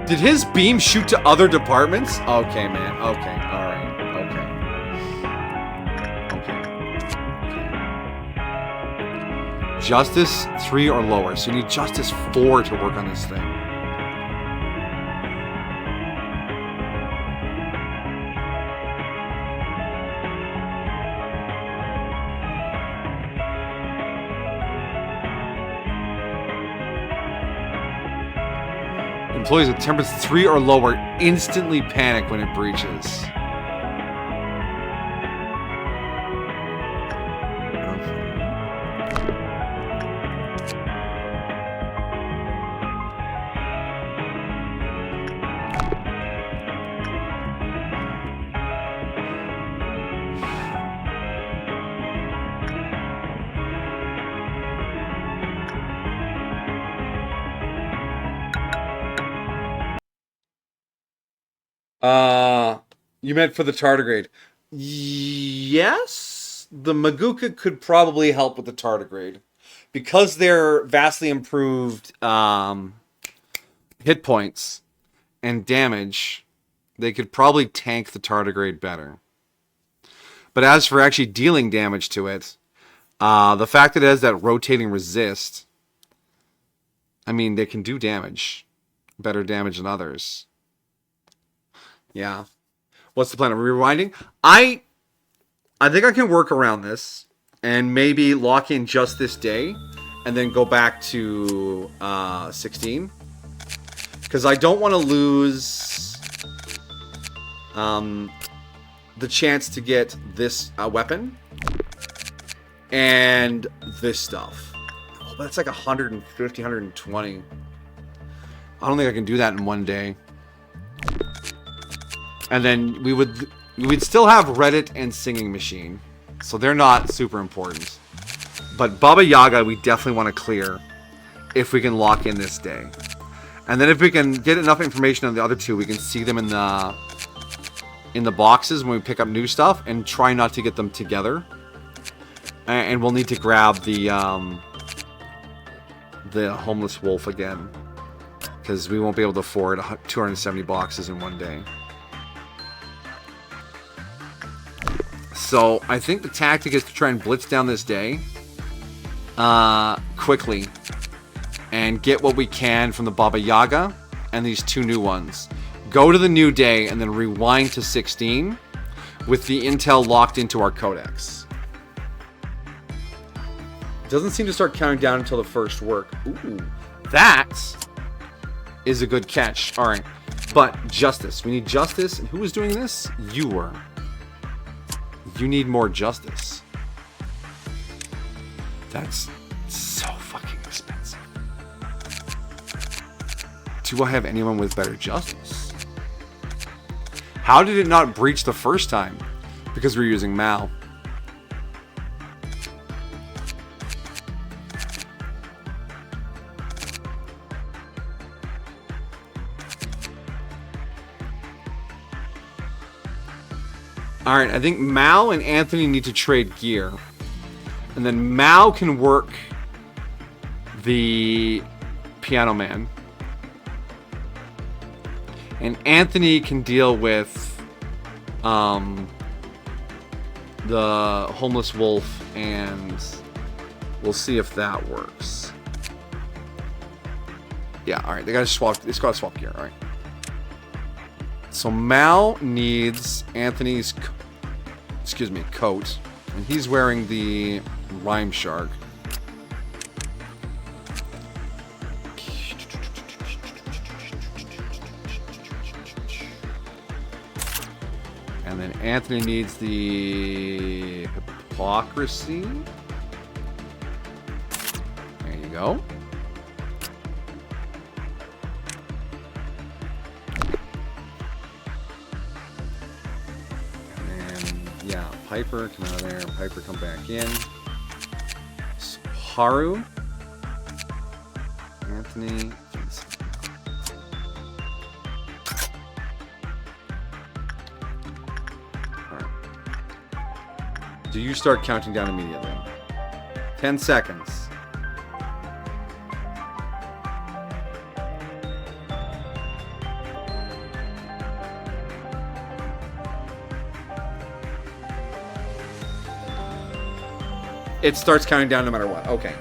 Speaker 1: Did his beam shoot to other departments? Okay, man. Okay. Alright. Okay. Justice 3 or lower. So you need Justice 4 to work on this thing. Employees with temperature 3 or lower instantly panic when it breaches. You meant for the tardigrade. Yes, the Maguka could probably help with the tardigrade. Because they're vastly improved hit points and damage, they could probably tank the tardigrade better. But as for actually dealing damage to it, the fact that it has that rotating resist, I mean, they can do damage. Better damage than others. Yeah. What's the plan? Are we rewinding? I think I can work around this and maybe lock in just this day and then go back to 16. Because I don't want to lose the chance to get this weapon and this stuff. Oh, but it's like 150, 120. I don't think I can do that in one day. And then we'd still have Reddit and Singing Machine. So they're not super important. But Baba Yaga we definitely want to clear if we can lock in this day. And then if we can get enough information on the other two, we can see them in the boxes when we pick up new stuff and try not to get them together. And we'll need to grab the homeless wolf again. Because we won't be able to afford 270 boxes in one day. So, I think the tactic is to try and blitz down this day quickly and get what we can from the Baba Yaga and these two new ones. Go to the new day and then rewind to 16 with the intel locked into our codex. It doesn't seem to start counting down until the first work. Ooh, that is a good catch. All right, but justice. We need justice. And who was doing this? You were. You need more justice. That's so fucking expensive. Do I have anyone with better justice? How did it not breach the first time? Because we're using Mal. Alright, I think Mal and Anthony need to trade gear. And then Mal can work the Piano Man. And Anthony can deal with the Homeless Wolf, and we'll see if that works. Yeah, alright, they gotta swap gear, alright. So Mal needs Anthony's coat, and he's wearing the Rhyme Shark. And then Anthony needs the Hypocrisy. There you go. Yeah, Piper, come out of there. Piper, come back in. So, Haru. Anthony. Alright. Do you start counting down immediately? 10 seconds. It starts counting down no matter what. Okay.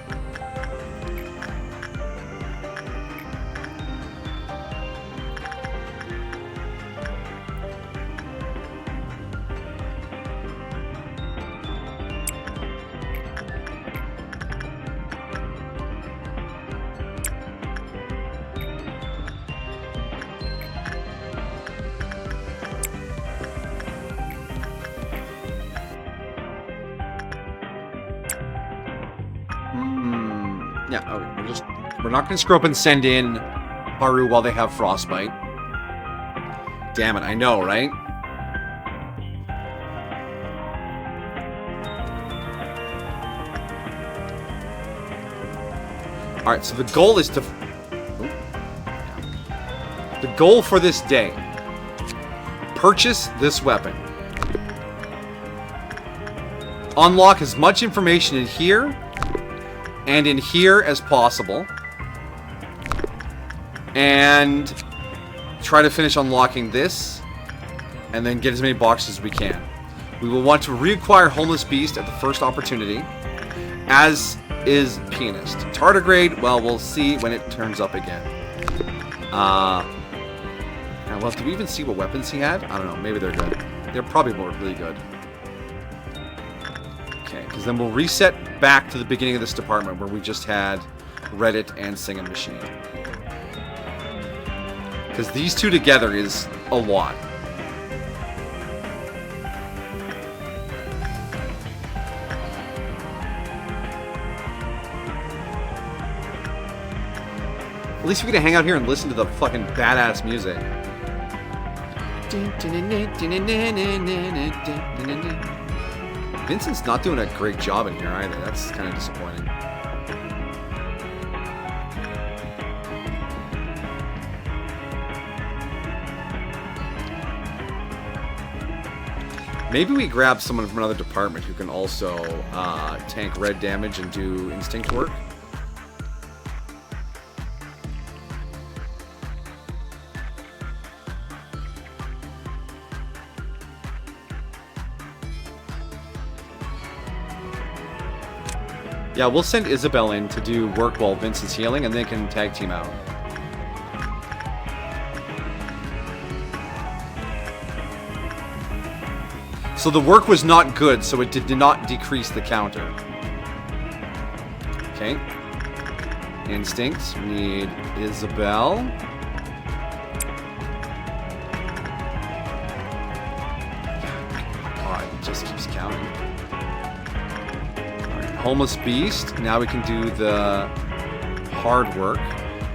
Speaker 1: Yeah, okay. We're not going to screw up and send in Haru while they have frostbite. Damn it, I know, right? Alright, so the goal is to... The goal for this day. Purchase this weapon. Unlock as much information in here and in here as possible. And try to finish unlocking this. And then get as many boxes as we can. We will want to reacquire Homeless Beast at the first opportunity. As is Pianist. Tardigrade, well, we'll see when it turns up again. Well, do we even see what weapons he had? I don't know. Maybe they're good. They're probably really good. Okay, because then we'll reset back to the beginning of this department where we just had Reddit and Singing Machine. Because these two together is a lot. At least we get to hang out here and listen to the fucking badass music. Vincent's not doing a great job in here either. That's kind of disappointing. Maybe we grab someone from another department who can also tank red damage and do instinct work. Yeah, we'll send Isabel in to do work while Vincent's healing, and they can tag team out. So the work was not good, so it did not decrease the counter. Okay. Instincts. We need Isabel. God, it just keeps counting. Homeless Beast. Now we can do the hard work,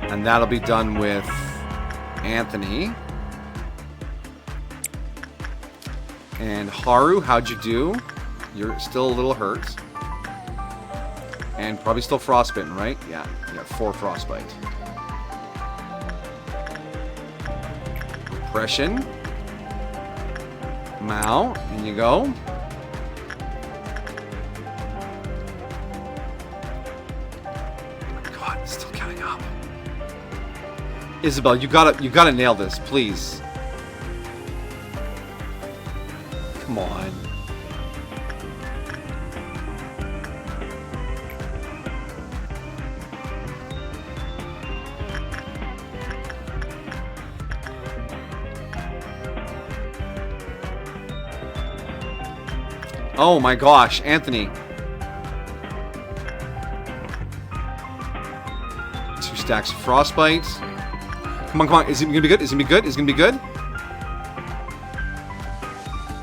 Speaker 1: and that'll be done with Anthony. And Haru, how'd you do? You're still a little hurt. And probably still frostbitten, right? Yeah, you got 4 frostbite. Oppression. Mao, in you go. God, it's still counting up. Isabel, you gotta nail this, please. Come on. Oh my gosh, Anthony. 2 stacks of frostbite. Come on, come on. Is it gonna be good? Is it gonna be good? Is it gonna be good?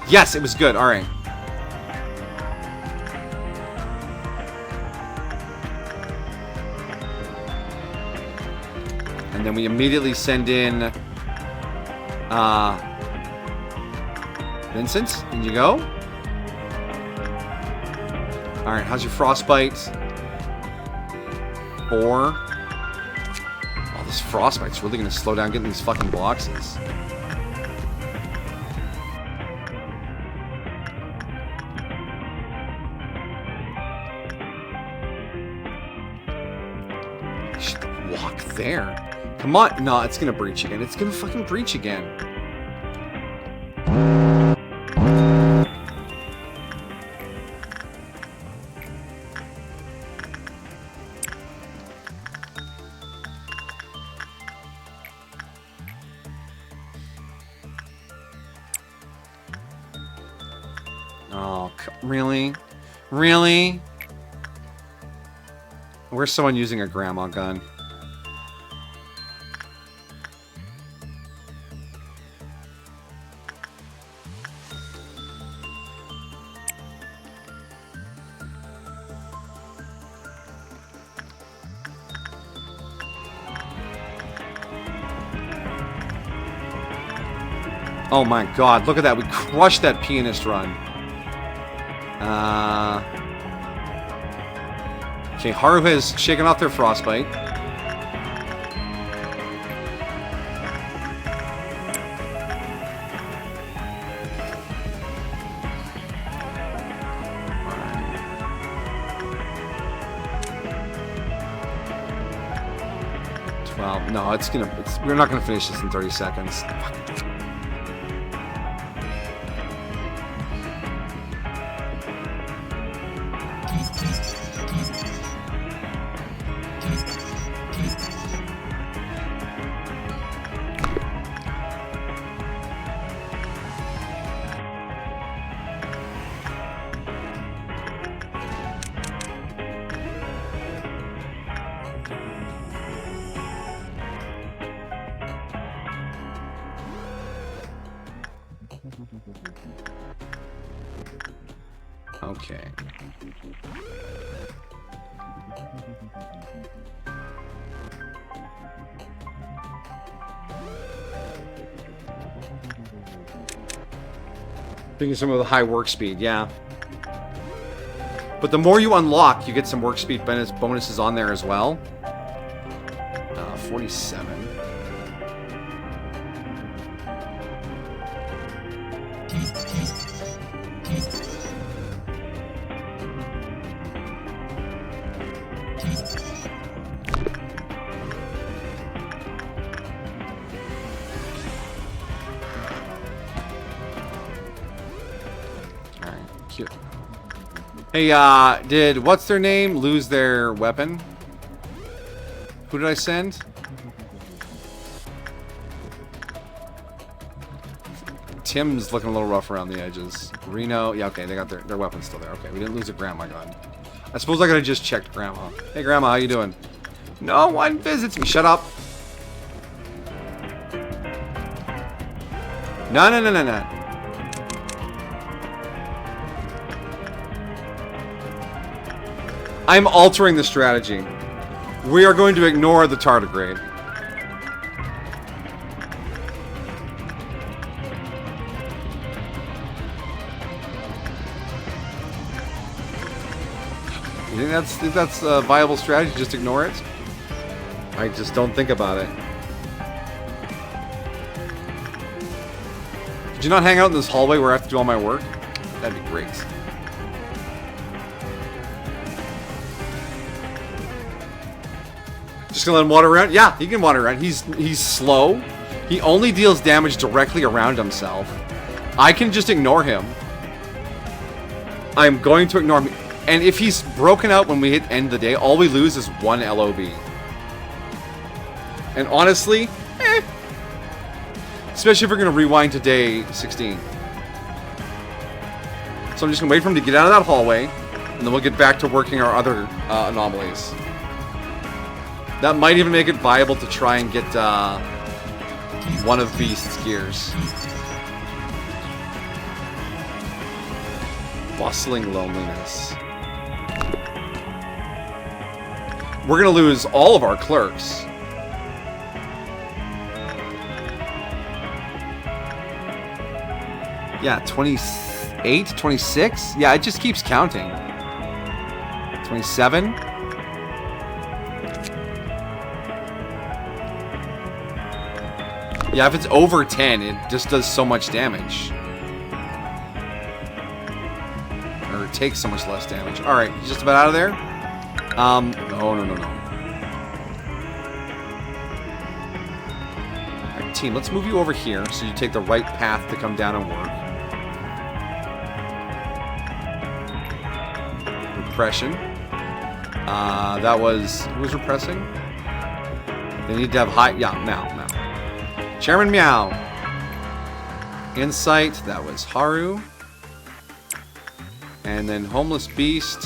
Speaker 1: Yes, it was good. All right. And then we immediately send in Vincent. In you go. All right, how's your frostbite? 4. Oh, this frostbite's really gonna slow down getting these fucking boxes. You should walk there. Come on. No, it's gonna breach again. It's gonna fucking breach again. Oh, really? Really? Where's someone using a grandma gun? Oh my god, look at that. We crushed that pianist run. Okay, Haru has shaken off their frostbite. No, we're not gonna finish this in 30 seconds. Okay. Thinking some of the high work speed, yeah. But the more you unlock, you get some work speed bonuses on there as well. 47. Hey, did what's their name lose their weapon? Who did I send? Tim's looking a little rough around the edges. Reno, yeah, okay, they got their weapon still there. Okay, we didn't lose a grandma gun. I suppose I could have just checked grandma. Hey, grandma, how you doing? No one visits me. Shut up. No, no, no, no, no. I'm altering the strategy. We are going to ignore the tardigrade. You think that's a viable strategy? Just ignore it? I just don't think about it. Could you not hang out in this hallway where I have to do all my work? That'd be great. Just gonna let him wander around? Yeah, he can wander around. He's slow. He only deals damage directly around himself. I can just ignore him. I'm going to ignore him. And if he's broken out when we hit end of the day, all we lose is 1 LOB. And honestly, especially if we're going to rewind to day 16. So I'm just going to wait for him to get out of that hallway, and then we'll get back to working our other anomalies. That might even make it viable to try and get one of Beast's gears. Bustling loneliness. We're going to lose all of our clerks. Yeah, 28, 26? Yeah, it just keeps counting. 27? Yeah, if it's over 10, it just does so much damage. Or it takes so much less damage. Alright, he's just about out of there? No. Alright, team, let's move you over here so you take the right path to come down and work. Repression. That was... Who was repressing? They need to have high... Yeah, Meow. Chairman Meow. Insight. That was Haru. And then Homeless Beast.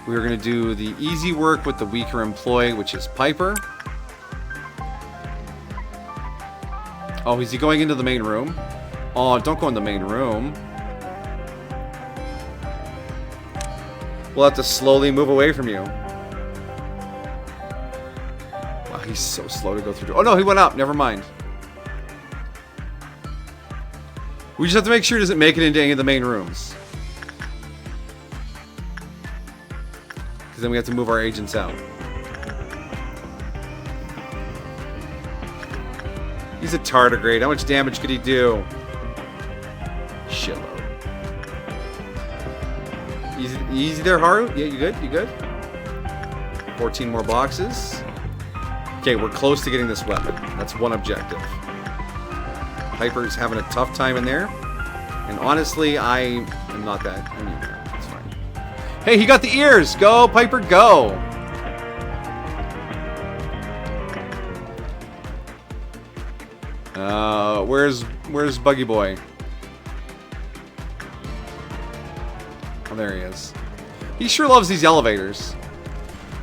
Speaker 1: We were going to do the easy work with the weaker employee, which is Piper. Oh, is he going into the main room? Oh, don't go in the main room. We'll have to slowly move away from you. Wow, he's so slow to go through. Oh, no, he went up. Never mind. We just have to make sure he doesn't make it into any of the main rooms. Because then we have to move our agents out. He's a tardigrade. How much damage could he do? Shitload. Easy there, Haru? Yeah, you good? You good? 14 more boxes. Okay, we're close to getting this weapon. That's one objective. Piper's having a tough time in there. And honestly, I am not that... I mean, it's fine. Hey, he got the ears! Go, Piper, go! Where's Buggy Boy? Oh, there he is. He sure loves these elevators.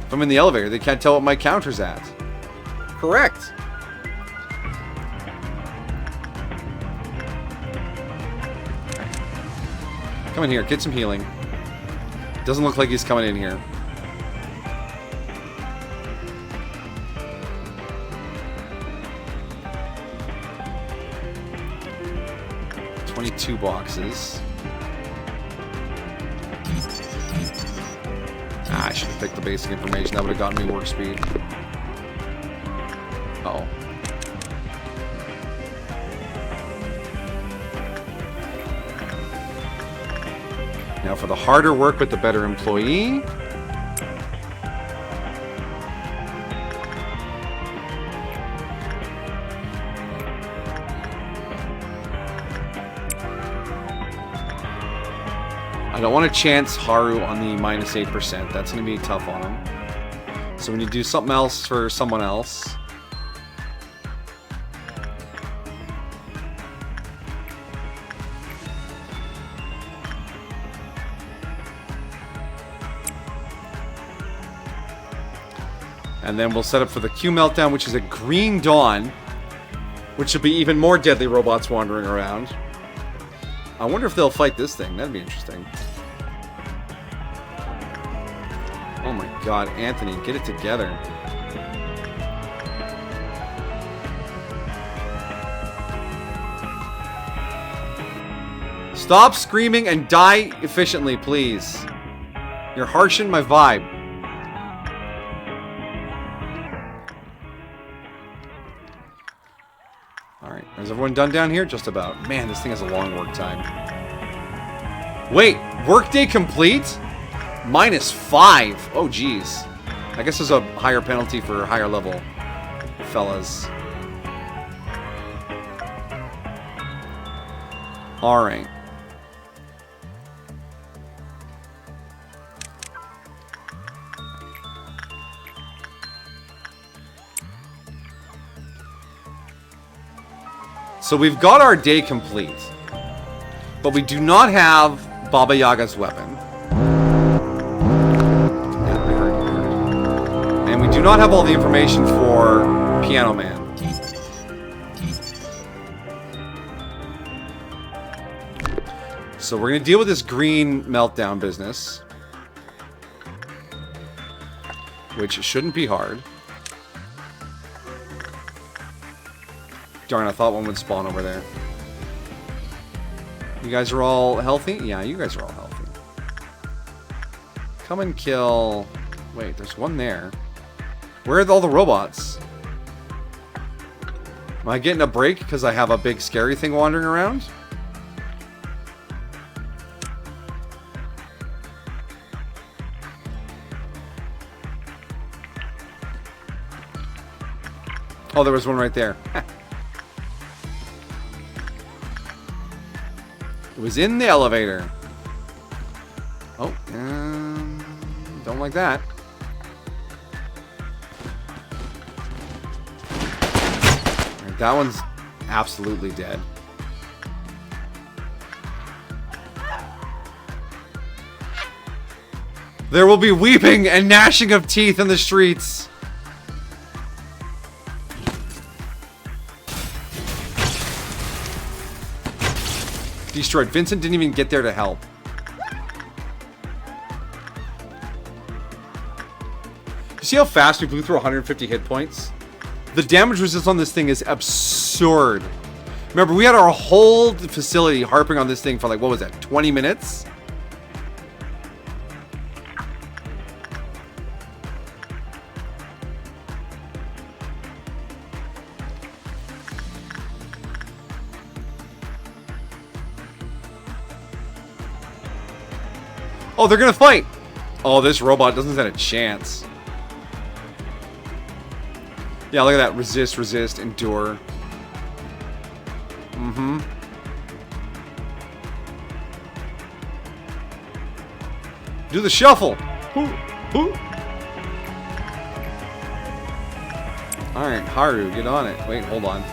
Speaker 1: If I'm in the elevator, they can't tell what my counter's at. Correct. Come in here, get some healing. Doesn't look like he's coming in here. Two boxes. I should have picked the basic information. That would have gotten me work speed. Uh-oh. Now for the harder work with the better employee. I don't want to chance Haru on the minus 8%. That's going to be tough on him. So we need to do something else for someone else. And then we'll set up for the Q Meltdown, which is a Green Dawn, which will be even more deadly robots wandering around. I wonder if they'll fight this thing. That'd be interesting. Oh my god, Anthony, get it together. Stop screaming and die efficiently, please. You're harshing my vibe. Alright, there's everyone done down here? Just about. Man, this thing has a long work time. Wait, workday complete? -5. Oh, geez. I guess there's a higher penalty for higher level fellas. Alright. So we've got our day complete, but we do not have Baba Yaga's weapon. And we do not have all the information for Piano Man. So we're going to deal with this green meltdown business, which shouldn't be hard. Darn, I thought one would spawn over there. You guys are all healthy? Yeah, you guys are all healthy. Come and kill... Wait, there's one there. Where are all the robots? Am I getting a break because I have a big scary thing wandering around? Oh, there was one right there. It was in the elevator. Oh, don't like that. Right, that one's absolutely dead. There will be weeping and gnashing of teeth in the streets. Destroyed. Vincent didn't even get there to help. You see how fast we blew through 150 hit points? The damage resistance on this thing is absurd. Remember, we had our whole facility harping on this thing for like, what was that, 20 minutes? Oh, they're gonna fight! Oh, this robot doesn't stand a chance. Yeah, look at that. Resist, resist, endure. Mm-hmm. Do the shuffle! Alright, Haru, get on it. Wait, hold on.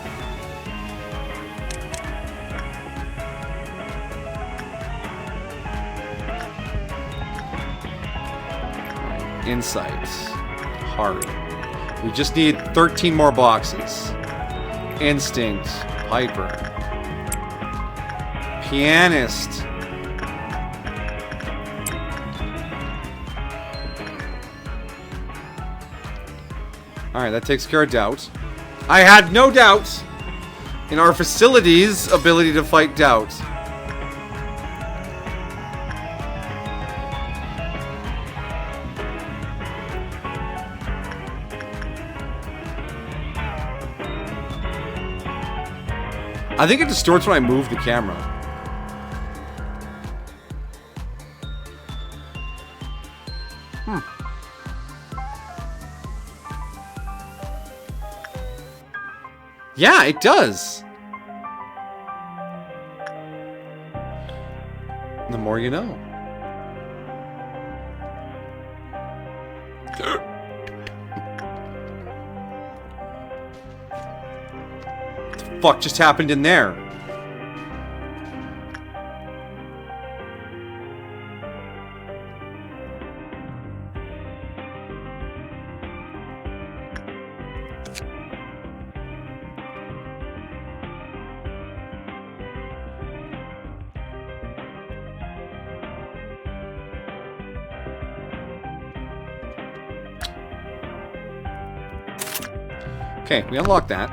Speaker 1: Insights. Haru. We just need 13 more boxes. Instinct. Piper. Pianist. Alright, that takes care of doubt. I had no doubt in our facility's ability to fight doubt. I think it distorts when I move the camera. Yeah, it does. The more you know. Fuck just happened in there? Okay, we unlocked that.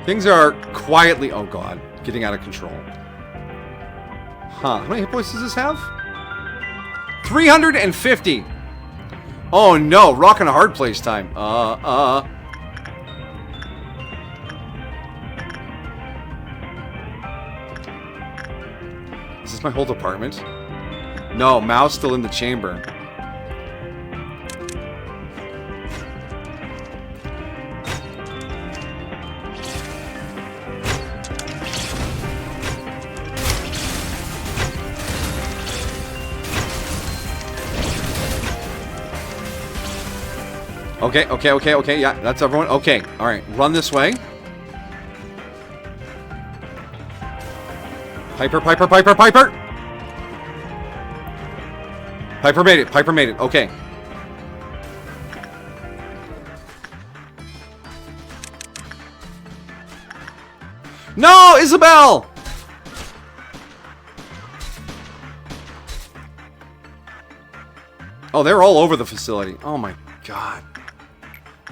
Speaker 1: Things are quietly, oh god, getting out of control. Huh, how many hit points does this have? 350! Oh no, rock and a hard place time. Is this my whole department? No, Mao's still in the chamber. Okay, yeah, that's everyone. Okay, alright, run this way. Piper! Piper made it, okay. No, Isabel! Oh, they're all over the facility. Oh my god.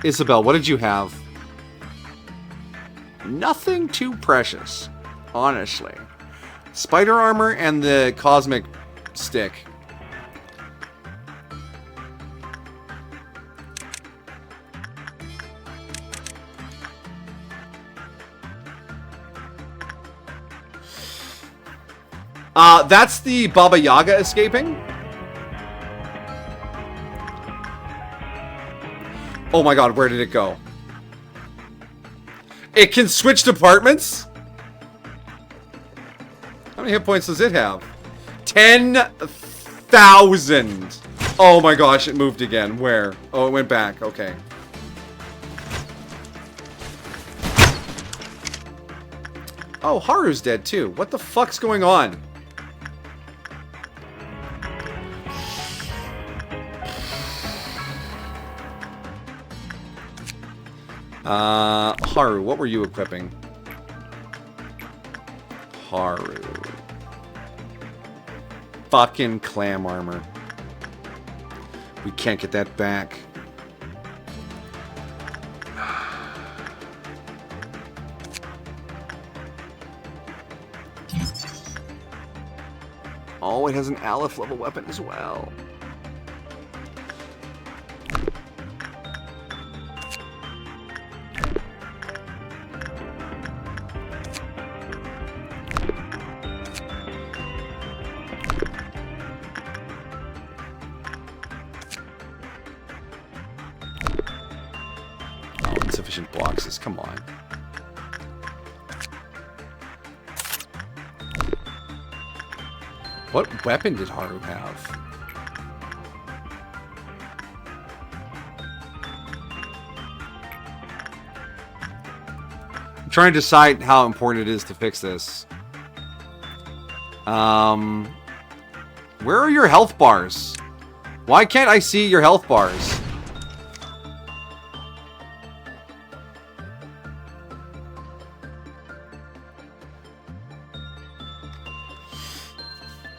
Speaker 1: Isabel, what did you have? Nothing too precious, honestly. Spider armor and the cosmic stick. That's the Baba Yaga escaping. Oh my god, where did it go? It can switch departments? How many hit points does it have? 10,000! Oh my gosh, it moved again. Where? Oh, it went back. Okay. Oh, Haru's dead too. What the fuck's going on? Haru, what were you equipping? Haru. Fucking clam armor. We can't get that back. Oh, it has an Aleph level weapon as well. Insufficient boxes, come on. What weapon did Haru have? I'm trying to decide how important it is to fix this. Where are your health bars? Why can't I see your health bars?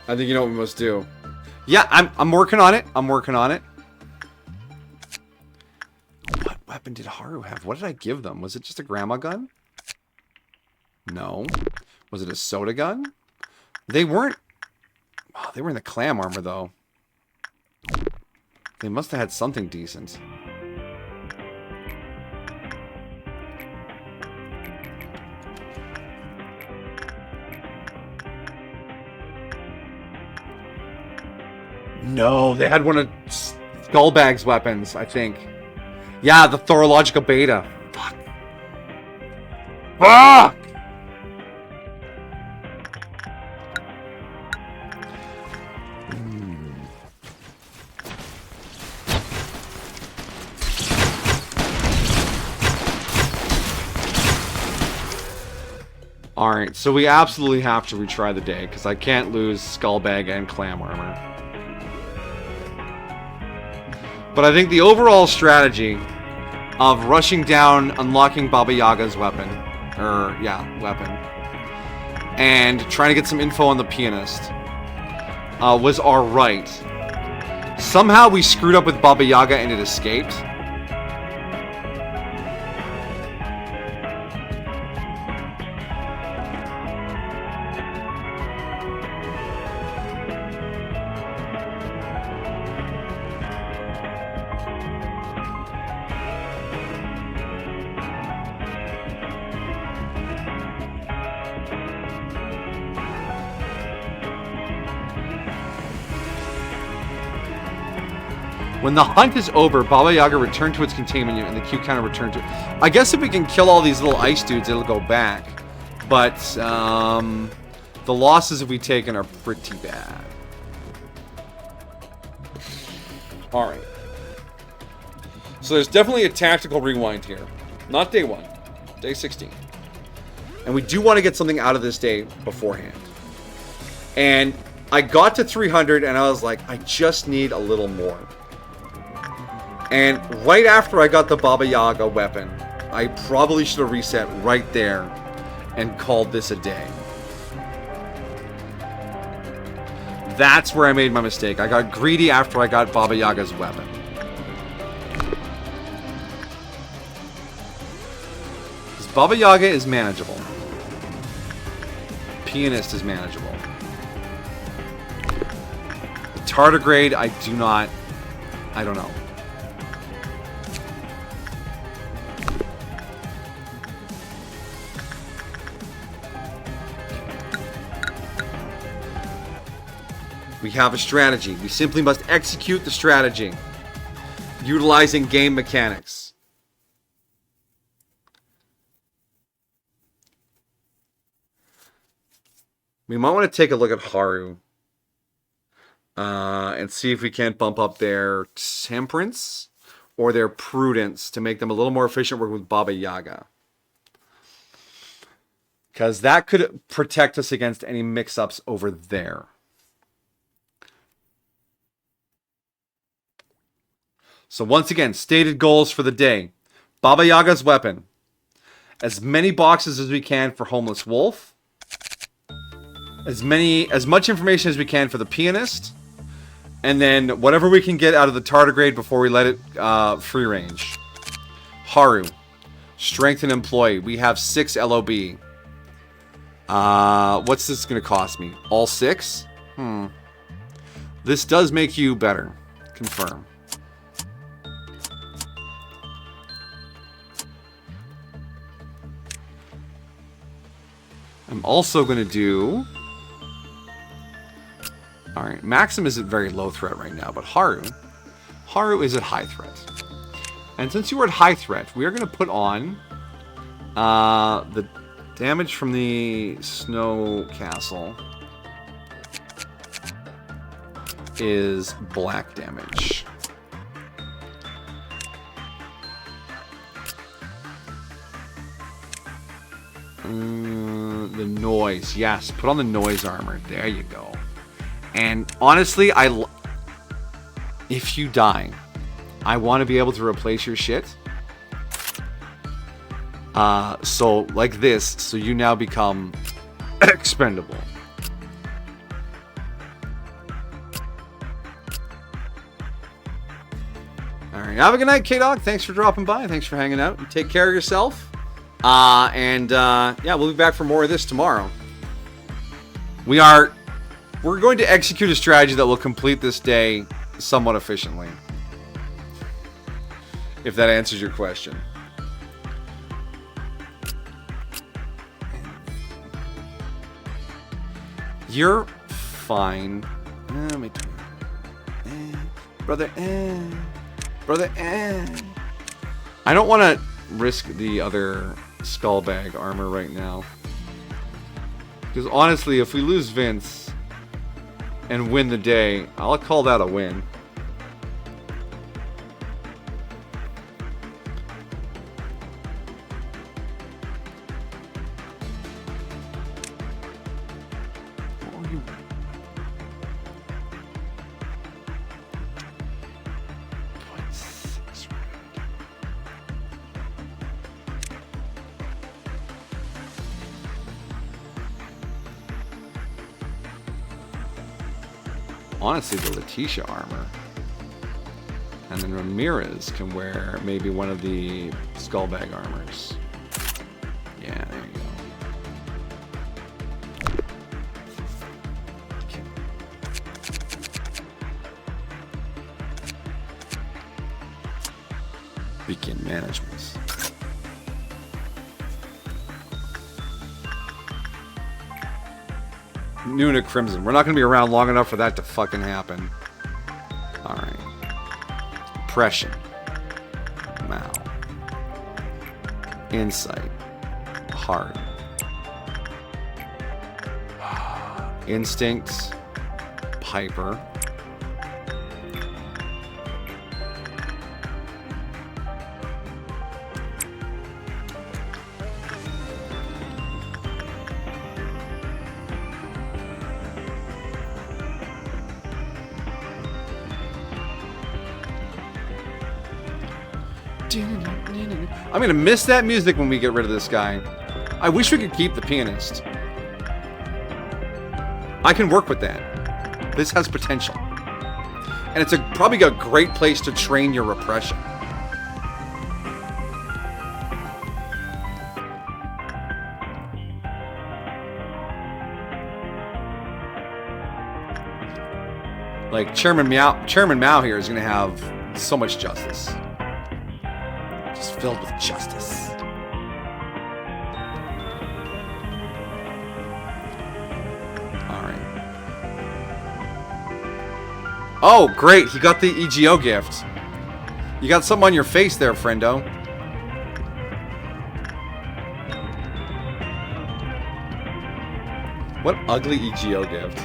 Speaker 1: I think you know what we must do. Yeah, I'm working on it. I'm working on it. What weapon did Haru have? What did I give them? Was it just a grandma gun? No. Was it a soda gun? They weren't... Oh, they were in the clam armor, though. They must have had something decent. No, they had one of Skullbag's weapons, I think. Yeah, the Thorological Beta. Fuck. Fuck! Alright, so we absolutely have to retry the day, because I can't lose Skullbag and Clam Armor. But I think the overall strategy of rushing down, unlocking Baba Yaga's weapon, weapon, and trying to get some info on the pianist, was alright. Somehow we screwed up with Baba Yaga and it escaped. When the hunt is over, Baba Yaga returned to its containment unit and the Q counter returned to... I guess if we can kill all these little ice dudes, it'll go back. But, the losses that we've taken are pretty bad. Alright. So there's definitely a tactical rewind here. Not day 1. Day 16. And we do want to get something out of this day beforehand. And I got to 300 and I was like, I just need a little more. And right after I got the Baba Yaga weapon, I probably should have reset right there and called this a day. That's where I made my mistake. I got greedy after I got Baba Yaga's weapon. Because Baba Yaga is manageable. Pianist is manageable. The tardigrade, I don't know. We have a strategy. We simply must execute the strategy, utilizing game mechanics. We might want to take a look at Haru and see if we can't bump up their temperance or their prudence to make them a little more efficient working with Baba Yaga. Because that could protect us against any mix-ups over there. So once again, stated goals for the day. Baba Yaga's weapon. As many boxes as we can for Homeless Wolf. As much information as we can for the pianist. And then whatever we can get out of the tardigrade before we let it free range. Haru. Strength and employee. We have 6 LOB. What's this going to cost me? All 6? This does make you better. Confirm. I'm also going to do... Alright, Maxim is at very low threat right now, but Haru is at high threat. And since you are at high threat, we are going to put on the damage from the snow castle is black damage. The noise. Yes, put on the noise armor. There you go. And honestly, if you die, I want to be able to replace your shit. So like this, so you now become expendable. Alright, have a good night, K-Dog. Thanks for dropping by. Thanks for hanging out. Take care of yourself. Yeah, we'll be back for more of this tomorrow. We're going to execute a strategy that will complete this day somewhat efficiently. If that answers your question. You're fine. Brother, Brother, I don't want to risk the other skull bag armor right now. Because honestly, if we lose Vince and win the day, I'll call that a win. Honestly, the Letitia armor. And then Ramirez can wear maybe one of the skullbag armors. Yeah, there you go. Okay. Begin management. Noon at Crimson. We're not going to be around long enough for that to fucking happen. Alright. Repression. Mal. Insight. Heart. Instinct. Piper. I'm gonna miss that music when we get rid of this guy. I wish we could keep the pianist. I can work with that. This has potential. And it's probably a great place to train your repression. Like Chairman Mao here is gonna have so much justice. Just filled with justice. Alright. Oh, great. He got the EGO gift. You got something on your face there, friendo. What ugly EGO gift.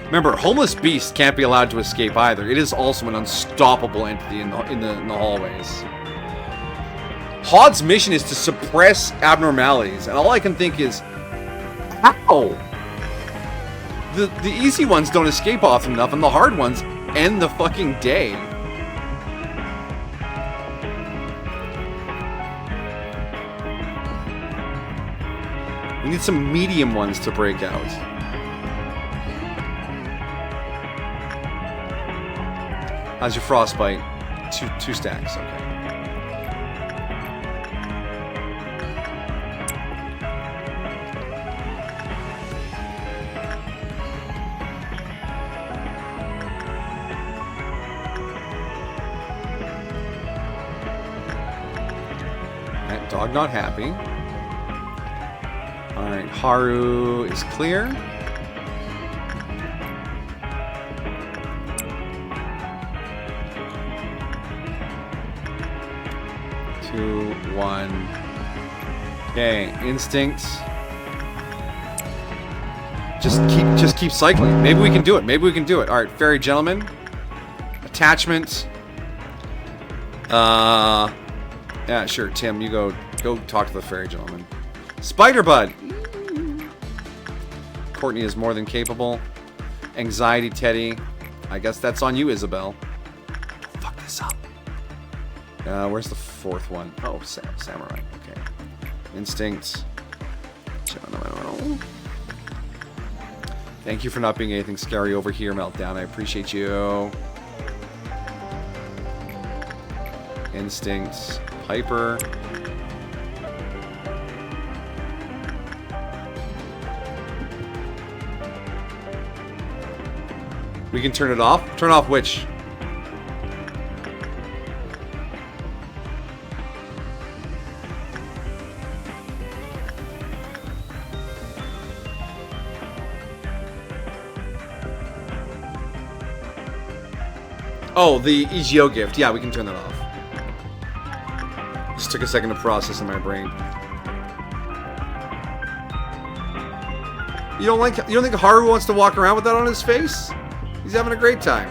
Speaker 1: Remember, Homeless Beast can't be allowed to escape either. It is also an unstoppable entity in the hallways. Hod's mission is to suppress abnormalities, and all I can think is, how? The easy ones don't escape often enough, and the hard ones end the fucking day. We need some medium ones to break out. How's your frostbite? Two stacks, okay. That dog not happy. Alright, Haru is clear. Two, one. Okay, instinct. Just keep cycling. Maybe we can do it. Maybe we can do it. All right, fairy gentleman. Attachment. Yeah, sure. Tim, you go talk to the fairy gentleman. Spider bud. Courtney is more than capable. Anxiety Teddy. I guess that's on you, Isabel. Fuck this up. Where's the fourth one? Oh, samurai. Okay. Instinct. Thank you for not being anything scary over here, Meltdown. I appreciate you. Instinct. Piper. We can turn it off? Turn off which? Oh, the EGO gift. Yeah, we can turn that off. Just took a second to process in my brain. You don't think Haru wants to walk around with that on his face? He's having a great time.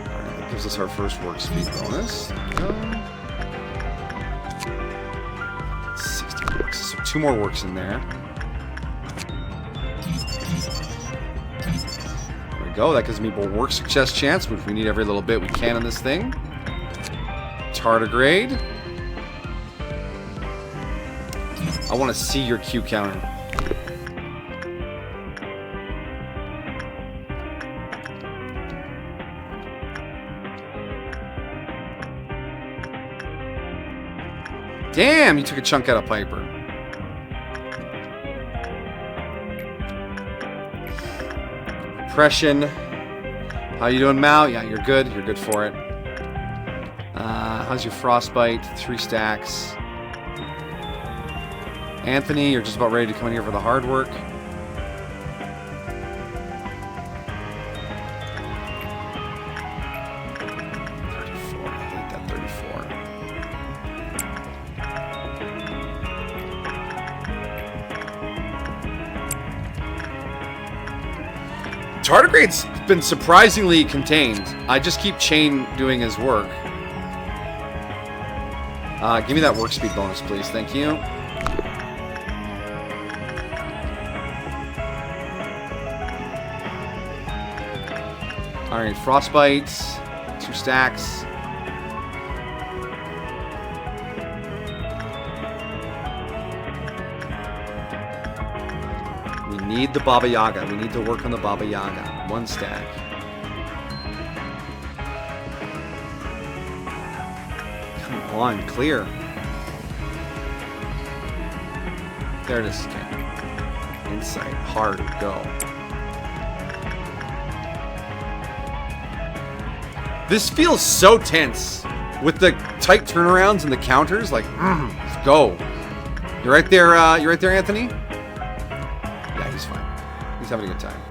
Speaker 1: Alright, that gives us our first work speed bonus. There we go. 60 works. So 2 more works in there. Go. That gives me a work success chance, which we need every little bit we can in this thing. Tardigrade. I want to see your Q counter. Damn, you took a chunk out of Piper. Oppression. How you doing, Mao? Yeah, you're good. You're good for it. How's your Frostbite? 3 stacks. Anthony, you're just about ready to come in here for the hard work. Tardigrade's been surprisingly contained. I just keep Chain doing his work. Give me that work speed bonus, please. Thank you. Alright, Frostbite. 2 stacks. We need the Baba Yaga. We need to work on the Baba Yaga. 1 stack. Come on, clear. There it is. Okay. Insight. Hard. Go. This feels so tense. With the tight turnarounds and the counters. Like, let's go. You're right there, Anthony? He's fine. He's having a good time.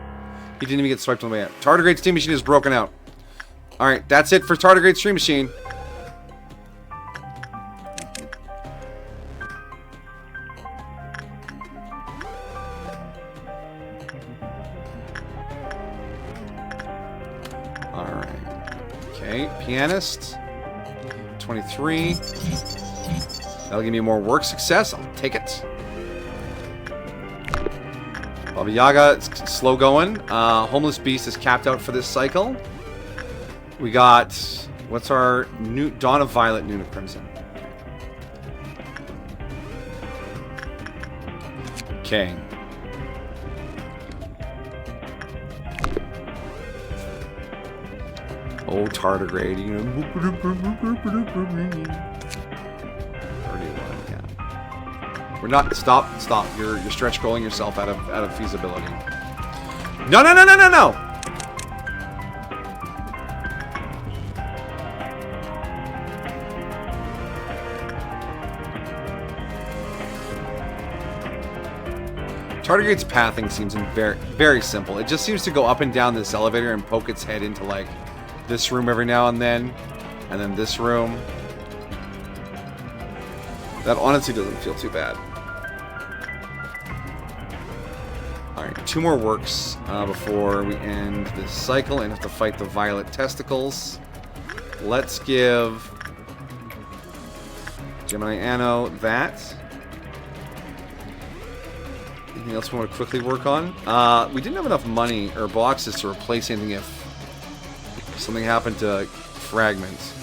Speaker 1: He didn't even get swiped on the way out. Tardigrade's Steam Machine is broken out. Alright, that's it for Tardigrade's Stream Machine. Alright. Okay, Pianist. 23. That'll give me more work success. I'll take it. Baba Yaga, it's slow going. Homeless Beast is capped out for this cycle. We got, what's our new Dawn of Violet, Noon of Crimson. Okay. Oh, Tardigrade, you know. 31, yeah. We're not. Stop. You're stretch goaling yourself out of feasibility. No. Tardigrade's pathing seems very, very simple. It just seems to go up and down this elevator and poke its head into like this room every now and then this room. That honestly doesn't feel too bad. Alright, 2 more works before we end this cycle and have to fight the Violet Testicles. Let's give Gemini Anno that. Anything else we want to quickly work on? We didn't have enough money or boxes to replace anything if something happened to Fragment.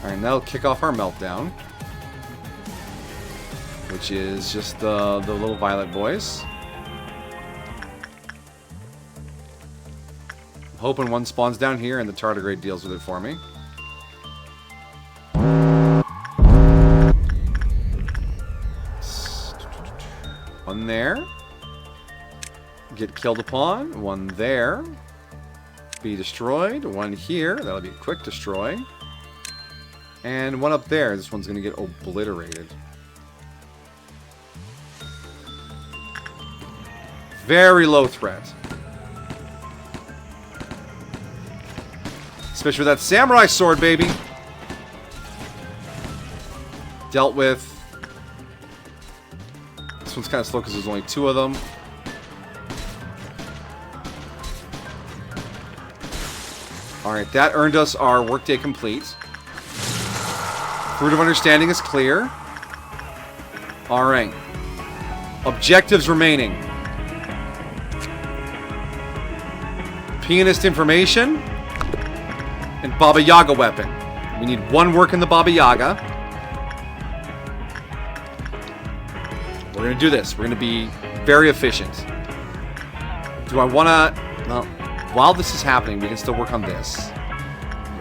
Speaker 1: Alright, that'll kick off our meltdown. Which is just the little Violet boys. I'm hoping one spawns down here and the Tardigrade deals with it for me. One there. Get killed upon. One there. Be destroyed. One here. That'll be a quick destroy. And one up there. This one's going to get obliterated. Very low threat. Especially with that samurai sword, baby. Dealt with. This one's kind of slow because there's only 2 of them. Alright, that earned us our workday complete. Fruit of Understanding is clear. Alright. Objectives remaining. Pianist information. And Baba Yaga weapon. We need 1 work in the Baba Yaga. We're going to do this. We're going to be very efficient. Do I want to... Well, while this is happening, we can still work on this.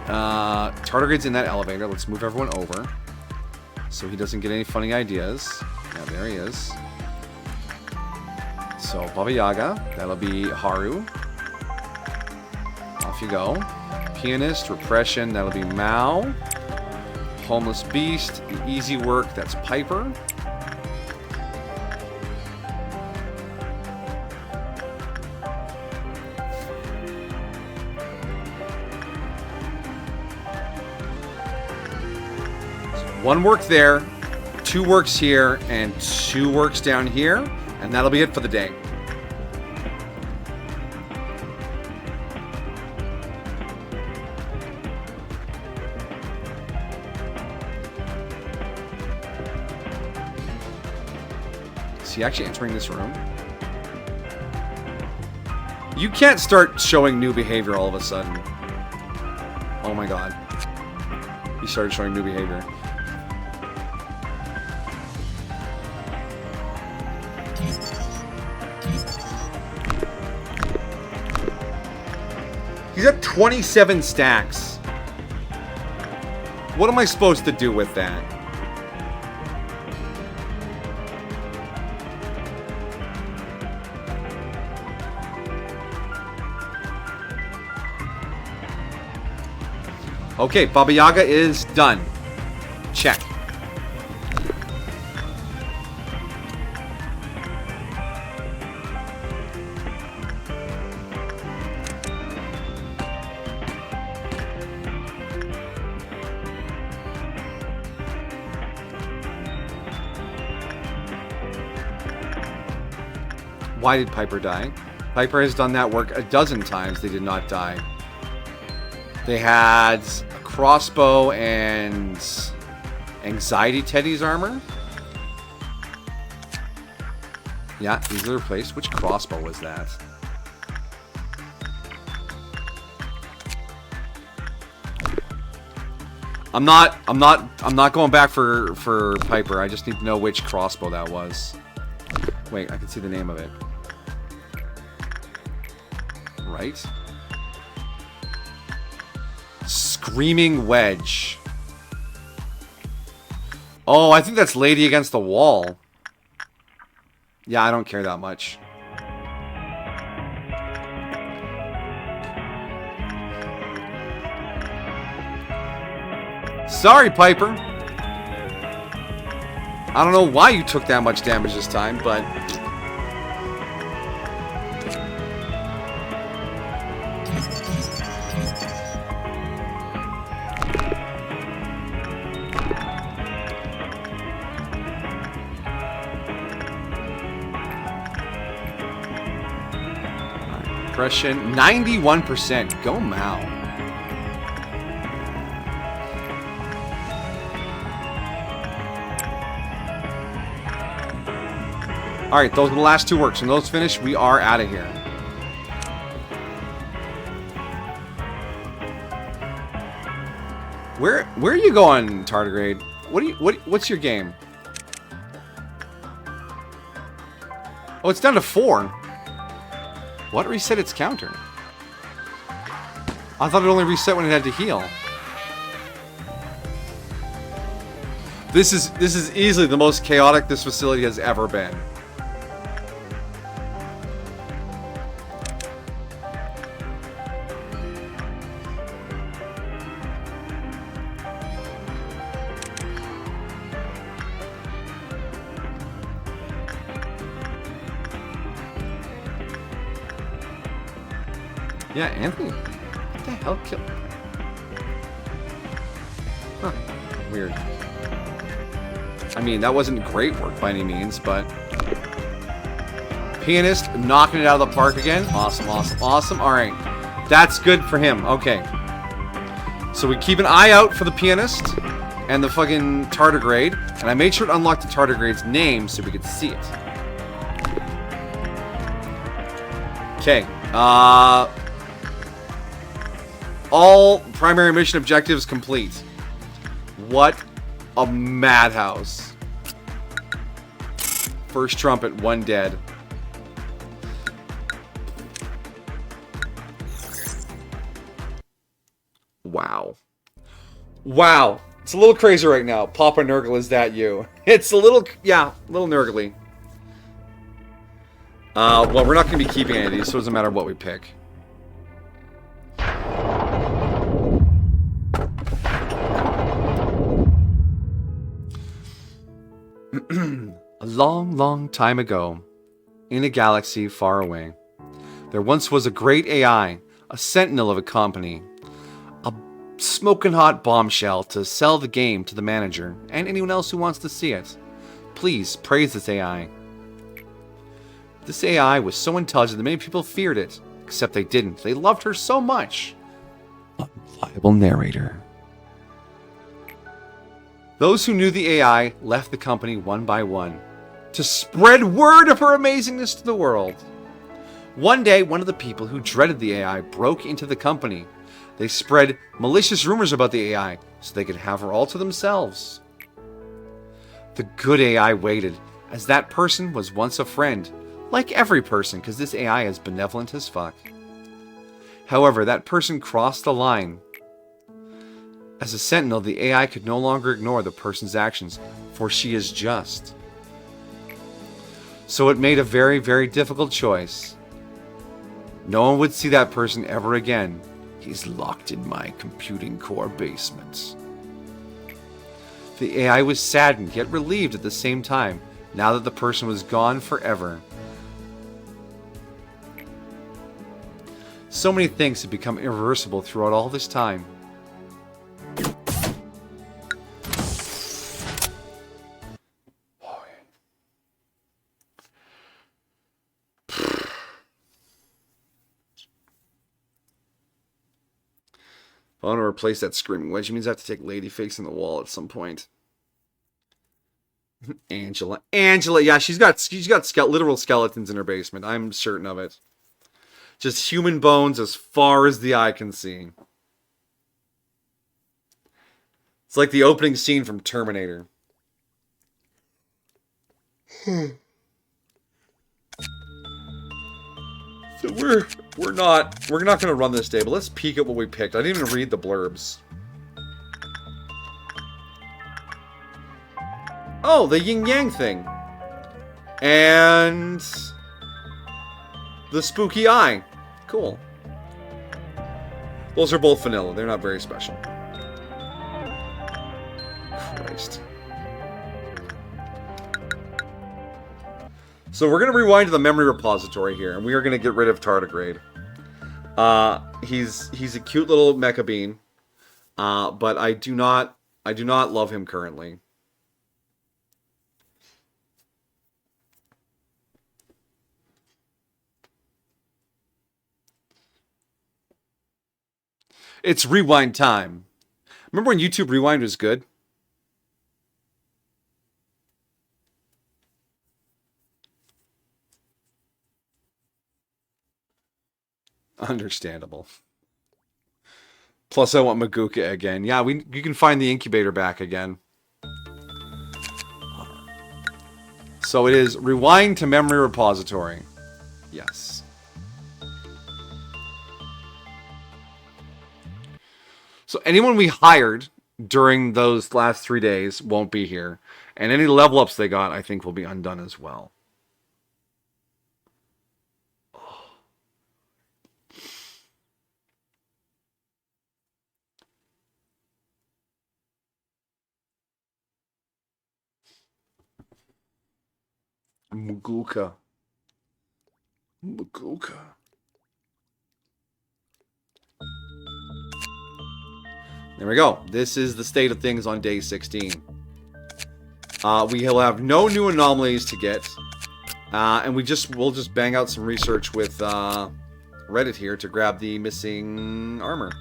Speaker 1: Tardigrade's in that elevator. Let's move everyone over. So he doesn't get any funny ideas. Yeah, there he is. So, Baba Yaga. That'll be Haru. Off you go. Pianist, Repression. That'll be Mao. Homeless Beast. The easy work. That's Piper. So 1 work there. 2 works here. And 2 works down here. And that'll be it for the day. Is he actually entering this room? You can't start showing new behavior all of a sudden. Oh my god. He started showing new behavior. He's at 27 stacks. What am I supposed to do with that? Okay, Baba Yaga is done. Check. Why did Piper die? Piper has done that work a dozen times. They did not die. They had a crossbow and Anxiety Teddy's armor. Yeah, these are replaced. Which crossbow was that? I'm not going back for Piper. I just need to know which crossbow that was. Wait, I can see the name of it. Right? Screaming Wedge. Oh, I think that's Lady Against the Wall. Yeah, I don't care that much. Sorry, Piper. I don't know why you took that much damage this time, but... Impression 91%. Go Mao. Alright, those are the last 2 works. When those finish, we are out of here. Where are you going, Tardigrade? What's your game? Oh, it's down to 4. What reset its counter? I thought it only reset when it had to heal. This is easily the most chaotic this facility has ever been. Yeah, Anthony. What the hell killed? Huh. Weird. I mean, that wasn't great work by any means, but... Pianist knocking it out of the park again. Awesome, awesome, awesome. Alright. That's good for him. Okay. So we keep an eye out for the Pianist and the fucking Tardigrade. And I made sure to unlock the Tardigrade's name so we could see it. Okay. All primary mission objectives complete. What a madhouse. First trumpet, 1 dead. Wow. Wow. It's a little crazy right now. Papa Nurgle, is that you? It's a little, yeah, a little nurgly. Well, we're not going to be keeping any of these, so it doesn't matter what we pick. A long, long time ago, in a galaxy far away, there once was a great AI, a sentinel of a company, a smoking hot bombshell to sell the game to the manager and anyone else who wants to see it. Please praise this AI. This AI was so intelligent that many people feared it, except they didn't. They loved her so much. Unreliable narrator. Those who knew the AI left the company one by one to spread word of her amazingness to the world. One day, one of the people who dreaded the AI broke into the company. They spread malicious rumors about the AI so they could have her all to themselves. The good AI waited, as that person was once a friend, like every person, because this AI is benevolent as fuck. However, that person crossed the line. As a sentinel, the AI could no longer ignore the person's actions, for she is just. So it made a very, very difficult choice. No one would see that person ever again. He's locked in my computing core basement. The AI was saddened, yet relieved at the same time, now that the person was gone forever. So many things have become irreversible throughout all this time. I want to replace that screaming wedge. It means I have to take Ladyface in the wall at some point. Angela. Yeah, she's got literal skeletons in her basement. I'm certain of it. Just human bones as far as the eye can see. It's like the opening scene from Terminator. So we're not going to run this day, but let's peek at what we picked. I didn't even read the blurbs. Oh, the yin yang thing. And the spooky eye. Cool. Those are both vanilla. They're not very special. Christ. So we're going to rewind to the memory repository here, and we are going to get rid of Tardigrade. He's a cute little mecha bean, but I do not love him currently. It's rewind time. Remember when YouTube Rewind was good? Understandable. Plus, I want Maguka again. Yeah, you can find the incubator back again. So it is rewind to memory repository. Yes. So anyone we hired during those last 3 days won't be here. And any level ups they got, I think, will be undone as well. Maguka. There we go. This is the state of things on day 16. We'll have no new anomalies to get. And we'll just bang out some research with Reddit here to grab the missing armor.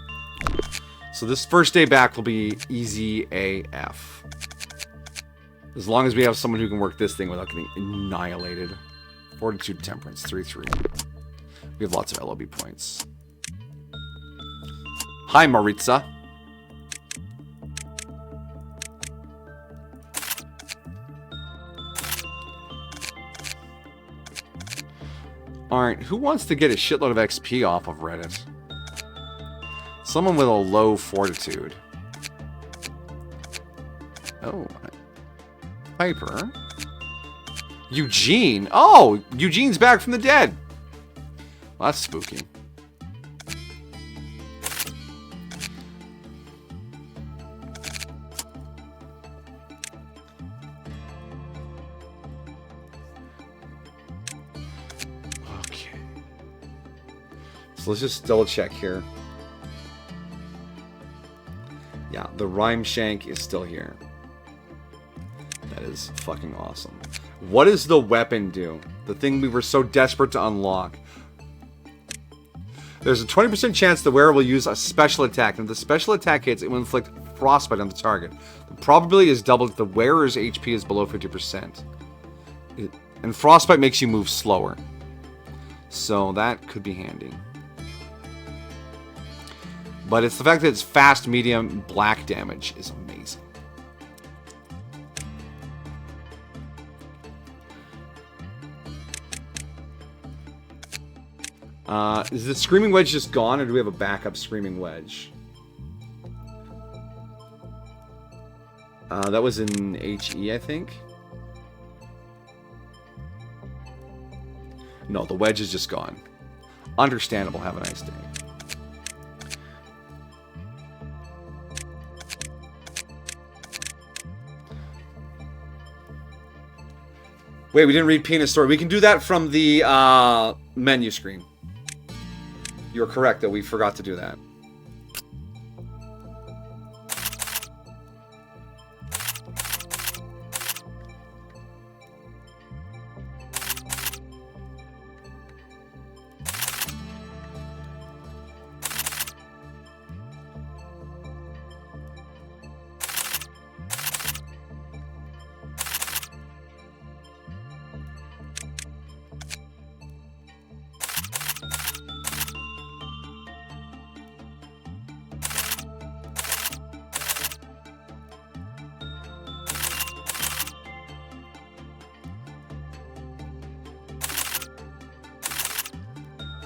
Speaker 1: So this first day back will be easy AF. As long as we have someone who can work this thing without getting annihilated. Fortitude, Temperance, 3-3. We have lots of LOB points. Hi, Maritza. Alright, who wants to get a shitload of XP off of Reddit? Someone with a low fortitude. Oh. Piper. Eugene. Oh, Eugene's back from the dead. Well, that's spooky. Okay. So let's just double check here. Yeah, the rhyme shank is still here. That is fucking awesome. What does the weapon do? The thing we were so desperate to unlock. There's a 20% chance the wearer will use a special attack, and if the special attack hits, it will inflict frostbite on the target. The probability is doubled if the wearer's HP is below 50%. And frostbite makes you move slower. So that could be handy. But it's the fact that it's fast, medium, black damage is amazing. Is the Screaming Wedge just gone, or do we have a backup Screaming Wedge? That was in HE, I think. No, the wedge is just gone. Understandable. Have a nice day. Wait, we didn't read Penis Story. We can do that from the menu screen. You're correct that we forgot to do that.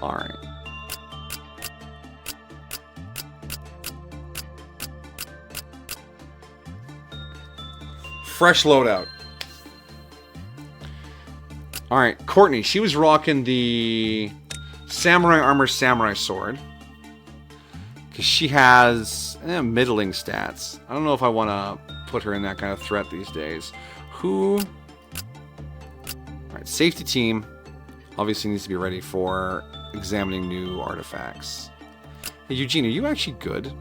Speaker 1: All right. Fresh loadout. All right, Courtney. She was rocking the samurai armor, samurai sword, because she has middling stats. I don't know if I want to put her in that kind of threat these days. Who? All right, safety team obviously needs to be ready for examining new artifacts. Hey, Eugene, are you actually good?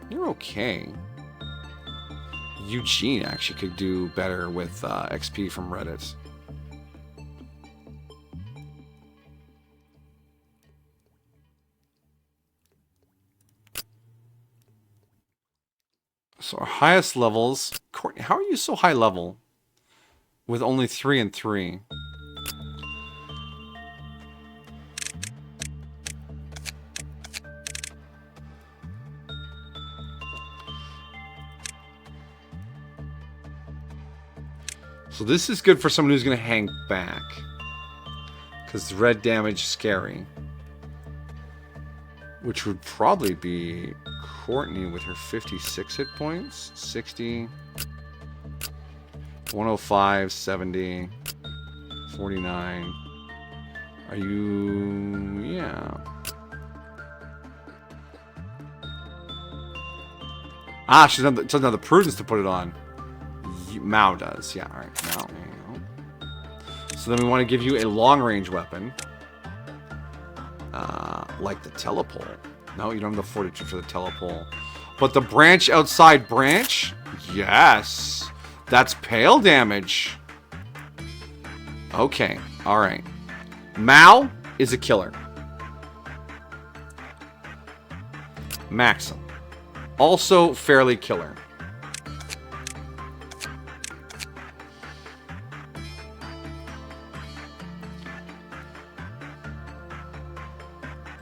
Speaker 1: You're okay. Eugene actually could do better with XP from Reddit. So our highest levels... Courtney, how are you so high level with only 3 and 3? So this is good for someone who's going to hang back. Because red damage is scary. Which would probably be Courtney with her 56 hit points. 60. 105, 70. 49. Are you... yeah. Ah, she doesn't have the prudence to put it on. Mao does. Yeah, alright. Mao. So then we want to give you a long-range weapon. Like the telepole. No, you don't have the fortitude for the telepole. But the branch outside branch? Yes. That's pale damage. Okay. Alright. Mao is a killer. Maxim. Also fairly killer.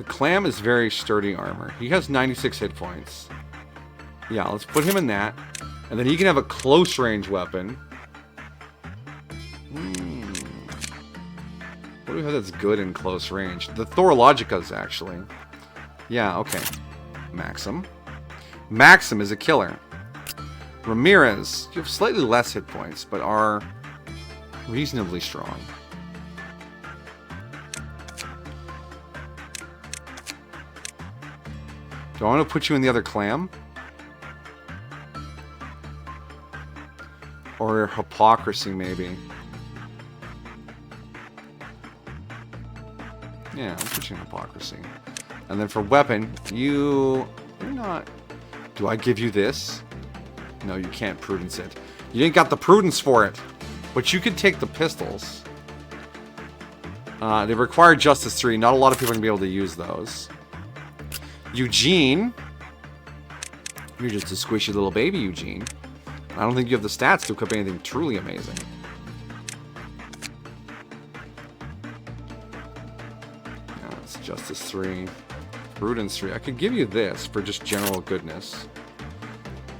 Speaker 1: The clam is very sturdy armor. He has 96 hit points. Yeah, let's put him in that. And then he can have a close range weapon. What do we have that's good in close range? The Thorologica's actually. Yeah, okay. Maxim. Maxim is a killer. Ramirez, you have slightly less hit points, but are reasonably strong. Do I want to put you in the other clam? Or hypocrisy, maybe? Yeah, I'll put you in hypocrisy. And then for weapon, you're not... Do I give you this? No, you can't prudence it. You ain't got the prudence for it. But you could take the pistols. They require Justice 3. Not a lot of people are going to be able to use those. Eugene. You're just a squishy little baby, Eugene. I don't think you have the stats to equip anything truly amazing. No, it's Justice 3. Prudence 3. I could give you this for just general goodness.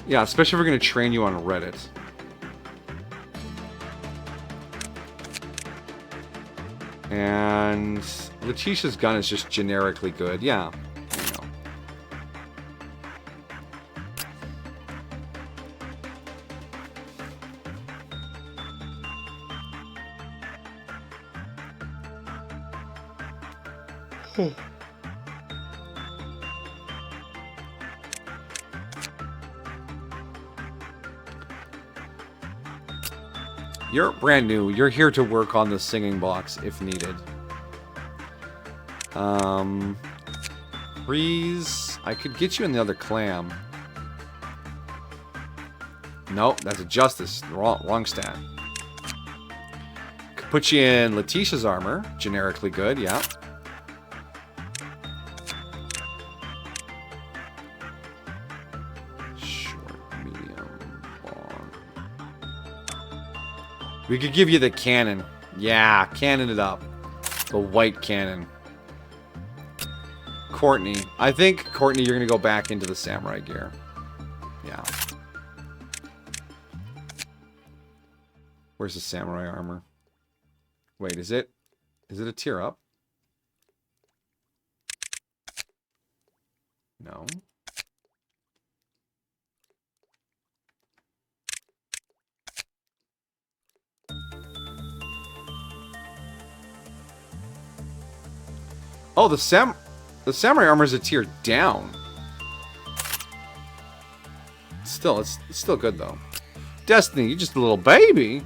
Speaker 1: Yeah, especially if we're going to train you on Reddit. And Letitia's gun is just generically good. Yeah. There you go. You're brand new. You're here to work on the singing box if needed. Breeze. I could get you in the other clam. Nope, that's a Justice. Wrong stat. Could put you in Letitia's armor. Generically good, yeah. We could give you the cannon. Yeah, cannon it up. The white cannon. Courtney. I think, Courtney, you're going to go back into the samurai gear. Yeah. Where's the samurai armor? Wait, is it a tier up? No. Oh, the samurai armor is a tier down. Still, it's still good though. Destiny, you're just a little baby.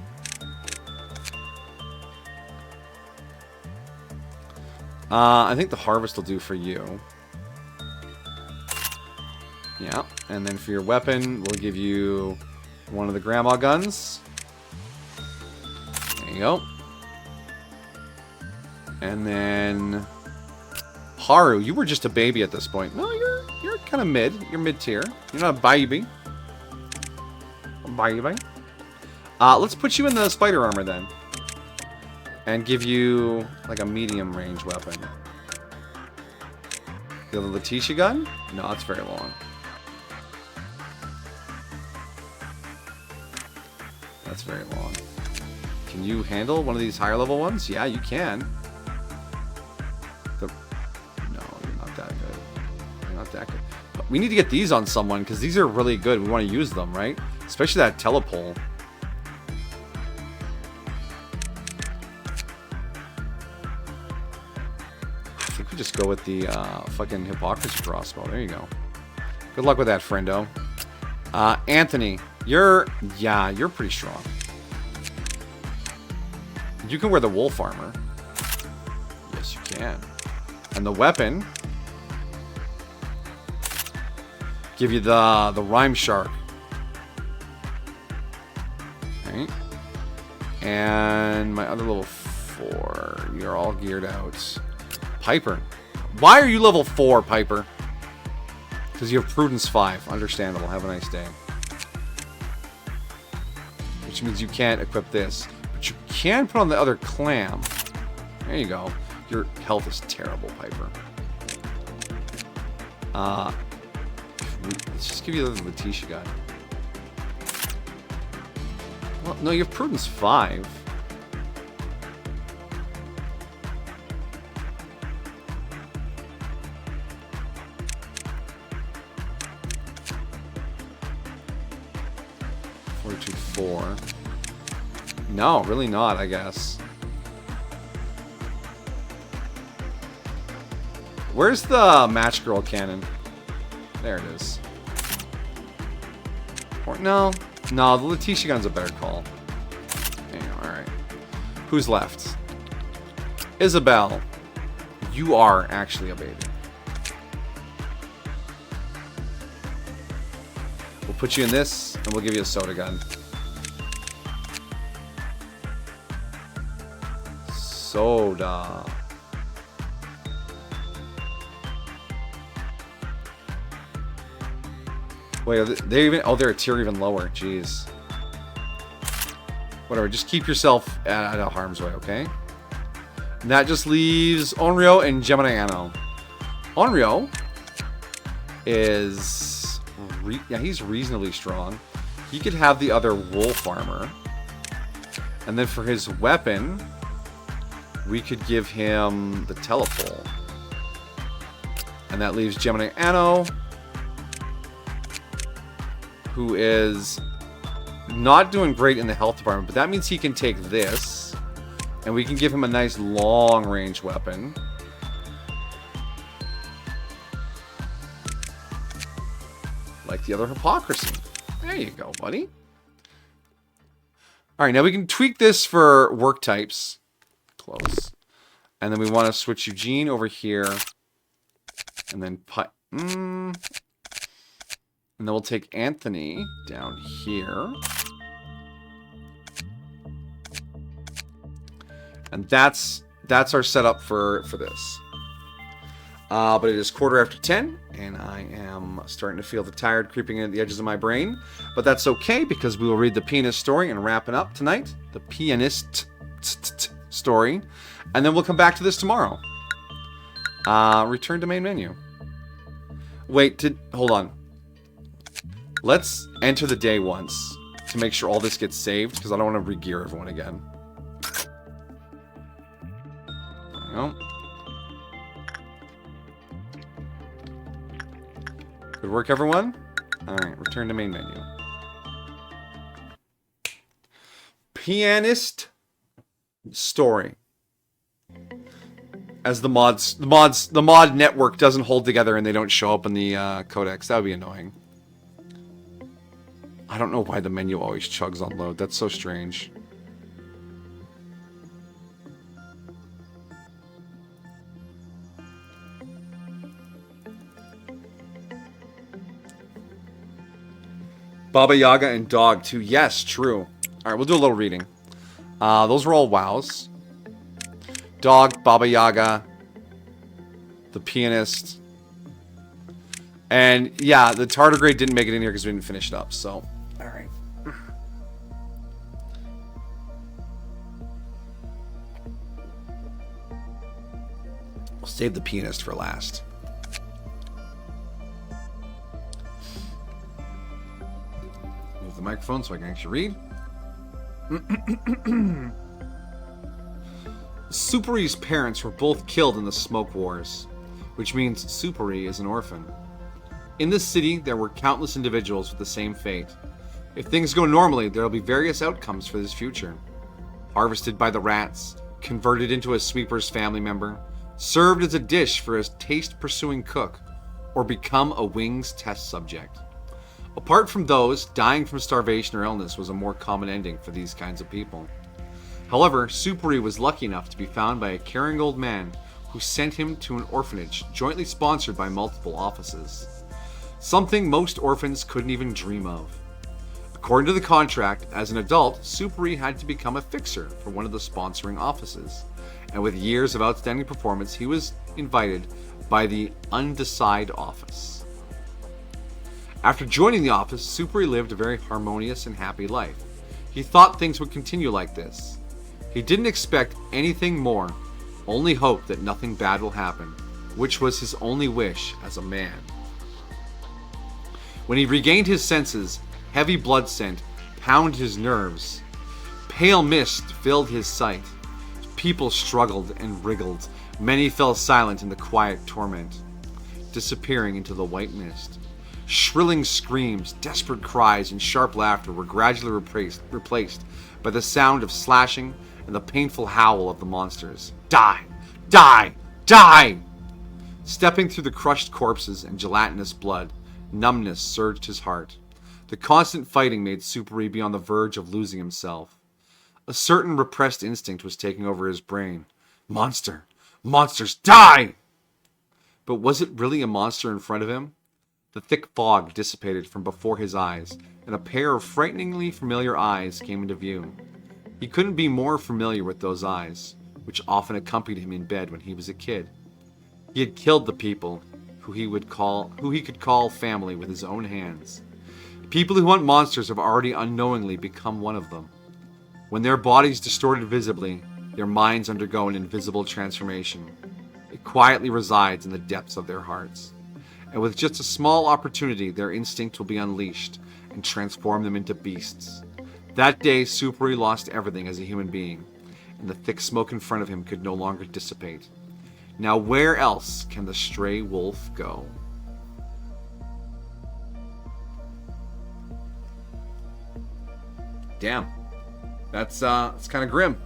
Speaker 1: I think the harvest will do for you. Yeah, and then for your weapon, we'll give you one of the grandma guns. There you go. And then Haru, you were just a baby at this point. No, you're kind of mid. You're mid-tier. You're not a baby. A baby. Let's put you in the spider armor then. And give you like a medium range weapon. You have a Letitia gun? No, it's very long. That's very long. Can you handle one of these higher level ones? Yeah, you can. No, you're not that good. You're not that good. But we need to get these on someone because these are really good. We want to use them, right? Especially that telepole. I think we just go with the fucking hypocrisy crossbow. There you go. Good luck with that, friendo. Anthony, you're pretty strong. You can wear the wolf armor. Yes, you can. And the weapon, give you the rhyme shark. Okay. And my other level 4, you're all geared out. Piper. Why are you level 4, Piper? Because you have Prudence 5. Understandable. Have a nice day. Which means you can't equip this. But you can put on the other clam. There you go. Your health is terrible, Piper. Let's just give you the Letitia guy. Well, no, you have Prudence 5. Fortitude 4. No, really not, I guess. Where's the Match Girl cannon? There it is. Or, no, the Letitia gun's a better call. Anyway, alright. Who's left? Isabel. You are actually a baby. We'll put you in this, and we'll give you a soda gun. Soda. Wait, they even... Oh, they're a tier even lower. Jeez. Whatever, just keep yourself out of harm's way, okay? And that just leaves Onryo and Gemini Anno. Onryo is... yeah, he's reasonably strong. He could have the other wolf armor. And then for his weapon, we could give him the telepole. And that leaves Gemini Anno, who is not doing great in the health department, but that means he can take this, and we can give him a nice long-range weapon. Like the other Hypocrisy. There you go, buddy. Alright, now we can tweak this for work types. Close. And then we want to switch Eugene over here. And then and then we'll take Anthony down here. And that's our setup for this. But it is 10:15, and I am starting to feel the tired creeping in at the edges of my brain. But that's okay, because we will read the pianist story and wrap it up tonight. The pianist story. And then we'll come back to this tomorrow. Return to main menu. Wait, hold on. Let's enter the day once to make sure all this gets saved, because I don't want to re-gear everyone again. There we go. Good work, everyone. Alright, return to main menu. Pianist story. As the mod network doesn't hold together and they don't show up in the codex. That would be annoying. I don't know why the menu always chugs on load. That's so strange. Baba Yaga and Dog too. Yes, true. Alright, we'll do a little reading. Those were all wows. Dog, Baba Yaga, the pianist. And yeah, the tardigrade didn't make it in here because we didn't finish it up, so... Alright. We'll save the pianist for last. Move the microphone so I can actually read. Superi's parents were both killed in the Smoke Wars, which means Superi is an orphan. In this city, there were countless individuals with the same fate. If things go normally, there will be various outcomes for this future. Harvested by the rats, converted into a sweeper's family member, served as a dish for a taste-pursuing cook, or become a wings test subject. Apart from those, dying from starvation or illness was a more common ending for these kinds of people. However, Superi was lucky enough to be found by a caring old man who sent him to an orphanage jointly sponsored by multiple offices. Something most orphans couldn't even dream of. According to the contract, as an adult, Superi had to become a fixer for one of the sponsoring offices, and with years of outstanding performance, he was invited by the Undecide office. After joining the office, Superi lived a very harmonious and happy life. He thought things would continue like this. He didn't expect anything more, only hope that nothing bad will happen, which was his only wish as a man. When he regained his senses, heavy blood scent pounded his nerves. Pale mist filled his sight. People struggled and wriggled. Many fell silent in the quiet torment, disappearing into the white mist. Shrilling screams, desperate cries, and sharp laughter were gradually replaced by the sound of slashing and the painful howl of the monsters. Die! Die! Die! Stepping through the crushed corpses and gelatinous blood, numbness surged his heart. The constant fighting made Superi be on the verge of losing himself. A certain repressed instinct was taking over his brain. Monster! Monsters, die! But was it really a monster in front of him? The thick fog dissipated from before his eyes, and a pair of frighteningly familiar eyes came into view. He couldn't be more familiar with those eyes, which often accompanied him in bed when he was a kid. He had killed the people who he could call family with his own hands. People who hunt monsters have already unknowingly become one of them. When their bodies distorted visibly, their minds undergo an invisible transformation. It quietly resides in the depths of their hearts. And with just a small opportunity, their instinct will be unleashed and transform them into beasts. That day, Superi lost everything as a human being, and the thick smoke in front of him could no longer dissipate. Now where else can the stray wolf go? Damn. It's kind of grim.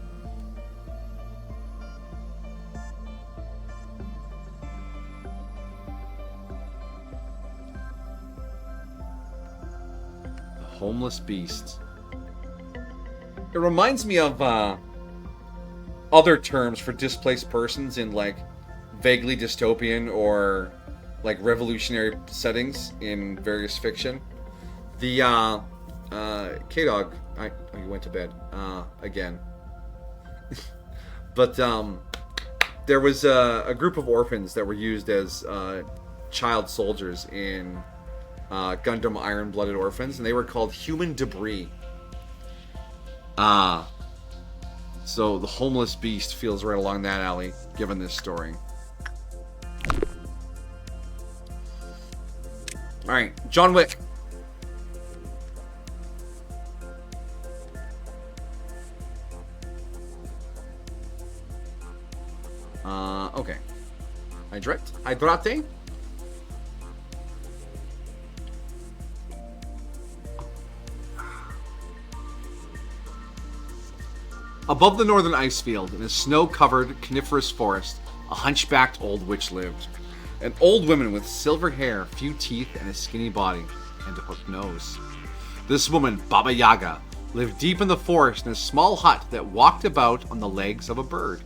Speaker 1: The homeless beast. It reminds me of other terms for displaced persons in like vaguely dystopian or like revolutionary settings in various fiction. The K-Dog, you went to bed again. But there was a group of orphans that were used as child soldiers in Gundam Iron-Blooded Orphans, and they were called Human Debris. So the homeless beast feels right along that alley, given this story. Alright, John Wick. Okay. Hydrate? Above the northern ice field, in a snow-covered, coniferous forest, a hunchbacked old witch lived. An old woman with silver hair, few teeth, and a skinny body, and a hooked nose. This woman, Baba Yaga, lived deep in the forest in a small hut that walked about on the legs of a bird.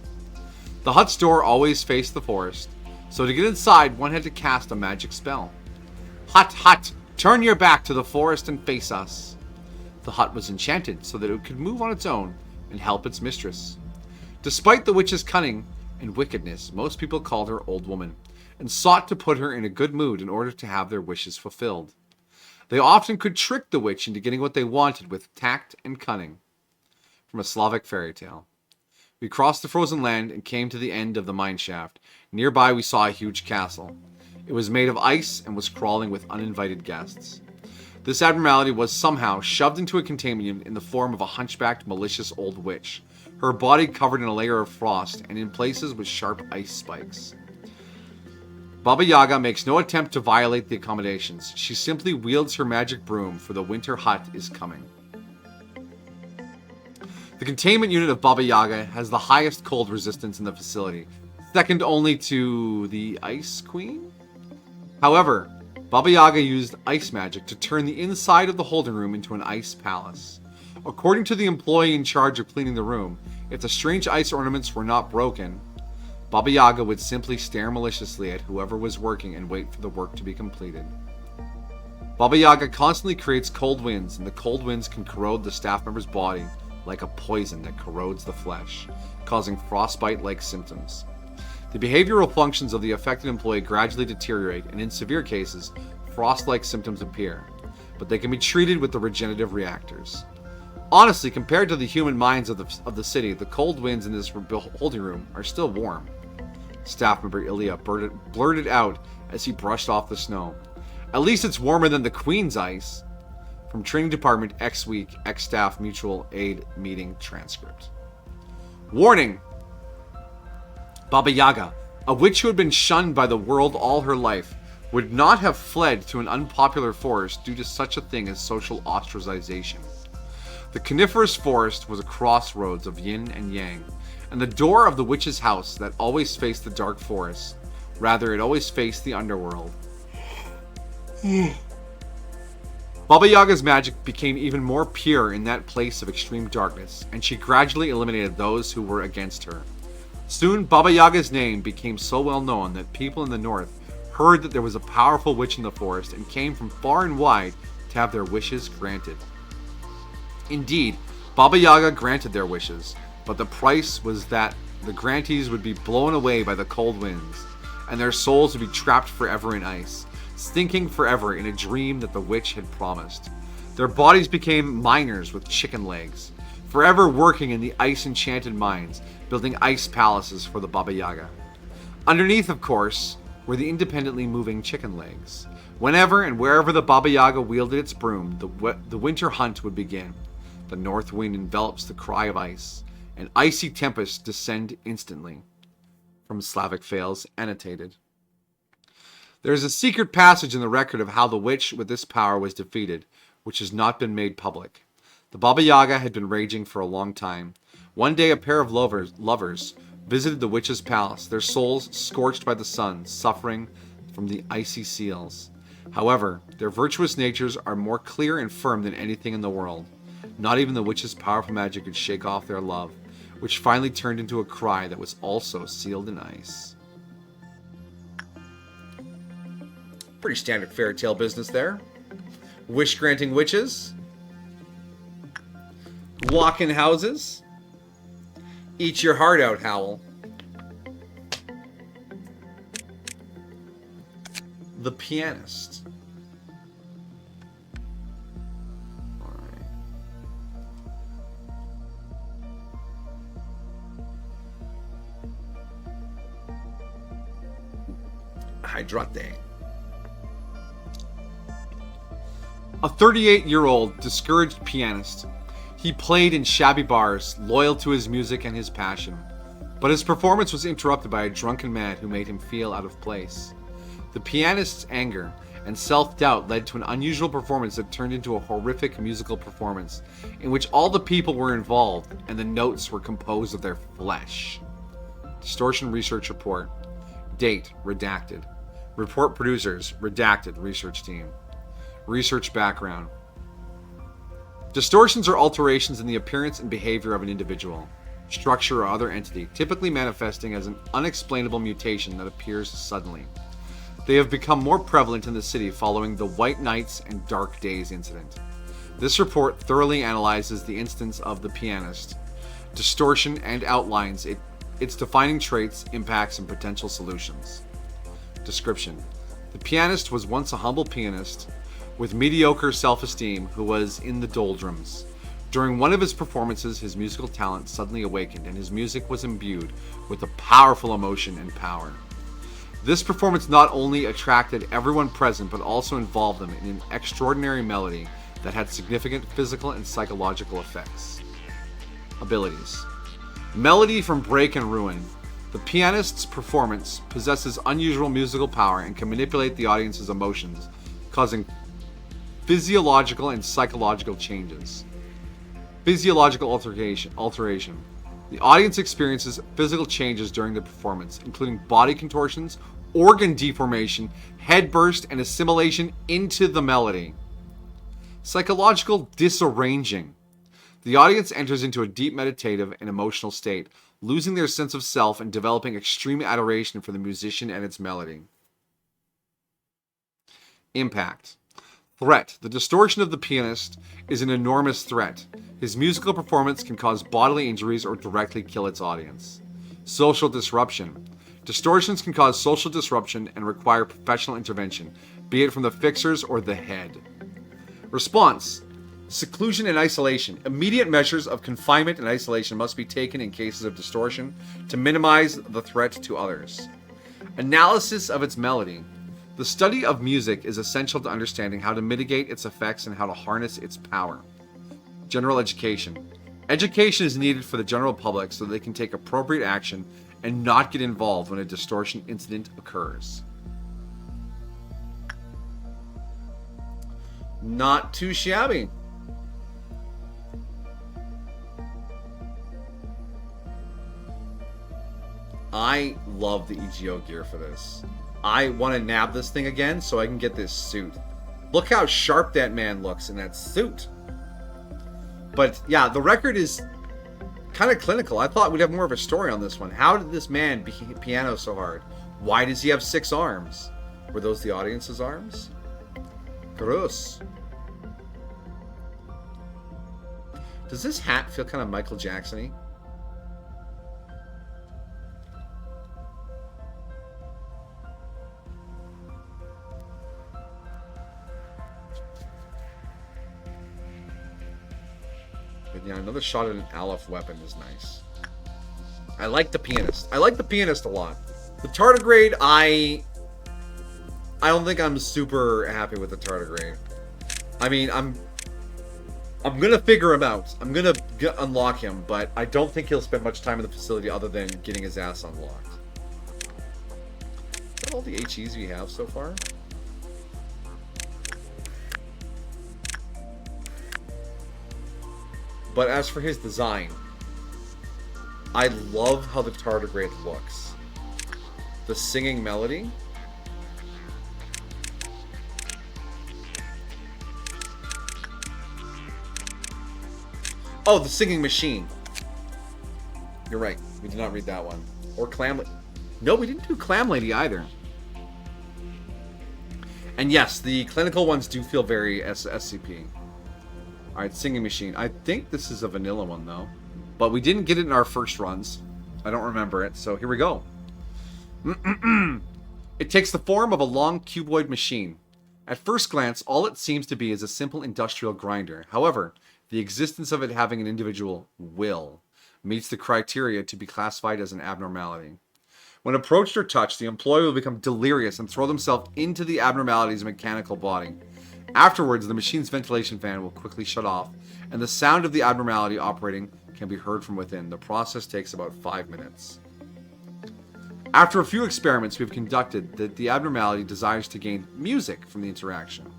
Speaker 1: The hut's door always faced the forest, so to get inside one had to cast a magic spell. Hut, hut, turn your back to the forest and face us. The hut was enchanted so that it could move on its own and help its mistress. Despite the witch's cunning and wickedness, most people called her Old Woman, and sought to put her in a good mood in order to have their wishes fulfilled. They often could trick the witch into getting what they wanted with tact and cunning. From a Slavic fairy tale. We crossed the frozen land and came to the end of the mine shaft. Nearby we saw a huge castle. It was made of ice and was crawling with uninvited guests. This abnormality was somehow shoved into a containment unit in the form of a hunchbacked, malicious old witch, her body covered in a layer of frost and in places with sharp ice spikes. Baba Yaga makes no attempt to violate the accommodations. She simply wields her magic broom, for the winter hut is coming. The containment unit of Baba Yaga has the highest cold resistance in the facility, second only to the Ice Queen? However, Baba Yaga used ice magic to turn the inside of the holding room into an ice palace. According to the employee in charge of cleaning the room, if the strange ice ornaments were not broken, Baba Yaga would simply stare maliciously at whoever was working and wait for the work to be completed. Baba Yaga constantly creates cold winds, and the cold winds can corrode the staff member's body like a poison that corrodes the flesh, causing frostbite-like symptoms. The behavioral functions of the affected employee gradually deteriorate, and in severe cases, frost-like symptoms appear, but they can be treated with the regenerative reactors. Honestly, compared to the human minds of the city, the cold winds in this holding room are still warm. Staff member Ilya blurted out as he brushed off the snow. At least it's warmer than the Queen's ice. From Training Department, X Week, X Staff Mutual Aid Meeting Transcript. Warning! Baba Yaga, a witch who had been shunned by the world all her life, would not have fled to an unpopular forest due to such a thing as social ostracization. The coniferous forest was a crossroads of yin and yang, and the door of the witch's house that always faced the dark forest. Rather, it always faced the underworld. Baba Yaga's magic became even more pure in that place of extreme darkness, and she gradually eliminated those who were against her. Soon, Baba Yaga's name became so well known that people in the north heard that there was a powerful witch in the forest and came from far and wide to have their wishes granted. Indeed, Baba Yaga granted their wishes, but the price was that the grantees would be blown away by the cold winds, and their souls would be trapped forever in ice, stinking forever in a dream that the witch had promised. Their bodies became miners with chicken legs, forever working in the ice-enchanted mines, building ice palaces for the Baba Yaga. Underneath, of course, were the independently moving chicken legs. Whenever and wherever the Baba Yaga wielded its broom, the winter hunt would begin. The north wind envelops the cry of ice, and icy tempests descend instantly. From Slavic Fails, annotated. There is a secret passage in the record of how the witch with this power was defeated, which has not been made public. The Baba Yaga had been raging for a long time. One day a pair of lovers visited the witch's palace, their souls scorched by the sun, suffering from the icy seals. However, their virtuous natures are more clear and firm than anything in the world. Not even the witch's powerful magic could shake off their love, which finally turned into a cry that was also sealed in ice. Pretty standard fairy tale business there. Wish-granting witches. Walk-in houses. Eat your heart out, Howl. The Pianist. Alright. Hydrate. A 38-year-old discouraged pianist. He played in shabby bars, loyal to his music and his passion. But his performance was interrupted by a drunken man who made him feel out of place. The pianist's anger and self-doubt led to an unusual performance that turned into a horrific musical performance, in which all the people were involved and the notes were composed of their flesh. Distortion Research Report. Date, redacted. Report producers, redacted research team. Research background. Distortions are alterations in the appearance and behavior of an individual, structure, or other entity, typically manifesting as an unexplainable mutation that appears suddenly. They have become more prevalent in the city following the White Nights and Dark Days incident. This report thoroughly analyzes the instance of the pianist, distortion, and outlines its defining traits, impacts, and potential solutions. Description. The pianist was once a humble pianist with mediocre self-esteem who was in the doldrums. During one of his performances, his musical talent suddenly awakened, and his music was imbued with a powerful emotion and power. This performance not only attracted everyone present, but also involved them in an extraordinary melody that had significant physical and psychological effects. Abilities. Melody from Break and Ruin. The pianist's performance possesses unusual musical power and can manipulate the audience's emotions, causing physiological and psychological changes. Physiological alteration. The audience experiences physical changes during the performance, including body contortions, organ deformation, head burst, and assimilation into the melody. Psychological disarranging. The audience enters into a deep meditative and emotional state, losing their sense of self and developing extreme adoration for the musician and its melody. Impact. Threat. The distortion of the pianist is an enormous threat. His musical performance can cause bodily injuries or directly kill its audience. Social disruption. Distortions can cause social disruption and require professional intervention, be it from the fixers or the head. Response. Seclusion and isolation. Immediate measures of confinement and isolation must be taken in cases of distortion to minimize the threat to others. Analysis of its melody. The study of music is essential to understanding how to mitigate its effects and how to harness its power. General education. Education is needed for the general public so they can take appropriate action and not get involved when a distortion incident occurs. Not too shabby. I love the EGO gear for this. I want to nab this thing again so I can get this suit. Look how sharp that man looks in that suit. But yeah, the record is kind of clinical. I thought we'd have more of a story on this one. How did this man piano so hard? Why does he have 6 arms? Were those the audience's arms? Gross. Does this hat feel kind of Michael Jackson-y? But yeah, another shot at an Aleph weapon is nice. I like the pianist. I like the pianist a lot. The tardigrade, I don't think I'm super happy with the tardigrade. I mean, I'm gonna figure him out. I'm gonna unlock him, but I don't think he'll spend much time in the facility other than getting his ass unlocked. Is that all the HEs we have so far? But as for his design, I love how the tardigrade looks. The singing melody. Oh, the singing machine. You're right. We did not read that one. Or Clam Lady. No, we didn't do Clam Lady either. And yes, the clinical ones do feel very SCP. Alright, singing machine. I think this is a vanilla one, though. But we didn't get it in our first runs. I don't remember it, so here we go. It takes the form of a long cuboid machine. At first glance, all it seems to be is a simple industrial grinder. However, the existence of it having an individual will meets the criteria to be classified as an abnormality. When approached or touched, the employee will become delirious and throw themselves into the abnormality's mechanical body. Afterwards, the machine's ventilation fan will quickly shut off, and the sound of the abnormality operating can be heard from within. The process takes about 5 minutes. After a few experiments we've conducted, the abnormality desires to gain music from the interaction.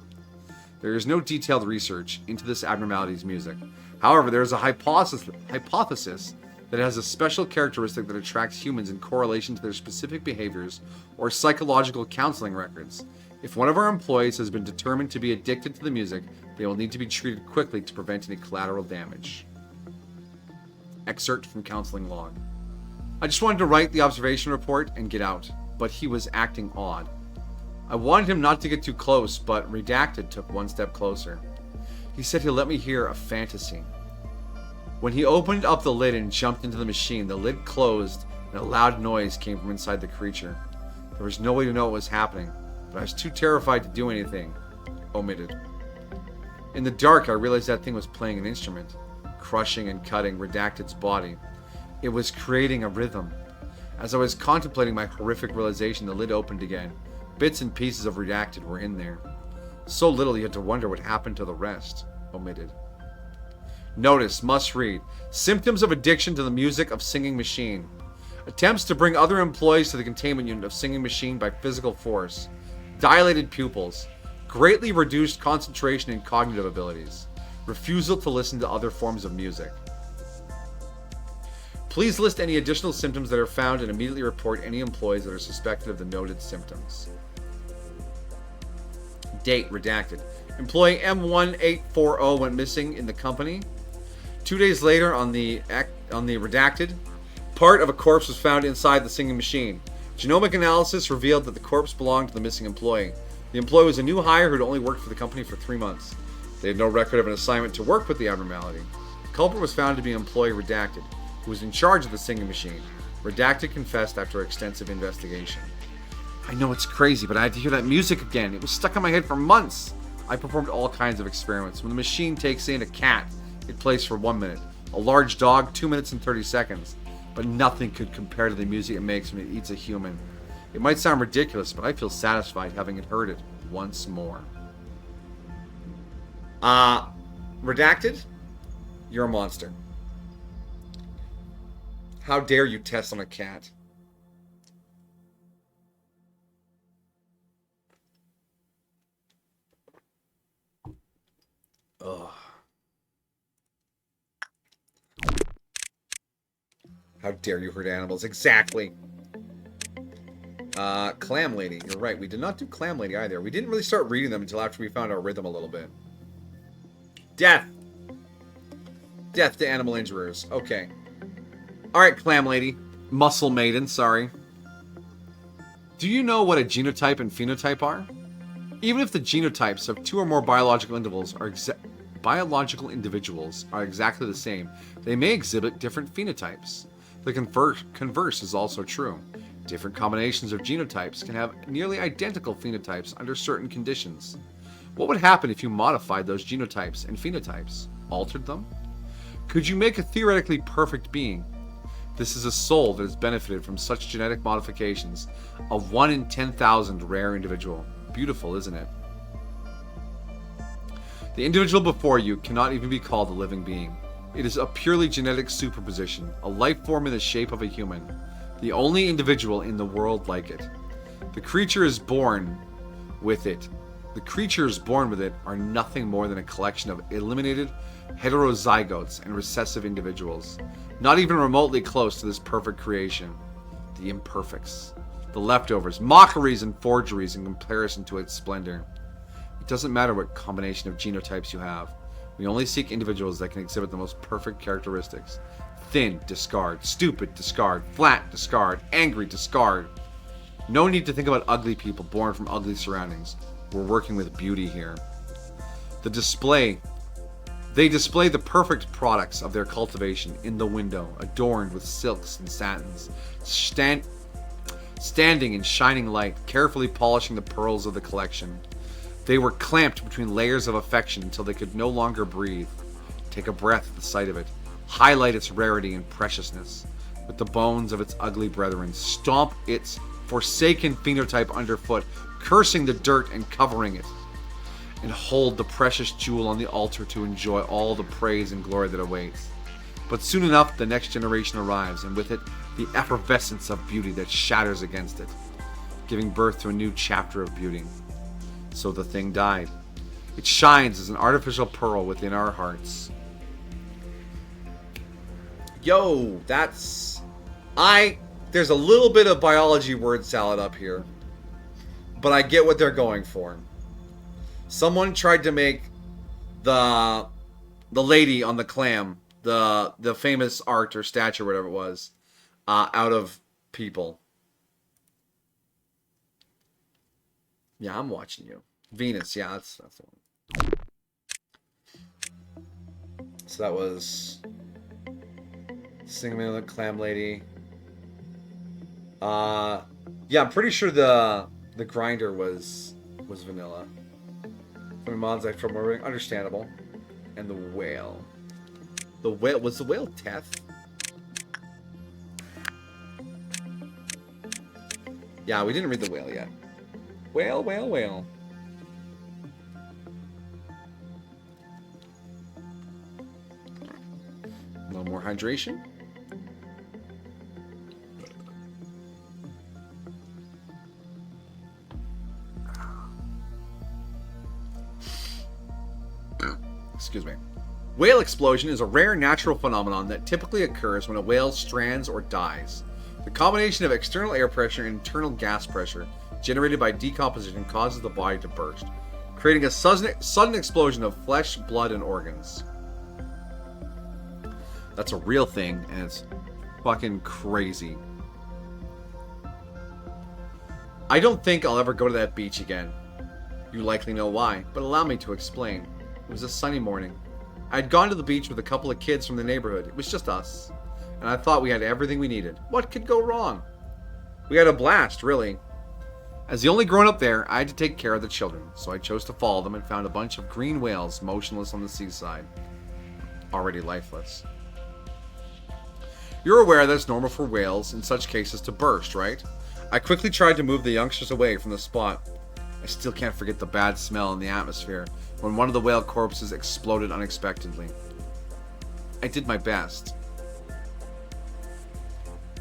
Speaker 1: There is no detailed research into this abnormality's music. However, there is a hypothesis that it has a special characteristic that attracts humans in correlation to their specific behaviors or psychological counseling records. If one of our employees has been determined to be addicted to the music, they will need to be treated quickly to prevent any collateral damage. Excerpt from counseling log. I just wanted to write the observation report and get out, but he was acting odd. I wanted him not to get too close, but Redacted took one step closer. He said he'll let me hear a fantasy. When he opened up the lid and jumped into the machine, the lid closed and a loud noise came from inside the creature. There was no way to know what was happening, but I was too terrified to do anything. Omitted. In the dark, I realized that thing was playing an instrument, crushing and cutting Redacted's body. It was creating a rhythm. As I was contemplating my horrific realization, the lid opened again. Bits and pieces of Redacted were in there. So little you had to wonder what happened to the rest. Omitted. Notice, must read. Symptoms of addiction to the music of Singing Machine. Attempts to bring other employees to the containment unit of Singing Machine by physical force. Dilated pupils. Greatly reduced concentration and cognitive abilities. Refusal to listen to other forms of music. Please list any additional symptoms that are found and immediately report any employees that are suspected of the noted symptoms. Date redacted. Employee M1840 went missing in the company. 2 days later, on the redacted, part of a corpse was found inside the Singing Machine. Genomic analysis revealed that the corpse belonged to the missing employee. The employee was a new hire who had only worked for the company for 3 months. They had no record of an assignment to work with the abnormality. The culprit was found to be employee Redacted, who was in charge of the Singing Machine. Redacted confessed after extensive investigation. I know it's crazy, but I had to hear that music again. It was stuck in my head for months. I performed all kinds of experiments. When the machine takes in a cat, it plays for 1 minute. A large dog, 2 minutes and 30 seconds. But nothing could compare to the music it makes when it eats a human. It might sound ridiculous, but I feel satisfied having heard it once more. Redacted? You're a monster. How dare you test on a cat? Ugh. How dare you hurt animals? Exactly. Clam Lady. You're right. We did not do Clam Lady either. We didn't really start reading them until after we found our rhythm a little bit. Death. Death to animal injurers. Okay. Alright, Clam Lady. Muscle Maiden, sorry. Do you know what a genotype and phenotype are? Even if the genotypes of two or more biological individuals are exactly the same, they may exhibit different phenotypes. The converse is also true. Different combinations of genotypes can have nearly identical phenotypes under certain conditions. What would happen if you modified those genotypes and phenotypes? Altered them? Could you make a theoretically perfect being? This is a soul that has benefited from such genetic modifications, a 1 in 10,000 rare individual. Beautiful, isn't it? The individual before you cannot even be called a living being. It is a purely genetic superposition, a life form in the shape of a human, the only individual in the world like it. The creatures born with it are nothing more than a collection of eliminated heterozygotes and recessive individuals, not even remotely close to this perfect creation. The imperfects, the leftovers, mockeries and forgeries in comparison to its splendor. It doesn't matter what combination of genotypes you have. We only seek individuals that can exhibit the most perfect characteristics. Thin, discard. Stupid, discard. Flat, discard. Angry, discard. No need to think about ugly people born from ugly surroundings. We're working with beauty here. They display the perfect products of their cultivation in the window, adorned with silks and satins, standing in shining light, carefully polishing the pearls of the collection. They were clamped between layers of affection until they could no longer breathe. Take a breath at the sight of it. Highlight its rarity and preciousness with the bones of its ugly brethren. Stomp its forsaken phenotype underfoot, cursing the dirt and covering it. And hold the precious jewel on the altar to enjoy all the praise and glory that awaits. But soon enough, the next generation arrives, and with it, the effervescence of beauty that shatters against it, giving birth to a new chapter of beauty. So the thing died. It shines as an artificial pearl within our hearts. Yo, there's a little bit of biology word salad up here, but I get what they're going for. Someone tried to make the lady on the clam, the famous art or statue or whatever it was, out of people. Yeah, I'm watching you. Venus, yeah, that's the one. So that was Singing the Clam Lady. Yeah, I'm pretty sure the grinder was vanilla. From mods I from understandable. And the whale. The whale was the whale Teth? Yeah, we didn't read the whale yet. Whale, whale, whale. A little more hydration. Excuse me. Whale explosion is a rare natural phenomenon that typically occurs when a whale strands or dies. The combination of external air pressure and internal gas pressure generated by decomposition causes the body to burst, creating a sudden explosion of flesh, blood, and organs. That's a real thing, and it's fucking crazy. I don't think I'll ever go to that beach again. You likely know why, but allow me to explain. It was a sunny morning. I had gone to the beach with a couple of kids from the neighborhood. It was just us. And I thought we had everything we needed. What could go wrong? We had a blast, really. As the only grown-up there, I had to take care of the children, so I chose to follow them and found a bunch of green whales motionless on the seaside. Already lifeless. You're aware that it's normal for whales, in such cases, to burst, right? I quickly tried to move the youngsters away from the spot. I still can't forget the bad smell in the atmosphere when one of the whale corpses exploded unexpectedly. I did my best.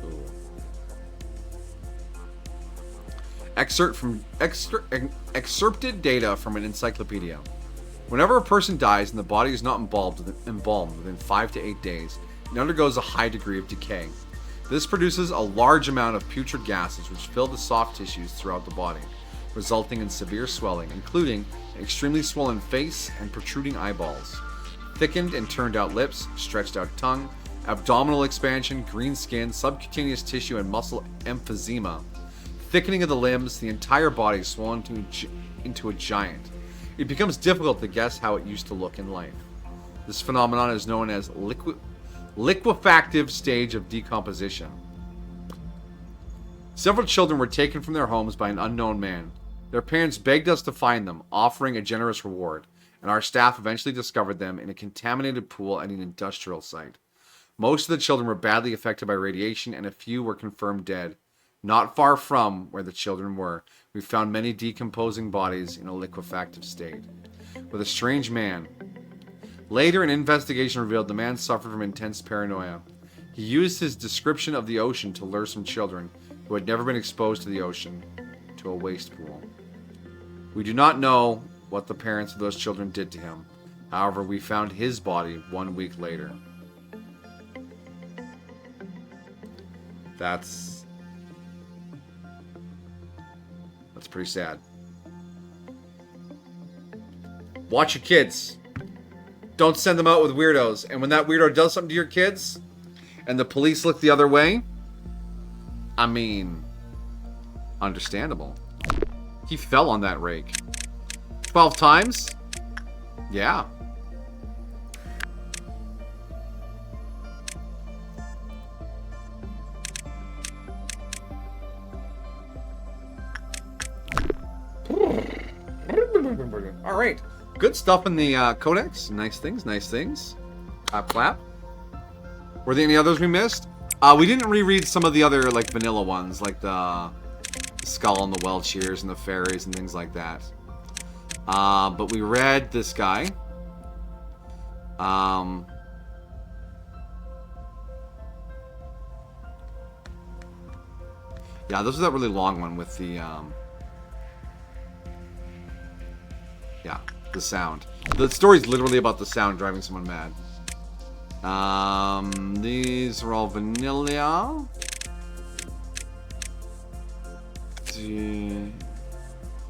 Speaker 1: Ooh. Excerpted data from an encyclopedia. Whenever a person dies and the body is not embalmed within 5 to 8 days, it undergoes a high degree of decay. This produces a large amount of putrid gases which fill the soft tissues throughout the body, resulting in severe swelling, including an extremely swollen face and protruding eyeballs, thickened and turned out lips, stretched out tongue, abdominal expansion, green skin, subcutaneous tissue and muscle emphysema, thickening of the limbs, the entire body swollen into a giant. It becomes difficult to guess how it used to look in life. This phenomenon is known as liquefactive stage of decomposition. Several children were taken from their homes by an unknown man. Their parents begged us to find them, offering a generous reward, and our staff eventually discovered them in a contaminated pool at an industrial site. Most of the children were badly affected by radiation, and a few were confirmed dead. Not far from where the children were, we found many decomposing bodies in a liquefactive state. With a strange man. Later, an investigation revealed the man suffered from intense paranoia. He used his description of the ocean to lure some children who had never been exposed to the ocean to a waste pool. We do not know what the parents of those children did to him. However, we found his body 1 week later. That's pretty sad. Watch your kids. Don't send them out with weirdos. And when that weirdo does something to your kids, and the police look the other way, I mean, understandable. He fell on that rake. 12 times? Yeah. All right. Good stuff in the codex. Nice things, nice things. Clap, clap. Were there any others we missed? We didn't reread some of the other, like, vanilla ones, like the Skull and the Well Cheers and the Fairies and things like that. But we read this guy. Yeah, this is that really long one with the, yeah, the sound. The story's literally about the sound driving someone mad. These are all vanilla.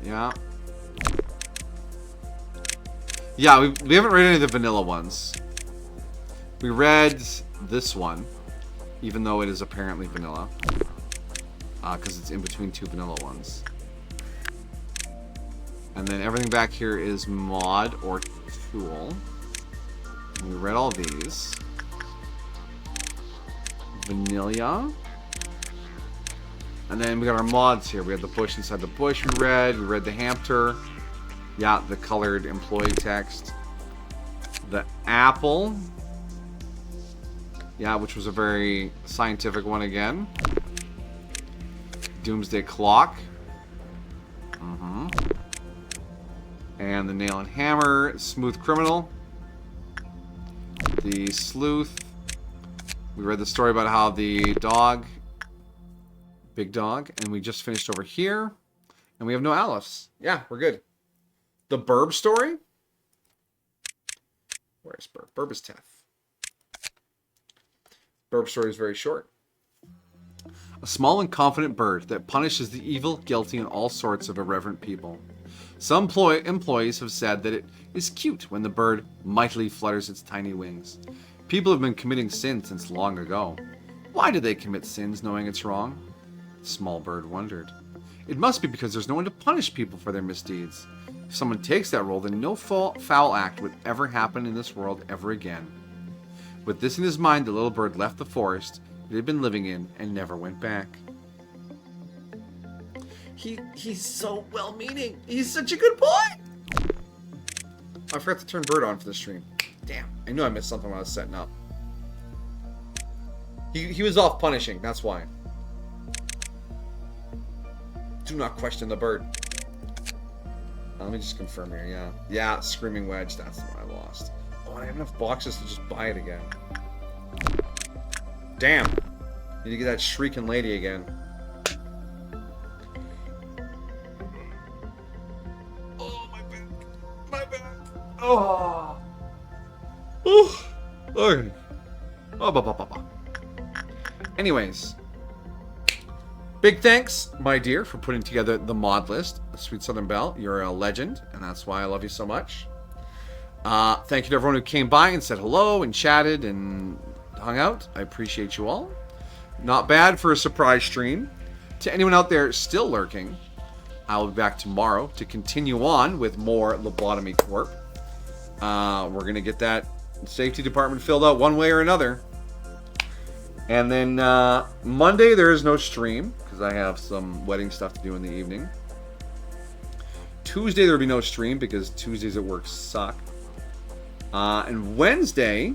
Speaker 1: Yeah. Yeah, we haven't read any of the vanilla ones. We read this one, even though it is apparently vanilla. Because it's in between two vanilla ones. And then everything back here is mod or tool. And we read all these. Vanilla. And then we got our mods here. We had the bush inside the bush we read the hamster. Yeah, the colored employee text. The apple. Yeah, which was a very scientific one again. Doomsday Clock. And the Nail and Hammer. Smooth Criminal. The Sleuth. We read the story about how the dog, big dog, and we just finished over here. And we have no Alice. Yeah, we're good. The Burb story? Where's Burb? Burb is Teth. Burb story is very short. A small and confident bird that punishes the evil, guilty, and all sorts of irreverent people. Some employees have said that it is cute when the bird mightily flutters its tiny wings. People have been committing sins since long ago. Why do they commit sins knowing it's wrong? The small bird wondered. It must be because there's no one to punish people for their misdeeds. If someone takes that role, then no foul act would ever happen in this world ever again. With this in his mind, the little bird left the forest it had been living in and never went back. He's so well-meaning. He's such a good boy. I forgot to turn Bird on for the stream. Damn, I knew I missed something when I was setting up. He was off punishing, that's why. Do not question the bird. Let me just confirm here, yeah. Yeah, Screaming Wedge, that's the one I lost. Oh, I have enough boxes to just buy it again. Damn. Need to get that Shrieking Lady again. Oh, my back. My back. Oh. Oh. Okay. Oh, anyways. Big thanks, my dear, for putting together the mod list. Sweet Southern Belle, you're a legend, and that's why I love you so much. Thank you to everyone who came by and said hello and chatted and hung out. I appreciate you all. Not bad for a surprise stream. To anyone out there still lurking, I'll be back tomorrow to continue on with more Lobotomy Corp. We're going to get that safety department filled out one way or another. And then Monday there is no stream because I have some wedding stuff to do in the evening. Tuesday there will be no stream because Tuesdays at work suck. And Wednesday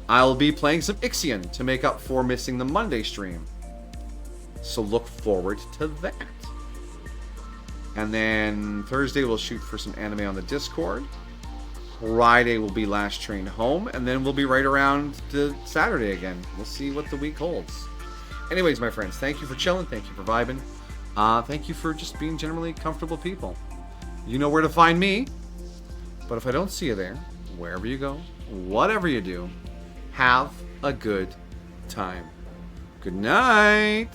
Speaker 1: I'll be playing some Ixion to make up for missing the Monday stream. So look forward to that. And then Thursday we'll shoot for some anime on the Discord. Friday will be Last Train Home, and then we'll be right around to Saturday again. We'll see what the week holds. Anyways, my friends, thank you for chilling. Thank you for vibing. Thank you for just being generally comfortable people. You know where to find me. But if I don't see you there, wherever you go, whatever you do, have a good time. Good night.